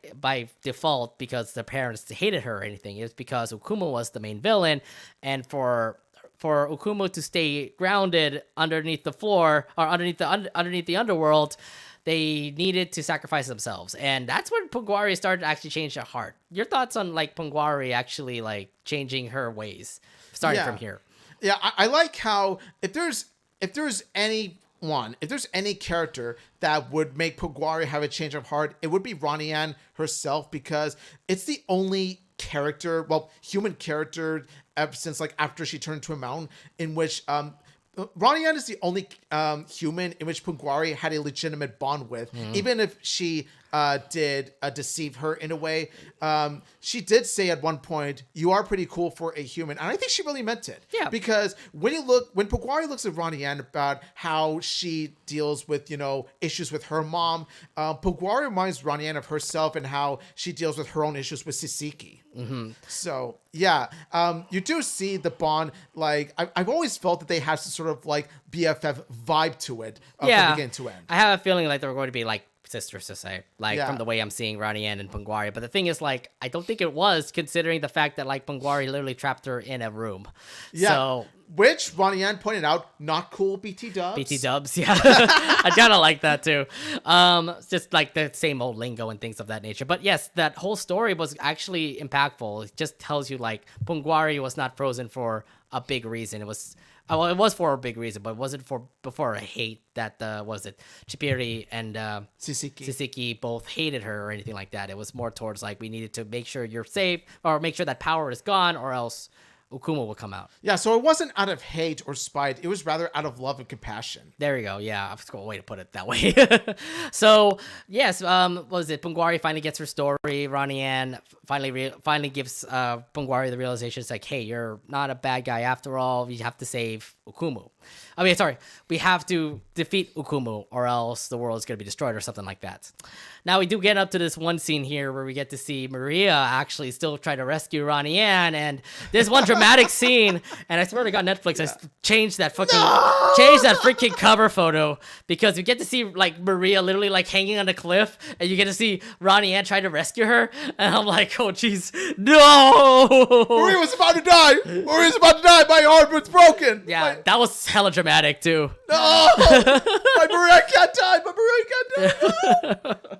default because the parents hated her or anything. It's because Ukumu was the main villain, and for Ukumu to stay grounded underneath the floor or underneath the underworld, they needed to sacrifice themselves. And that's when Pungwari started to actually change her heart. Your thoughts on like Pungwari actually like changing her ways starting from here? Yeah, I like how if there's any character that would make Pungwari have a change of heart, it would be Ronnie Anne herself, because it's the only human character ever since like after she turned into a mountain in which Ronnie Anne is the only human in which Pungwari had a legitimate bond with, even if she did deceive her in a way. She did say at one point, "You are pretty cool for a human," and I think she really meant it. Yeah. Because when Pungwari looks at Ronnie Anne about how she deals with issues with her mom, Pungwari reminds Ronnie Anne of herself and how she deals with her own issues with Sisiki. So yeah, you do see the bond. Like I've always felt that they have some sort of like BFF vibe to it from beginning to end. I have a feeling like they're going to be like sisters to say, like Yeah. from the way I'm seeing Ronnie Anne and Pungwari. But the thing is, like, I don't think it was, considering the fact that like Pungwari literally trapped her in a room. Yeah. So Which Ronnie Anne pointed out, not cool, BT dubs. BT dubs, yeah. I kind of like that too. It's just like the same old lingo and things of that nature. But yes, that whole story was actually impactful. It just tells you like Pungwari was not frozen for a big reason. It was for a big reason, but it wasn't before a hate that was it Chipiri and Sisiki both hated her or anything like that. It was more towards like we needed to make sure you're safe or make sure that power is gone, or else Ukuma will come out. Yeah, so it wasn't out of hate or spite. It was rather out of love and compassion. There you go. Yeah, that's a cool way to put it that way. So, yes, what was it? Pungwari finally gets her story. Ronnie Anne finally gives Pungwari the realization. It's like, hey, you're not a bad guy after all. We have to save Ukumu. We have to defeat Ukumu or else the world is going to be destroyed or something like that. Now, we do get up to this one scene here where we get to see Maria actually still try to rescue Ronnie Anne, and there's one dramatic scene, and I swear to God, Netflix has changed that freaking cover photo, because you get to see like Maria literally like hanging on a cliff, and you get to see Ronnie Anne trying to rescue her, and I'm like, oh jeez, no! Maria was about to die! Maria's about to die! My heart was broken! Yeah, that was hella dramatic too. No! My Maria can't die! My Maria can't die!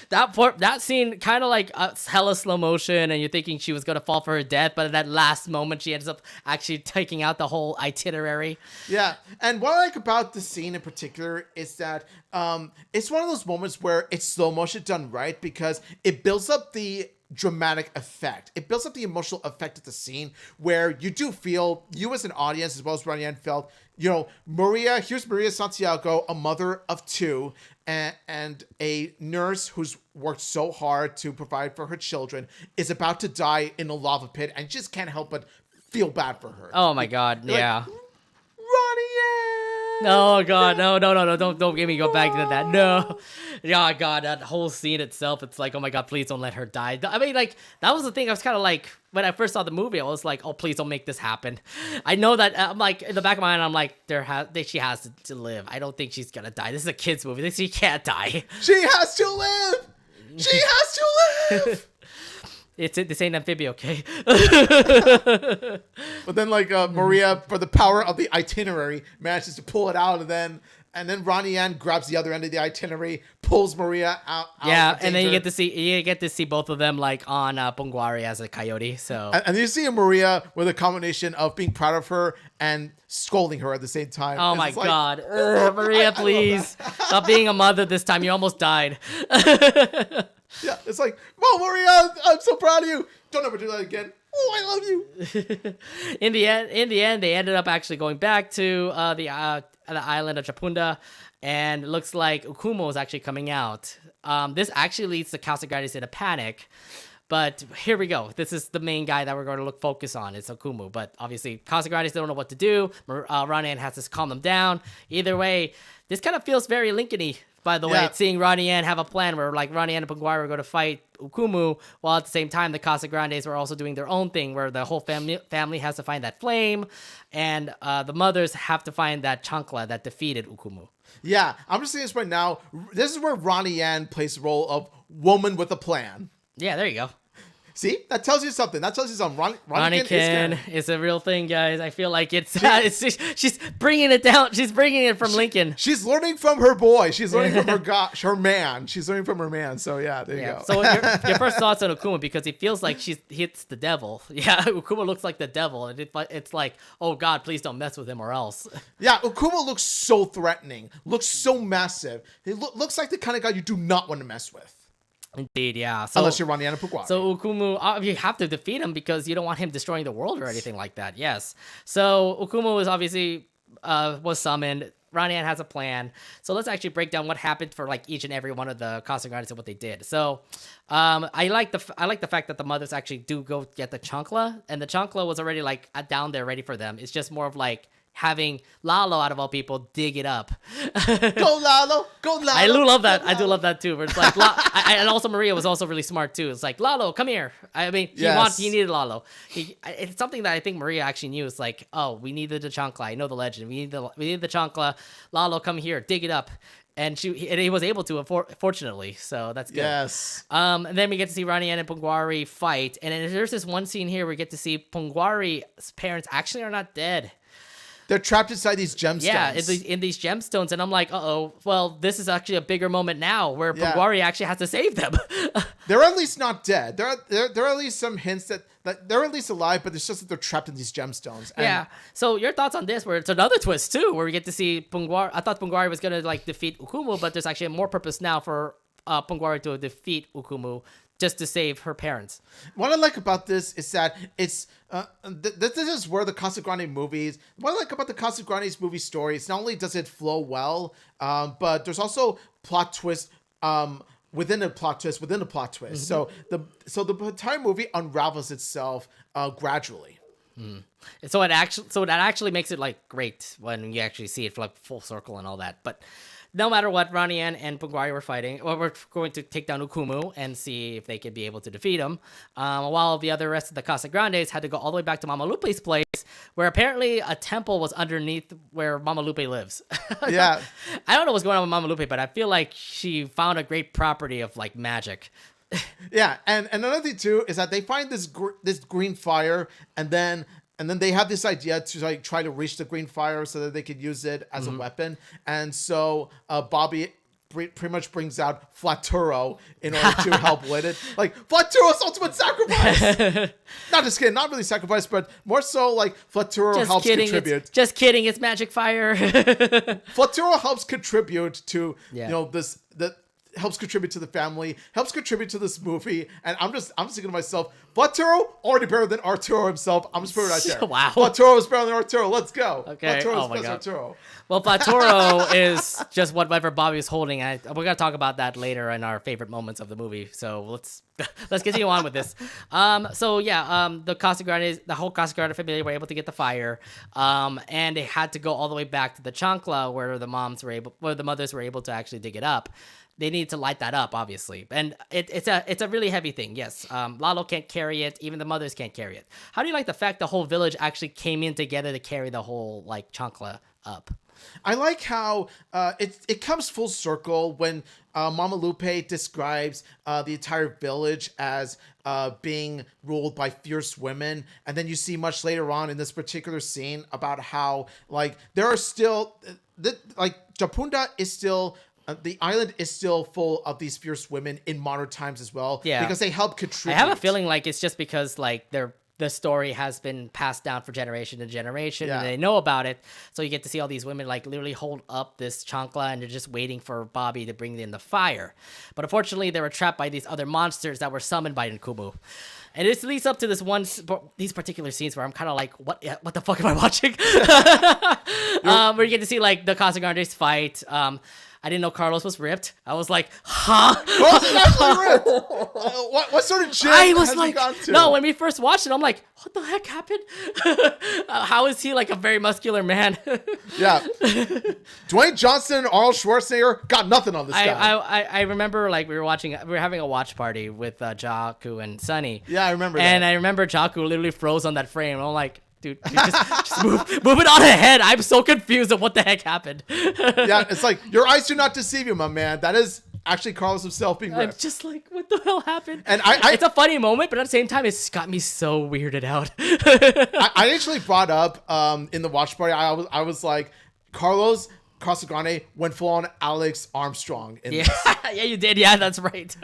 That scene kind of like hella slow motion, and you're thinking she was going to fall for her death, but at that last moment she ends up actually taking out the whole itinerary. Yeah, and what I like about the scene in particular is that it's one of those moments where it's slow motion done right, because it builds up the dramatic effect. It builds up the emotional effect of the scene, where you do feel, you as an audience as well as Ronnie Anne felt, here's Maria Santiago, a mother of two, and a nurse who's worked so hard to provide for her children, is about to die in a lava pit, and just can't help but feel bad for her. Oh my God, yeah. Like, Ronnie Anne! No, God, no, don't get me go back to that. No. Yeah, God, that whole scene itself, it's like, oh my God, please don't let her die. I mean, like, that was the thing. I was kind of like, when I first saw the movie, I was like, oh, please don't make this happen. I know that, I'm like, in the back of my mind, I'm like, she has to live. I don't think she's gonna die. This is a kid's movie. She can't die. She has to live! She has to live! This ain't Amphibia, okay? But then, like, Maria, for the power of the itinerary, manages to pull it out, and then Ronnie Anne grabs the other end of the itinerary, pulls Maria out. Yeah, of and then danger. you get to see both of them like on Pungwari as a coyote. So and you see Maria with a combination of being proud of her and scolding her at the same time. oh And my it's like, God, Maria, please stop being a mother this time. You almost died. Yeah, it's like, oh, Maria, I'm so proud of you. Don't ever do that again. Oh, I love you. In the end, they ended up actually going back to the island of Chapunda, and it looks like Ukumo is actually coming out. This actually leads to Casagrandes in a panic. But here we go. This is the main guy that we're going to focus on. It's Okumu. But obviously, Casagrandes don't know what to do. Ronnie Anne has to calm them down. Either way, this kind of feels very Lincoln-y, by the way. Yeah. Seeing Ronnie Anne have a plan where like Ronnie Anne and Pungwari were going to fight Ukumu, while at the same time, the Casagrandes were also doing their own thing where the whole family has to find that flame, and the mothers have to find that chancla that defeated Ukumu. Yeah, I'm just saying this right now. This is where Ronnie Anne plays the role of woman with a plan. Yeah, there you go. See, that tells you something. RONNIECON is a real thing, guys. I feel like she's bringing it down. She's bringing it from Lincoln. She's learning from her boy. She's learning from her man. She's learning from her man. So yeah, there you go. So your first thoughts on Ukuma, because he feels like hits the devil. Yeah, Ukuma looks like the devil, and it's like, oh God, please don't mess with him or else. Yeah, Ukuma looks so threatening. Looks so massive. He looks like the kind of guy you do not want to mess with. Indeed, yeah. So, unless you're Ronnie Anne Pungwari. So Ukumu, you have to defeat him because you don't want him destroying the world or anything like that. Yes. So Ukumu is obviously was summoned. Ronnie Anne has a plan. So let's actually break down what happened for like each and every one of the Casagrandes and what they did. So I like the fact that the mothers actually do go get the chancla, and the chancla was already like down there ready for them. It's just more of like having Lalo, out of all people, dig it up. Go Lalo, go Lalo. I do love that. I do love that too. Where it's like, and also Maria was also really smart too. It's like, Lalo, come here. I mean, he needed Lalo. It's something that I think Maria actually knew. It's like, oh, we needed the chancla. I know the legend. We need the chancla. Lalo, come here, dig it up. And he was able to, fortunately. So that's good. Yes. And then we get to see Ronnie Anne and Pungwari fight. And then there's this one scene here where we get to see Pungwari's parents actually are not dead. They're trapped inside these gemstones. Yeah, in these gemstones. And I'm like, uh-oh, well, this is actually a bigger moment now where Pungwari actually has to save them. They're at least not dead. There are at least some hints that they're at least alive, but it's just that they're trapped in these gemstones. And yeah. So your thoughts on this, where it's another twist, too, where we get to see Pungwari. I thought Pungwari was going to, like, defeat Ukumu, but there's actually more purpose now for Pungwari to defeat Ukumu just to save her parents. What I like about this is that it's this is where the Casagrandes movies. What I like about the Casagrandes movie story is not only does it flow well, but there's also plot twist within a plot twist within a plot twist. Mm-hmm. So the entire movie unravels itself gradually. Mm. So that actually makes it like great when you actually see it for like full circle and all that. But no matter what, Ronnie Anne and Pungwari were fighting. Well, we're going to take down Ukumu and see if they could be able to defeat him. While the rest of the Casagrandes had to go all the way back to Mama Lupe's place, where apparently a temple was underneath where Mama Lupe lives. Yeah. I don't know what's going on with Mama Lupe, but I feel like she found a great property of like magic. Yeah, and another thing too is that they find this green fire, and then they have this idea to like try to reach the green fire so that they could use it as a weapon. And so Bobby pretty much brings out Flaturo in order to help with it. Like, Flaturo's ultimate sacrifice! Not just kidding, not really sacrifice, but more so like Flaturo helps contribute. Just kidding, it's magic fire. Flaturo helps contribute to, helps contribute to the family, helps contribute to this movie, and I'm just thinking to myself, Flaturo already better than Arturo himself. I'm just putting it right there. Wow. Flaturo is better than Arturo. Let's go. Okay. Flaturo's best Arturo. Well, Flaturo is just whatever Bobby is holding. We're gonna talk about that later in our favorite moments of the movie. So let's continue on with this. The Casagrandes, the whole Casagrande family were able to get the fire, and they had to go all the way back to the chancla where the mothers were able to actually dig it up. They need to light that up, obviously. And it's a really heavy thing, yes. Lalo can't carry it. Even the mothers can't carry it. How do you like the fact the whole village actually came in together to carry the whole, like, chancla up? I like how it comes full circle when Mama Lupe describes the entire village as being ruled by fierce women. And then you see much later on in this particular scene about how, like, there are still... Japunda is still... the island is still full of these fierce women in modern times as well. Yeah. Because they help contribute. I have a feeling like it's just because like the story has been passed down for generation to generation and they know about it. So you get to see all these women like literally hold up this chancla and they're just waiting for Bobby to bring in the fire. But unfortunately, they were trapped by these other monsters that were summoned by Nkumu. And this leads up to these particular scenes where I'm kind of like, what the fuck am I watching? Where you get to see like the Casagrandes fight. I didn't know Carlos was ripped. I was like, huh? Carlos is actually ripped. What sort of gym has he gone to? No, when we first watched it, I'm like, what the heck happened? How is he like a very muscular man? Yeah. Dwayne Johnson and Arnold Schwarzenegger got nothing on this guy. I remember like we were having a watch party with Jaku and Sunny. Yeah, I remember that. And I remember Jaku literally froze on that frame. I'm like, dude, just move it on ahead. I'm so confused of what the heck happened. Yeah, it's like, your eyes do not deceive you, my man. That is actually Carlos himself being ripped. I'm just like, what the hell happened? And it's a funny moment, but at the same time, it's got me so weirded out. I actually brought up in the watch party, I was like, Carlos Casagrande went full on Alex Armstrong. In this. Yeah, you did. Yeah, that's right.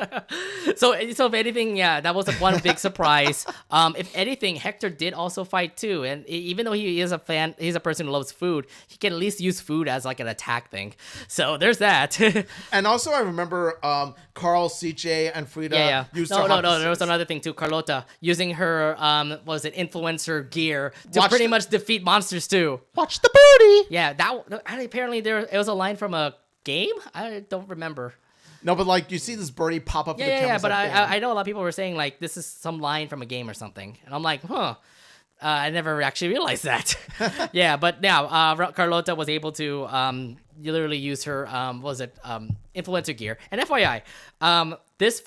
So if anything, yeah, that was one big surprise. If anything, Hector did also fight too, and even though he is a fan, he's a person who loves food. He can at least use food as like an attack thing. So there's that. And also, I remember Carl, CJ, and Frida used no. There was another thing too. Carlota using her what was it, influencer gear to pretty much defeat monsters too. Watch the birdie. Yeah, apparently it was a line from a game. I don't remember. No, but like you see this birdie pop up. Yeah. But I know a lot of people were saying like this is some line from a game or something, and I'm like, huh. I never actually realized that. Yeah, but now Carlota was able to literally use her influencer gear. And FYI, this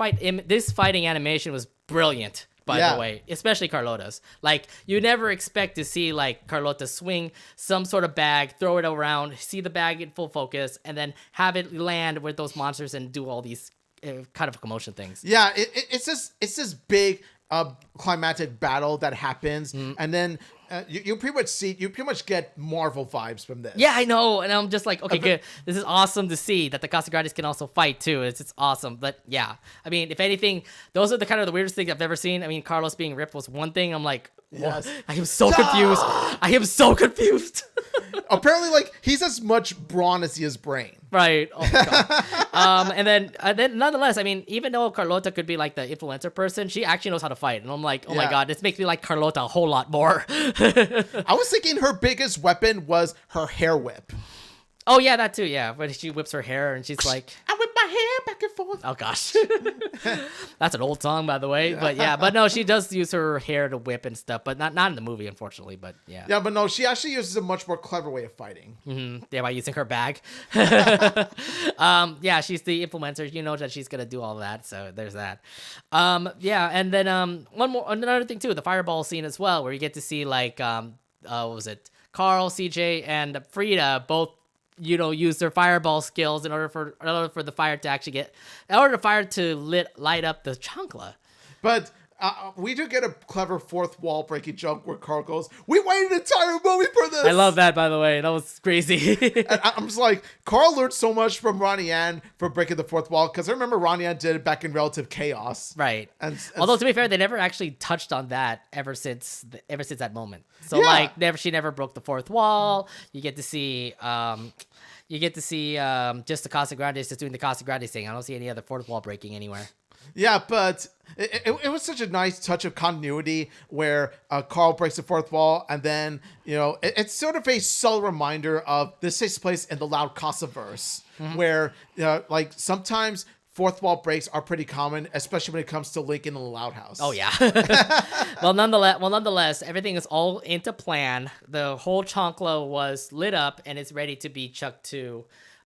fighting animation was brilliant. By the way, especially Carlota's. Like, you never expect to see, like, Carlota swing some sort of bag, throw it around, see the bag in full focus, and then have it land with those monsters and do all these kind of commotion things. Yeah, it's this big climactic battle that happens, and then you pretty much get Marvel vibes from this. Yeah, I know, and I'm just like, okay, good. This is awesome to see that the Casagrandes can also fight too. It's awesome, but yeah, I mean, if anything, those are the weirdest things I've ever seen. I mean, Carlos being ripped was one thing. I'm like, yes. I am so confused. I am so confused. Apparently, like, he's as much brawn as he is brain. Right. Oh my god. And then nonetheless, I mean, even though Carlota could be like the influencer person, she actually knows how to fight. And I'm like, oh my god, this makes me like Carlota a whole lot more. I was thinking her biggest weapon was her hair whip. Oh yeah, that too. Yeah, when she whips her hair and she's like, I whip my hair back and forth. Oh gosh, that's an old song, by the way. But no, she does use her hair to whip and stuff, but not in the movie, unfortunately. But yeah. Yeah, but no, she actually uses a much more clever way of fighting. Mm-hmm. Yeah, by using her bag. Yeah, she's the influencer. You know that she's gonna do all that. So there's that. Yeah, and then another thing too, the fireball scene as well, where you get to see like what was it, Carl, CJ, and Frida both, you know, use their fireball skills in order for the fire to actually light up the chancla. But we do get a clever fourth wall breaking joke where Carl goes, "We waited an entire movie for this." I love that, by the way. That was crazy. And I'm just like, Carl learned so much from Ronnie Anne for breaking the fourth wall, because I remember Ronnie Anne did it back in Relative Chaos. Right. Although, to be fair, they never actually touched on that ever since that moment. So she never broke the fourth wall. You get to see just the Casagrandes just doing the Casagrandes thing. I don't see any other fourth wall breaking anywhere. Yeah, but it was such a nice touch of continuity where Carl breaks the fourth wall, and then, you know, it's sort of a subtle reminder of this takes place in the Loud Casaverse, where like sometimes fourth wall breaks are pretty common, especially when it comes to Link in the Loud House. Oh yeah. Well, nonetheless, everything is all into plan. The whole chancla was lit up and it's ready to be chucked to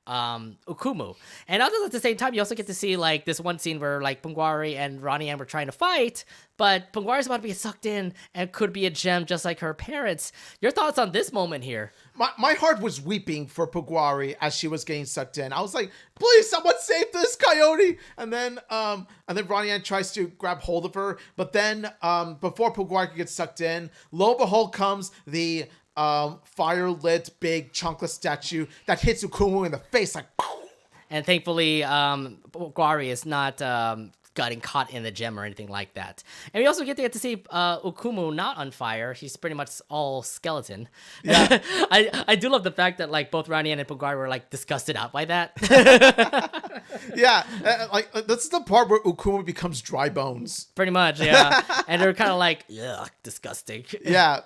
Ukumu. And also at the same time, you also get to see like this one scene where like Pungwari and Ronnie Anne were trying to fight, but Pungwari's about to be sucked in and could be a gem just like her parents. Your thoughts on this moment here? My heart was weeping for Pungwari as she was getting sucked in. I was like, please, someone save this coyote. And then Ronnie Anne tries to grab hold of her, but then before Pungwari gets sucked in, lo and behold comes the fire-lit big chancla statue that hits Ukumu in the face like pow! And thankfully Pungwari is not getting caught in the gem or anything like that. And we also get to see Ukumu not on fire. She's pretty much all skeleton. Yeah. I do love the fact that like both Ronnie Anne and Pungwari were like disgusted out by that. Yeah, like this is the part where Ukumu becomes dry bones. Pretty much, yeah. And they're kind of like, ugh, disgusting. Yeah.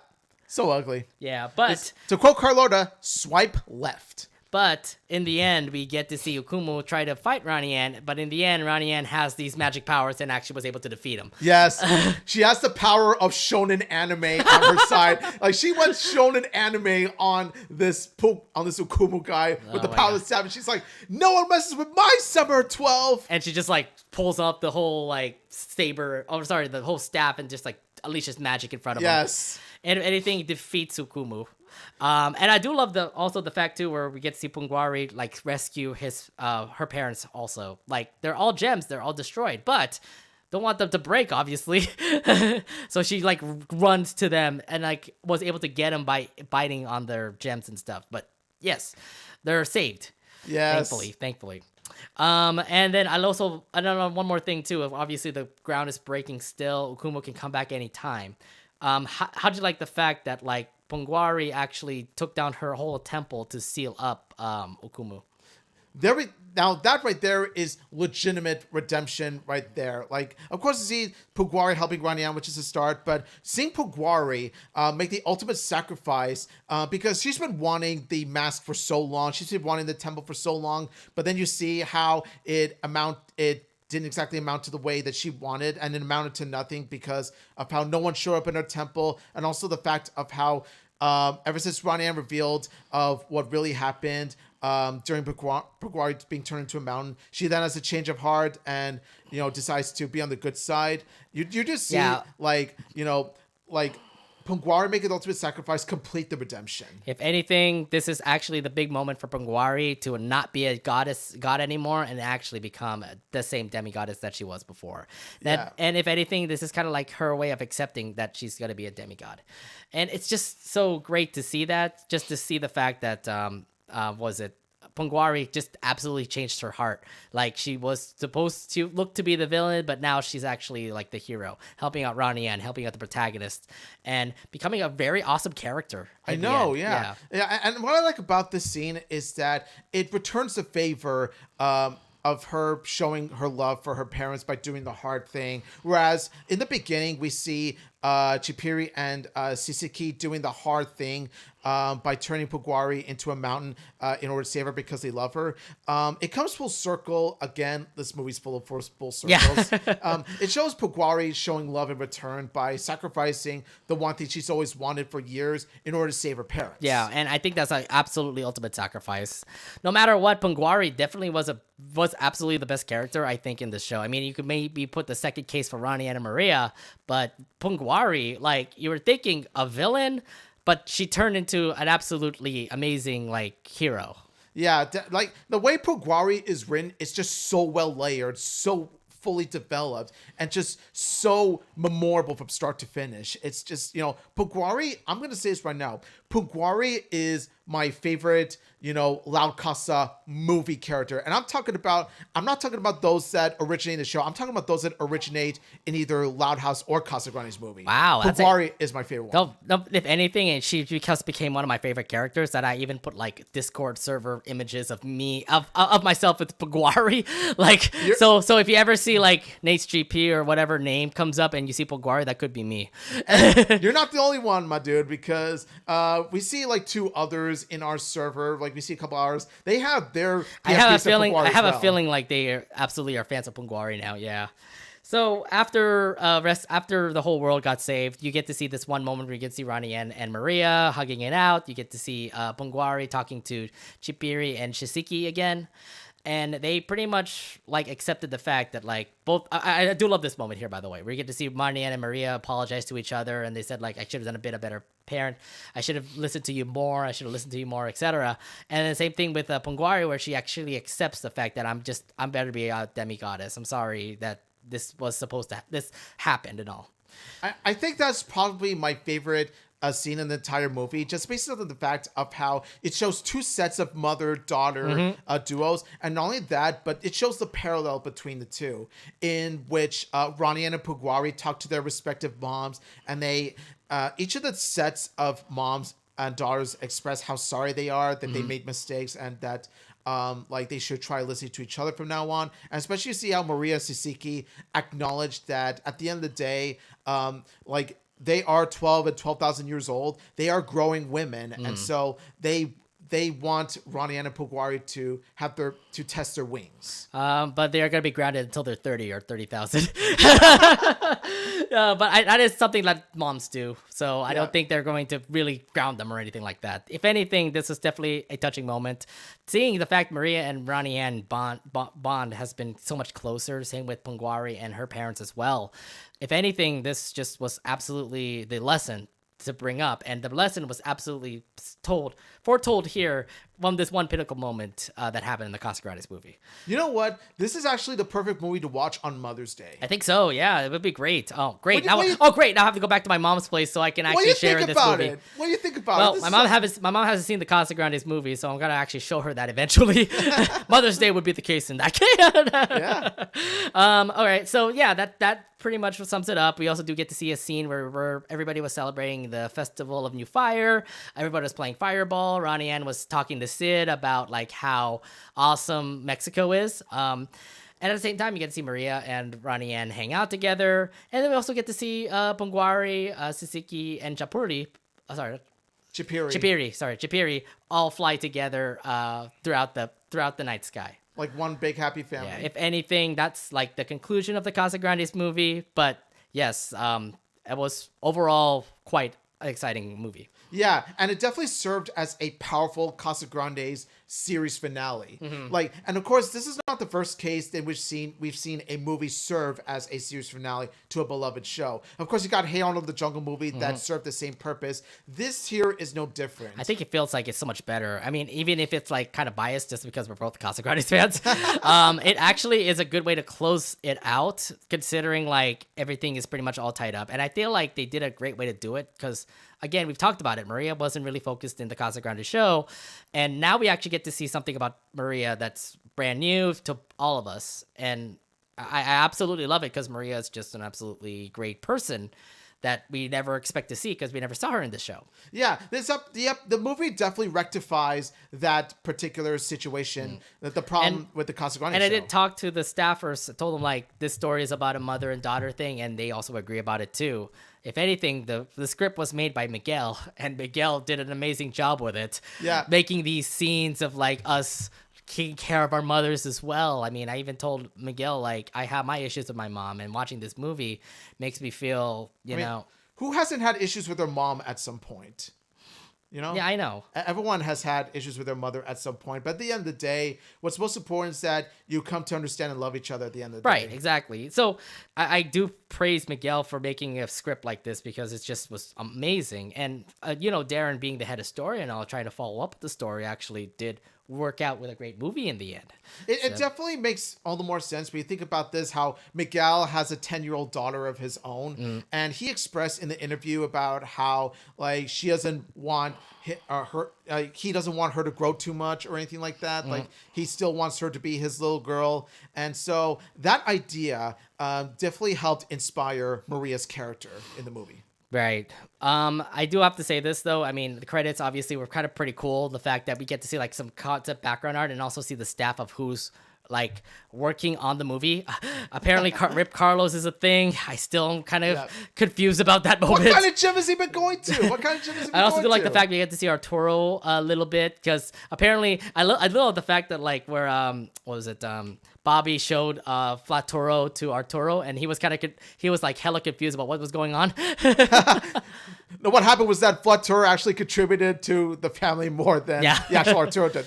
So ugly. Yeah, but to quote Carlota, swipe left. But in the end, we get to see Ukumu try to fight Ronnie Anne, but in the end, Ronnie Anne has these magic powers and actually was able to defeat him. Yes, she has the power of shonen anime on her side. Like, she went shonen anime on this Ukumu guy with the power of the staff, and she's like, no one messes with my summer 12. And she just like pulls up the whole like the whole staff and just like unleashes magic in front of him. Yes. And anything defeats Ukumu. And I do love the fact too where we get to see Pungwari like rescue her parents also. Like, they're all gems, they're all destroyed, but don't want them to break, obviously. So she like runs to them and like was able to get them by biting on their gems and stuff. But yes, they're saved. Yes. Thankfully. And then I don't know, one more thing too. If obviously the ground is breaking still, Ukumo can come back anytime. How'd you like the fact that like Pongwari actually took down her whole temple to seal up Ukumo? Now that right there is legitimate redemption right there. Like, of course, you see Pugwari helping Ronnie Anne, which is a start, but seeing Pugwari make the ultimate sacrifice because she's been wanting the mask for so long. She's been wanting the temple for so long, but then you see how it didn't exactly amount to the way that she wanted, and it amounted to nothing because of how no one showed up in her temple, and also the fact of how ever since Ronnie Anne revealed of what really happened during Pugwari being turned into a mountain, she then has a change of heart and decides to be on the good side. You just see like Pungwari make an ultimate sacrifice, complete the redemption. If anything, this is actually the big moment for Pungwari to not be a god anymore and actually become the same demigoddess that she was before. And if anything, this is kind of like her way of accepting that she's going to be a demigod. And it's just so great to see that, just to see the fact that, Pungwari just absolutely changed her heart. Like, she was supposed to look to be the villain, but now she's actually like the hero, helping out Ronnie Anne, helping out the protagonist, and becoming a very awesome character. I know, yeah. And what I like about this scene is that it returns the favor of her showing her love for her parents by doing the hard thing. Whereas in the beginning, we see Chipiri and Sisiki doing the hard thing by turning Pugwari into a mountain in order to save her because they love her. It comes full circle. Again, this movie's full of full circles. Yeah. It shows Pugwari showing love in return by sacrificing the one thing she's always wanted for years in order to save her parents. Yeah, and I think that's an absolutely ultimate sacrifice. No matter what, Pungwari definitely was absolutely the best character, I think, in the show. I mean, you could maybe put the second case for Ronnie Anne and Maria, but Pungwari, like, you were thinking a villain, but she turned into an absolutely amazing, like, hero. Yeah, like, the way Pugwari is written, it's just so well layered, so fully developed, and just so memorable from start to finish. It's just, Pugwari, I'm going to say this right now, Pugwari is my favorite, Loud Casa movie character. And I'm not talking about those that originate in the show. I'm talking about those that originate in either Loud House or Casagrandes Movie. Wow. Pugwari is my favorite one. No, if anything, and she just became one of my favorite characters that I even put like Discord server images of me, of myself with Pugwari. Like, so if you ever see like Nate's GP or whatever name comes up and you see Pugwari, that could be me. You're not the only one, my dude, because we see like two others in our server. Like, we see a couple hours. They have their. I have a feeling like they absolutely are fans of Pungwari now. Yeah. So after the whole world got saved, you get to see this one moment where you get to see Ronnie Anne and Maria hugging it out. You get to see Pungwari talking to Chipiri and Shisiki again. And they pretty much like accepted the fact that like both. I do love this moment here, by the way, where you get to see Ronnie Anne and Maria apologize to each other, and they said like, I should have done a better parent. I should have listened to you more. I should have listened to you more, etc. And the same thing with Pungwari, where she actually accepts the fact that I'm better to be a demigoddess. I'm sorry that this happened and all. I think that's probably my favorite scene in the entire movie, just based on the fact of how it shows two sets of mother-daughter duos, and not only that, but it shows the parallel between the two, in which Ronnie Anne and Pugwari talk to their respective moms, and they each of the sets of moms and daughters express how sorry they are that they made mistakes, and that like they should try listening to each other from now on. And especially see how Maria Sisiki acknowledged that at the end of the day, like, they are 12 and 12,000 years old. They are growing women. And so they want Ronnie Anne and Pugwari to test their wings. But they are going to be grounded until they're 30 or 30,000. But that is something that moms do. So I don't think they're going to really ground them or anything like that. If anything, this is definitely a touching moment. Seeing the fact Maria and Ronnie Anne bond has been so much closer. Same with Pungwari and her parents as well. If anything, this just was absolutely the lesson to bring up, and the lesson was absolutely foretold here from this one pinnacle moment that happened in the Casagrandes movie. You know what? This is actually the perfect movie to watch on Mother's Day. I think so. Yeah, it would be great. Oh, great! What Now I have to go back to my mom's place so I can do actually you share think this about movie. it? What do you think about it? Well, This my mom hasn't seen the Casagrandes movie, so I'm gonna actually show her that eventually. Mother's Day would be the case in that case. Yeah. All right. So yeah, that pretty much sums it up. We also do get to see a scene where everybody was celebrating the Festival of New Fire. Everybody was playing Fireball. Ronnie Anne was talking to Sid about like how awesome Mexico is. And at the same time, you get to see Maria and Ronnie Anne hang out together. And then we also get to see Ponguari, Sisiki, and Chipiri all fly together throughout the night sky. Like one big happy family. Yeah, if anything, that's like the conclusion of the Casagrandes movie. But yes, it was overall quite an exciting movie. Yeah, and it definitely served as a powerful Casagrandes series finale. Like, and of course, this is not the first case in which we've seen a movie serve as a series finale to a beloved show. Of course, you got Hey Arnold the Jungle movie that served the same purpose. This here is no different. I think it feels like it's so much better. I mean, even if it's like kind of biased just because we're both Casagrandes fans, it actually is a good way to close it out, considering like everything is pretty much all tied up. And I feel like they did a great way to do it because, again, we've talked about it. Maria wasn't really focused in the Casagrandes show, and now we actually get to see something about Maria that's brand new to all of us. And I absolutely love it because Maria is just an absolutely great person that we never expect to see because we never saw her in the show. Yeah, the movie definitely rectifies that particular situation, the problem with the Casagrandes show. And I did talk to the staffers, told them like this story is about a mother and daughter thing, and they also agree about it too. If anything, the script was made by Miguel, and Miguel did an amazing job with it. Yeah, making these scenes of like us taking care of our mothers as well. I mean, I even told Miguel like I have my issues with my mom, and watching this movie makes me feel, you know, who hasn't had issues with their mom at some point? You know? Yeah, I know. Everyone has had issues with their mother at some point. But at the end of the day, what's most important is that you come to understand and love each other at the end of the day. Right, exactly. So I do praise Miguel for making a script like this because it just was amazing. And, you know, Darren being the head historian and all, trying to follow up with the story actually did work out with a great movie in the end. It definitely makes all the more sense when you think about this, how Miguel has a 10-year-old daughter of his own. And he expressed in the interview about how like she doesn't want he doesn't want her to grow too much or anything like that. Like he still wants her to be his little girl. And so that idea definitely helped inspire Maria's character in the movie. Right. I do have to say this though. I mean, the credits obviously were kind of pretty cool. The fact that we get to see like some concept background art and also see the staff of who's like working on the movie. Apparently Rip Carlos is a thing. I still am kind of confused about that moment. What kind of gym has he been going to? I also do like the fact we get to see Arturo a little bit because apparently I love the fact that like where what was it Bobby showed Flatoro to Arturo and he was like hella confused about what was going on. No, what happened was that Flatoro actually contributed to the family more than the actual Arturo did.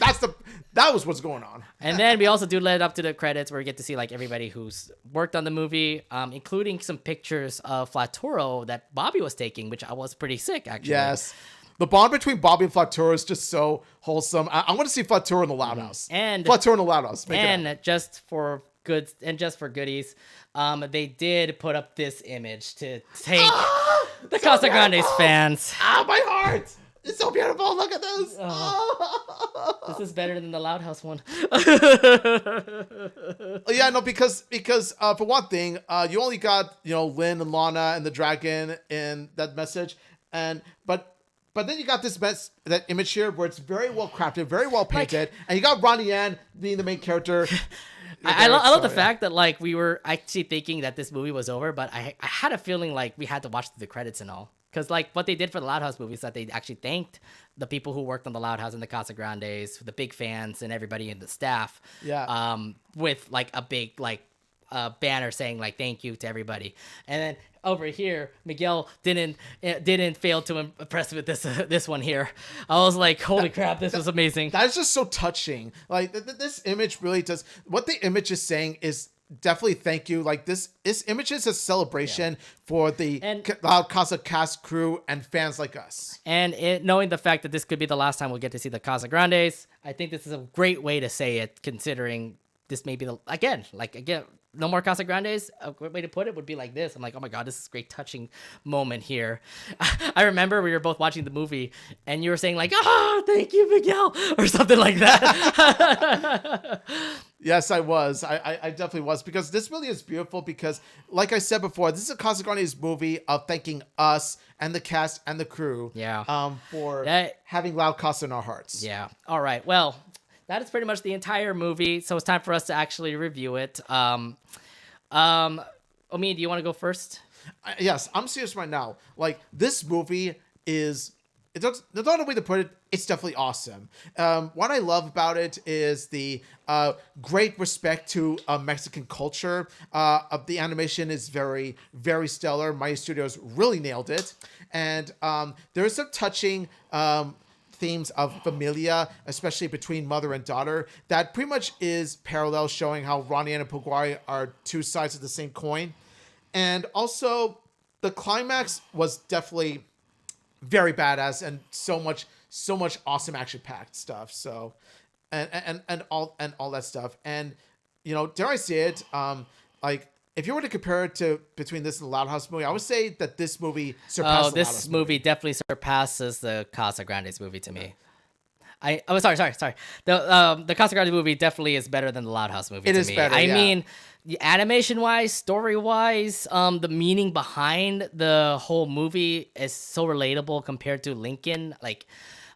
That was what's going on. And then we also do lead up to the credits where we get to see like everybody who's worked on the movie, including some pictures of Flatoro that Bobby was taking, which I was pretty sick actually. Yes. The bond between Bobby and Flatoro is just so wholesome. I want to see Flatoro in the Loud House. And Flatoro in the Loud House. Just for goodies, they did put up this image to take the so Casagrandes fans. My heart! It's so beautiful. Look at this. This is better than the Loud House one. Yeah, no, because for one thing, you only got Lynn and Lana and the dragon in that message, but then you got that image here where it's very well crafted, very well painted, and you got Ronnie Anne being the main character. I love the fact that like we were actually thinking that this movie was over, but I had a feeling like we had to watch the credits and all. Because like what they did for the Loud House movie is that they actually thanked the people who worked on the Loud House and the Casagrandes, the big fans and everybody in the staff. Yeah. With like a big like banner saying like thank you to everybody. And then over here, Miguel didn't fail to impress with this one here. I was like, holy crap, this was amazing. That is just so touching. Like this image really does what the image is saying is definitely thank you. Like this image is a celebration for the And- Loud Casa cast, crew, and fans like us. And knowing the fact that this could be the last time we'll get to see the Casagrandes, I think this is a great way to say it, considering this may be again, no more Casagrandes. A great way to put it would be like this. I'm like, oh my God, this is a great touching moment here. I remember we were both watching the movie and you were saying like, thank you, Miguel, or something like that. Yes, I was. I definitely was, because this really is beautiful because, like I said before, this is a Casagrandes movie of thanking us and the cast and the crew for having Loud Casa in our hearts. Yeah. All right. Well, that is pretty much the entire movie, so it's time for us to actually review it. Omid, do you want to go first? Yes, I'm serious right now. Like, this movie is... There's not a way to put it. It's definitely awesome. What I love about it is the great respect to Mexican culture. The animation is very, very stellar. My studios really nailed it. And there is some touching themes of familia, especially between mother and daughter, that pretty much is parallel, showing how Ronnie Anne and Puguari are two sides of the same coin. And also, the climax was definitely very badass and so much awesome action-packed stuff. So, and all that stuff. And, you know, dare I say it, like, if you were to compare it to between this and the Loud House movie, I would say that this movie surpasses. This movie definitely surpasses the Casagrandes movie to me. Sorry. The Casagrandes movie definitely is better than the Loud House movie. It to is me. better. I mean, animation-wise, story-wise, the meaning behind the whole movie is so relatable compared to Lincoln. Like,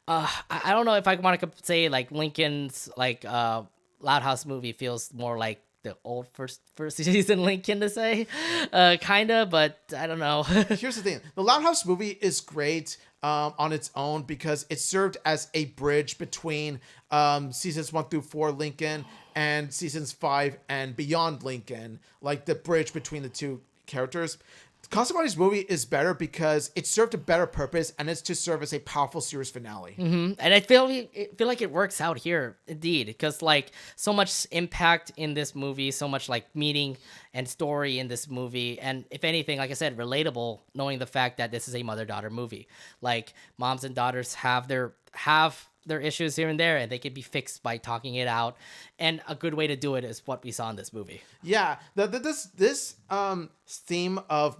I don't know if I want to say like Lincoln's Loud House movie feels more like the old first season Lincoln to say, kind of, but I don't know. Here's the thing: the Loud House movie is great on its own because it served as a bridge between seasons 1 through 4 Lincoln and seasons 5 and beyond Lincoln, like the bridge between the two characters. Casagrandes movie is better because it served a better purpose, and it's to serve as a powerful series finale. Mm-hmm. And I feel like it works out here indeed, because like so much impact in this movie, so much like meaning and story in this movie, and if anything, like I said, relatable, knowing the fact that this is a mother-daughter movie. Like, moms and daughters have their issues here and there, and they can be fixed by talking it out. And a good way to do it is what we saw in this movie. Yeah, this theme of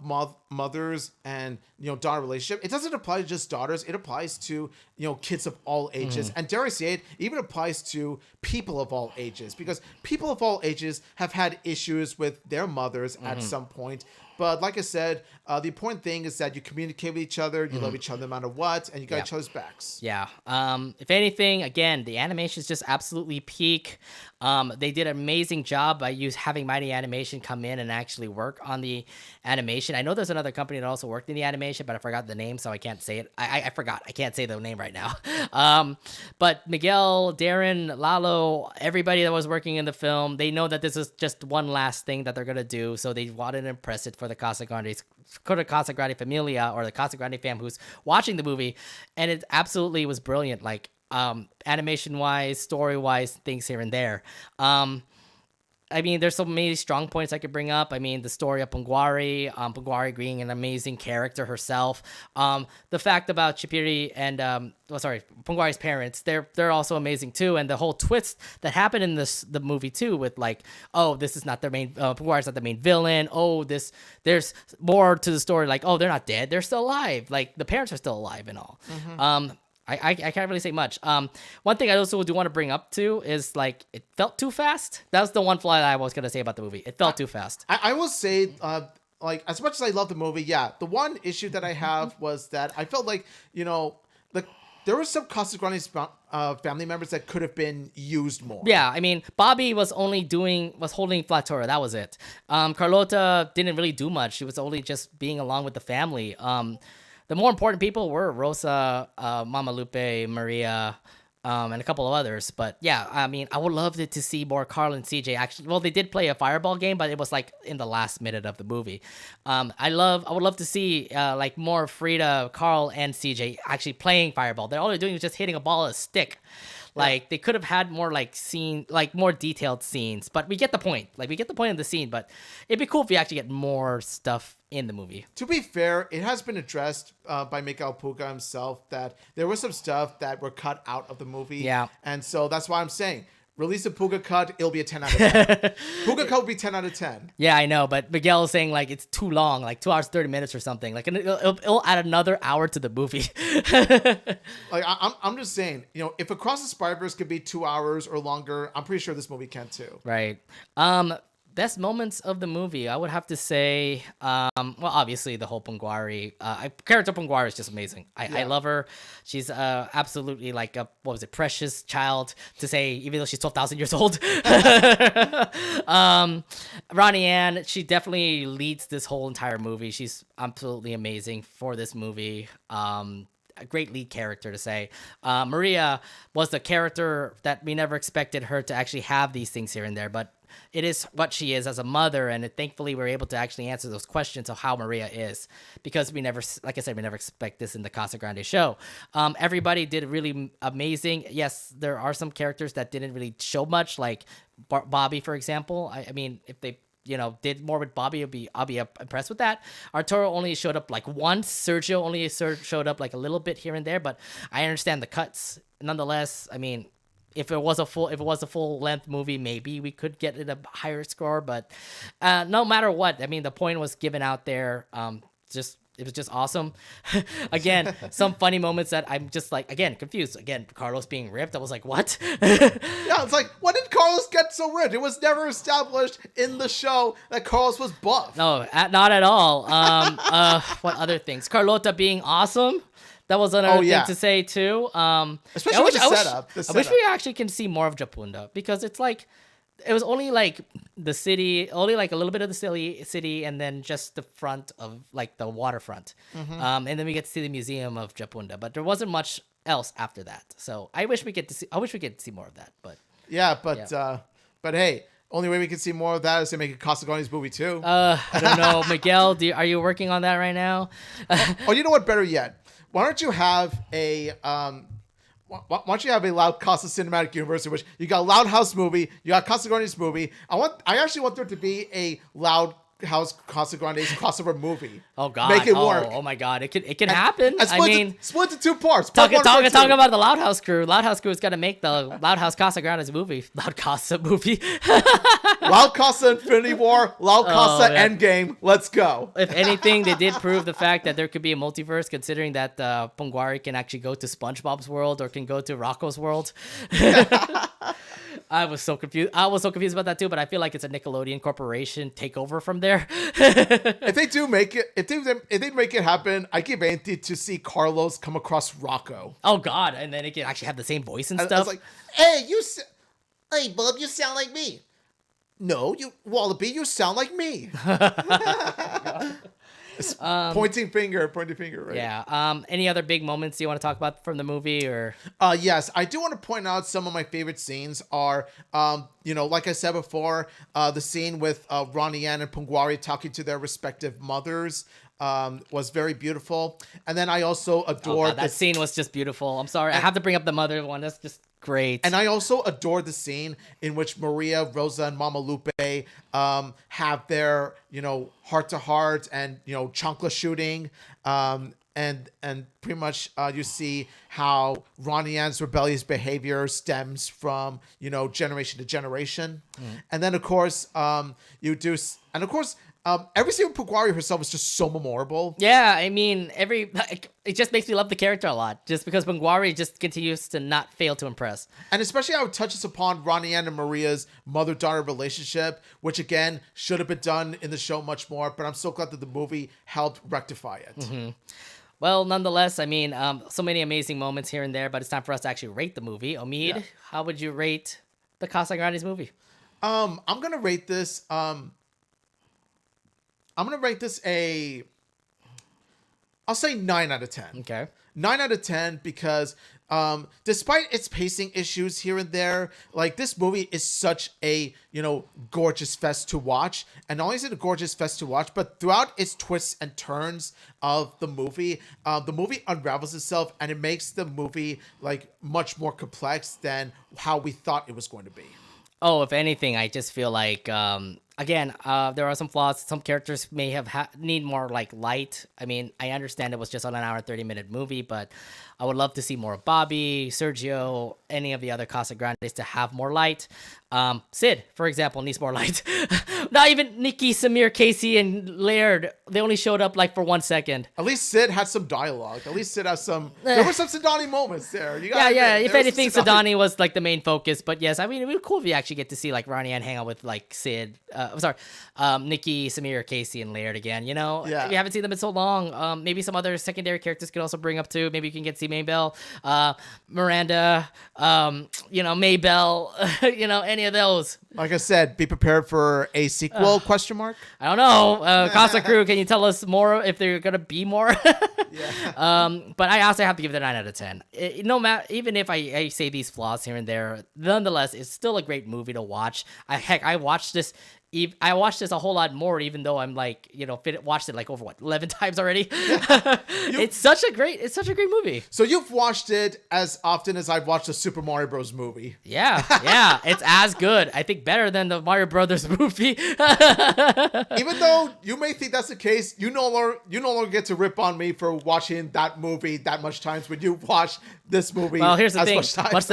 mothers and, you know, daughter relationship, it doesn't apply to just daughters. It applies to, you know, kids of all ages, and dare I say it, even applies to people of all ages, because people of all ages have had issues with their mothers at some point. But like I said, the important thing is that you communicate with each other, you love each other no matter what, and you got each other's backs. Yeah. If anything, again, the animation is just absolutely peak. They did an amazing job by having Mighty Animation come in and actually work on the animation. I know there's another company that also worked in the animation, but I forgot the name, so I can't say it. I forgot. I can't say the name right now. But Miguel, Darren, Lalo, everybody that was working in the film, they know that this is just one last thing that they're going to do, so they wanted to impress it for the Casagrande familia, or the Casagrande fam who's watching the movie, and it absolutely was brilliant. Like, animation wise, story wise, things here and there. I mean, there's so many strong points I could bring up. I mean, the story of Puguari being an amazing character herself. The fact about Chipiri and Puguari's parents, they're also amazing too. And the whole twist that happened in the movie too, with like, oh, this is not their main, Puguari's not the main villain. Oh, there's more to the story. Like, oh, they're not dead, they're still alive. Like, the parents are still alive and all. I can't really say much. One thing I also do want to bring up too is, like, it felt too fast. That was the one flaw that I was gonna say about the movie. It felt too fast. I will say, like, as much as I love the movie, yeah, the one issue that I have was that I felt like, you know, there were some Casagrandes family members that could have been used more. Yeah, I mean, Bobby was holding Flatura. That was it. Carlota didn't really do much. She was only just being along with the family. The more important people were Rosa, Mama Lupe, Maria, and a couple of others. But yeah, I mean, I would love to see more Carl and CJ actually. Well, they did play a fireball game, but it was like in the last minute of the movie. I would love to see like more Frida, Carl, and CJ actually playing fireball. All they're doing is just hitting a ball with a stick. Like they could have had more more detailed scenes, but we get the point. Like we get the point of the scene, but it'd be cool if we actually get more stuff in the movie. To be fair, it has been addressed by Miguel Puga himself that there was some stuff that were cut out of the movie. Yeah. And so that's why I'm saying, release a Puga cut, it'll be a 10 out of 10. Puga cut will be 10 out of 10. Yeah, I know, but Miguel is saying like it's too long, like 2 hours 30 minutes or something. Like it'll add another hour to the movie. Like I'm just saying, if Across the Spider-Verse could be 2 hours or longer, I'm pretty sure this movie can too. Right. Best moments of the movie, I would have to say, well, obviously the whole Pungwari, character Pungwari is just amazing. I love her. She's absolutely like a, precious child to say, even though she's 12,000 years old. Ronnie Anne, she definitely leads this whole entire movie. She's absolutely amazing for this movie. A great lead character to say. Maria was the character that we never expected her to actually have these things here and there, but it is what she is as a mother, and thankfully we're able to actually answer those questions of how Maria is, because we never, like I said, we never expect this in the Casagrandes show. Everybody did really amazing. Yes, there are some characters that didn't really show much, like Bobby, for example. I mean, if they did more with Bobby, I'll be impressed with that. Arturo only showed up like once. Sergio only showed up like a little bit here and there, but I understand the cuts. Nonetheless, I mean, if it was a full length movie, maybe we could get it a higher score. But no matter what, I mean, the point was given out there. It was just awesome. Again, some funny moments that I'm just like, again, confused. Again, Carlos being ripped. I was like, what? Yeah, it's like, when did Carlos get so ripped? It was never established in the show that Carlos was buff. No, not at all. What other things? Carlota being awesome. That was another thing to say too. Especially with the setup. I wish we actually can see more of Japunda, because it's like, it was only like the city, only like a little bit of the city, and then just the front of like the waterfront. And then we get to see the museum of Japunda, but there wasn't much else after that. So I wish we get to see more of that. But but hey, only way we can see more of that is to make a Casagrandes movie too. I don't know, Miguel. Are you working on that right now? Oh, you know what? Better yet, why don't you have a why don't you have a Loud Casa Cinematic Universe in which you got a Loud House movie, you got Casagrandes movie. I actually want there to be a Loud House Casagrandes crossover movie. Oh God! Make it work. Oh my God! It can happen. I mean, split into 2 parts. Talking about the Loud House crew. Loud House crew is gonna make the Loud House Casagrandes movie. Loud Casa movie. Loud Casa Infinity War. Loud Casa Endgame. Let's go. If anything, they did prove the fact that there could be a multiverse, considering that Pungwari can actually go to SpongeBob's world or can go to Rocco's world. I was so confused. About that too, but I feel like it's a Nickelodeon Corporation takeover from there. If they do make it, if they make it happen, I give anything to see Carlos come across Rocco. Oh God! And then it can actually have the same voice and stuff. I was like, hey, hey, bub, you sound like me. No, you Wallaby, you sound like me. Pointing finger, right? Yeah. Any other big moments you want to talk about from the movie, or? Yes, I do want to point out some of my favorite scenes are, like I said before, the scene with Ronnie Anne and Pungwari talking to their respective mothers. Was very beautiful, and then I also adored that scene. Was just beautiful. I'm sorry, I have to bring up the mother one. That's just great. And I also adored the scene in which Maria, Rosa, and Mama Lupe have their heart to heart and chancla shooting. And pretty much you see how Ronnie Anne's rebellious behavior stems from generation to generation, and then of course every scene with Pungwari herself is just so memorable. Yeah, I mean, it just makes me love the character a lot, just because Pungwari just continues to not fail to impress. And especially how it touches upon Ronnie Anne and Maria's mother-daughter relationship, which again should have been done in the show much more, but I'm so glad that the movie helped rectify it. Mm-hmm. Well, nonetheless, I mean, so many amazing moments here and there, but it's time for us to actually rate the movie. Omid, how would you rate the Casagrandes movie? I'm gonna rate this. I'm gonna rate this a I'll say 9 out of 10. Okay. 9 out of 10 because despite its pacing issues here and there, like this movie is such a, gorgeous fest to watch. And not only is it a gorgeous fest to watch, but throughout its twists and turns of the movie unravels itself and it makes the movie like much more complex than how we thought it was going to be. Oh, if anything, I just feel like, again, there are some flaws. Some characters may have need more like light. I mean, I understand it was just on an hour and 30-minute movie, but I would love to see more of Bobby, Sergio, any of the other Casagrandes to have more light. Sid, for example, needs more light. Not even Nikki, Samir, Casey, and Laird. They only showed up like for 1 second. At least Sid had some dialogue. At least Sid has some. There were some Sidani moments there. Yeah. If anything, Sidani was like the main focus. But yes, I mean, it would be cool if you actually get to see like Ronnie Anne hang out with like Sid. Nikki, Samir, Casey, and Laird again. Yeah. We haven't seen them in so long. Maybe some other secondary characters could also bring up too. Maybe you can get to see Maybell, Miranda, Maybell, any of those. Like I said, be prepared for a sequel, question mark? I don't know. Casa Crew, can you tell us more if they're going to be more? Yeah. But I also have to give it a 9 out of 10. No matter, even if I say these flaws here and there, nonetheless, it's still a great movie to watch. I watched this. I watched this a whole lot more, even though I'm like, watched it like over 11 times already. It's such a great movie. So you've watched it as often as I've watched the Super Mario Bros. Movie. Yeah, it's as good. I think better than the Mario Brothers movie. Even though you may think that's the case, you no longer get to rip on me for watching that movie that much times when you watch this movie. Well, here's the thing. What's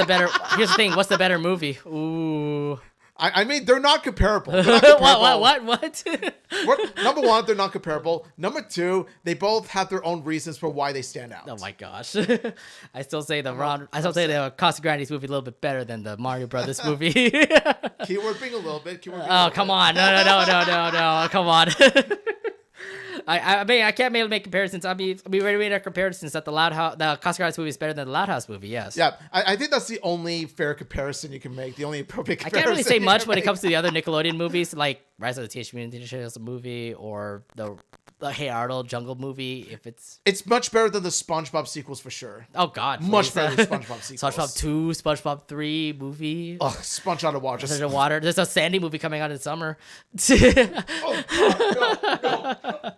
the better movie? Ooh. I mean, they're not comparable. What? Number one, they're not comparable. Number two, they both have their own reasons for why they stand out. Oh my gosh. I still say the Casagrandes movie a little bit better than the Mario Brothers movie. Keyword being a little bit. Come on. No. Come on. I mean, I can't make comparisons. I mean, we already made our comparisons that the Casagrandes movie is better than the Loud House movie. Yes. Yeah, I think that's the only fair comparison you can make. The only appropriate comparison. I can't really say much when it comes to the other Nickelodeon movies, like Rise of the Teenage Mutant Ninja Turtles movie or the Hey Arnold Jungle movie. It's much better than the SpongeBob sequels for sure. Oh God, much better than SpongeBob sequels. SpongeBob 2, SpongeBob 3 movie. Oh, Sponge Out of Water. Sponge Out of Water. There's a Sandy movie coming out in summer. Oh God, no.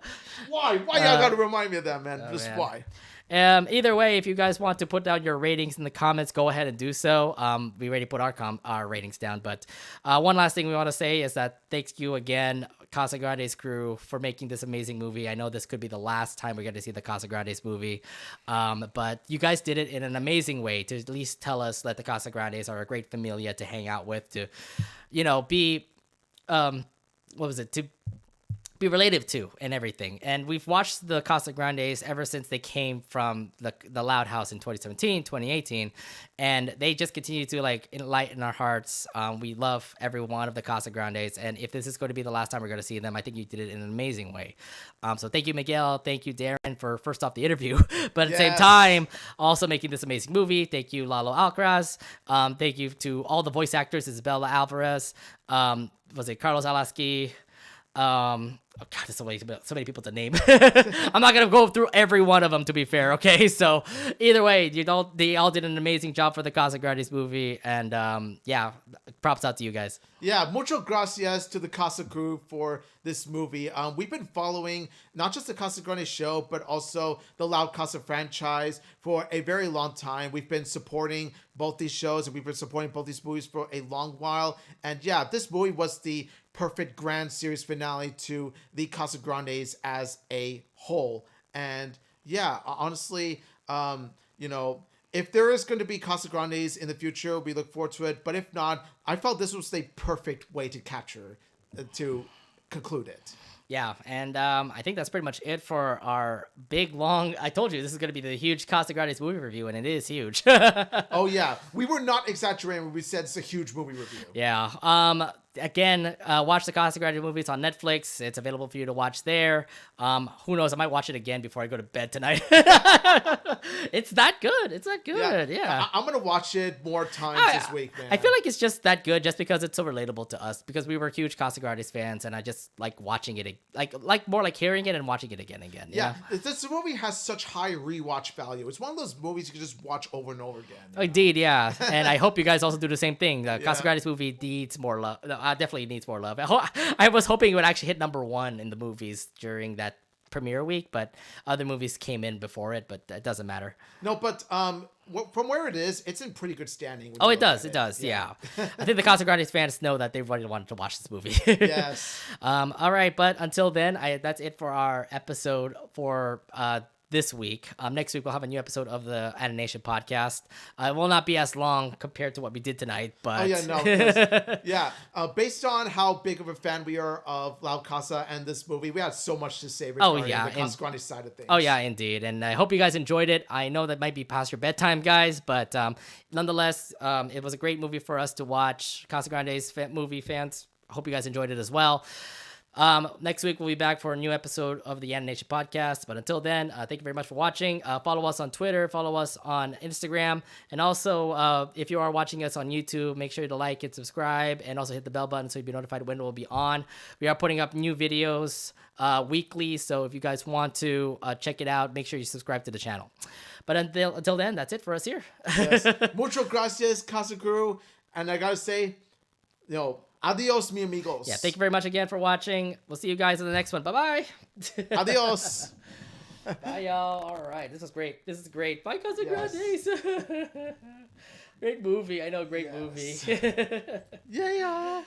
Why? Why y'all gotta remind me of that, man? Just man. Why? Either way, if you guys want to put down your ratings in the comments, go ahead and do so. We already put our ratings down, but one last thing we want to say is that thanks you again, Casagrandes crew, for making this amazing movie. I know this could be the last time we get to see the Casagrandes movie, but you guys did it in an amazing way to at least tell us that the Casagrandes are a great familia to hang out with, to, be, to be relative to and everything. And we've watched the Casagrandes ever since they came from the Loud House in 2017, 2018, and they just continue to like enlighten our hearts. We love every one of the Casagrandes, and if this is going to be the last time we're going to see them, I think you did it in an amazing way. So thank you, Miguel. Thank you, Darren, for first off the interview, but at the same time, also making this amazing movie. Thank you, Lalo Alcaraz. Thank you to all the voice actors, Isabella Alvarez, Carlos Alaski, oh God, there's so many people to name. I'm not gonna go through every one of them, to be fair. Okay, so either way, they all did an amazing job for the Casagrandes movie, and props out to you guys. Yeah, mucho gracias to the Casa crew for this movie. We've been following not just the Casagrandes show, but also the Loud Casa franchise for a very long time. We've been supporting both these shows, and we've been supporting both these movies for a long while. And yeah, this movie was the perfect grand series finale to the Casagrandes as a whole. And yeah, honestly, if there is going to be Casagrandes in the future, we look forward to it. But if not, I felt this was the perfect way to conclude it. Yeah, and I think that's pretty much it for our big, long... I told you, this is going to be the huge Casagrandes movie review, and it is huge. Oh, yeah. We were not exaggerating when we said it's a huge movie review. Yeah. again, watch the Casagrandes movie. It's on Netflix. It's available for you to watch there. Who knows? I might watch it again before I go to bed tonight. It's that good. It's that good. Yeah. I'm gonna watch it more times this week, man. I feel like it's just that good, just because it's so relatable to us. Because we were huge Casagrandes fans, and I just like watching it, like more like hearing it and watching it again and again. Yeah, this movie has such high rewatch value. It's one of those movies you can just watch over and over again. Indeed, yeah. And I hope you guys also do the same thing. The Casagrandes movie needs more love. Definitely needs more love. I was hoping it would actually hit #1 in the movies during that premiere week, but other movies came in before it, but it doesn't matter. No, but from where it is, it's in pretty good standing. Oh, it does. It does. Yeah. I think the Casagrandes fans know that they've already wanted to watch this movie. Yes. All right, but until then, that's it for our episode for this week. Next week we'll have a new episode of the Anination podcast. It will not be as long compared to what we did tonight, but based on how big of a fan we are of La Casa and this movie, we had so much to say regarding the Casagrandes side of things. Oh yeah, indeed. And I hope you guys enjoyed it. I know that might be past your bedtime, guys, but nonetheless, it was a great movie for us to watch. Casagrandes movie fans, I hope you guys enjoyed it as well. Next week we'll be back for a new episode of the Anination podcast, but until then, thank you very much for watching. Follow us on Twitter, follow us on Instagram, and also if you are watching us on YouTube, make sure to like and subscribe, and also hit the bell button so you'll be notified when it will be on. We are putting up new videos weekly, so if you guys want to check it out, make sure you subscribe to the channel. But until then, that's it for us here. Yes. Mucho gracias, Casa Crew, and I gotta say, adios, mi amigos. Yeah, thank you very much again for watching. We'll see you guys in the next one. Bye-bye. Adios. Bye, y'all. All right. This was great. This is great. Bye, Casagrandes. Great movie. I know, great movie. Yeah.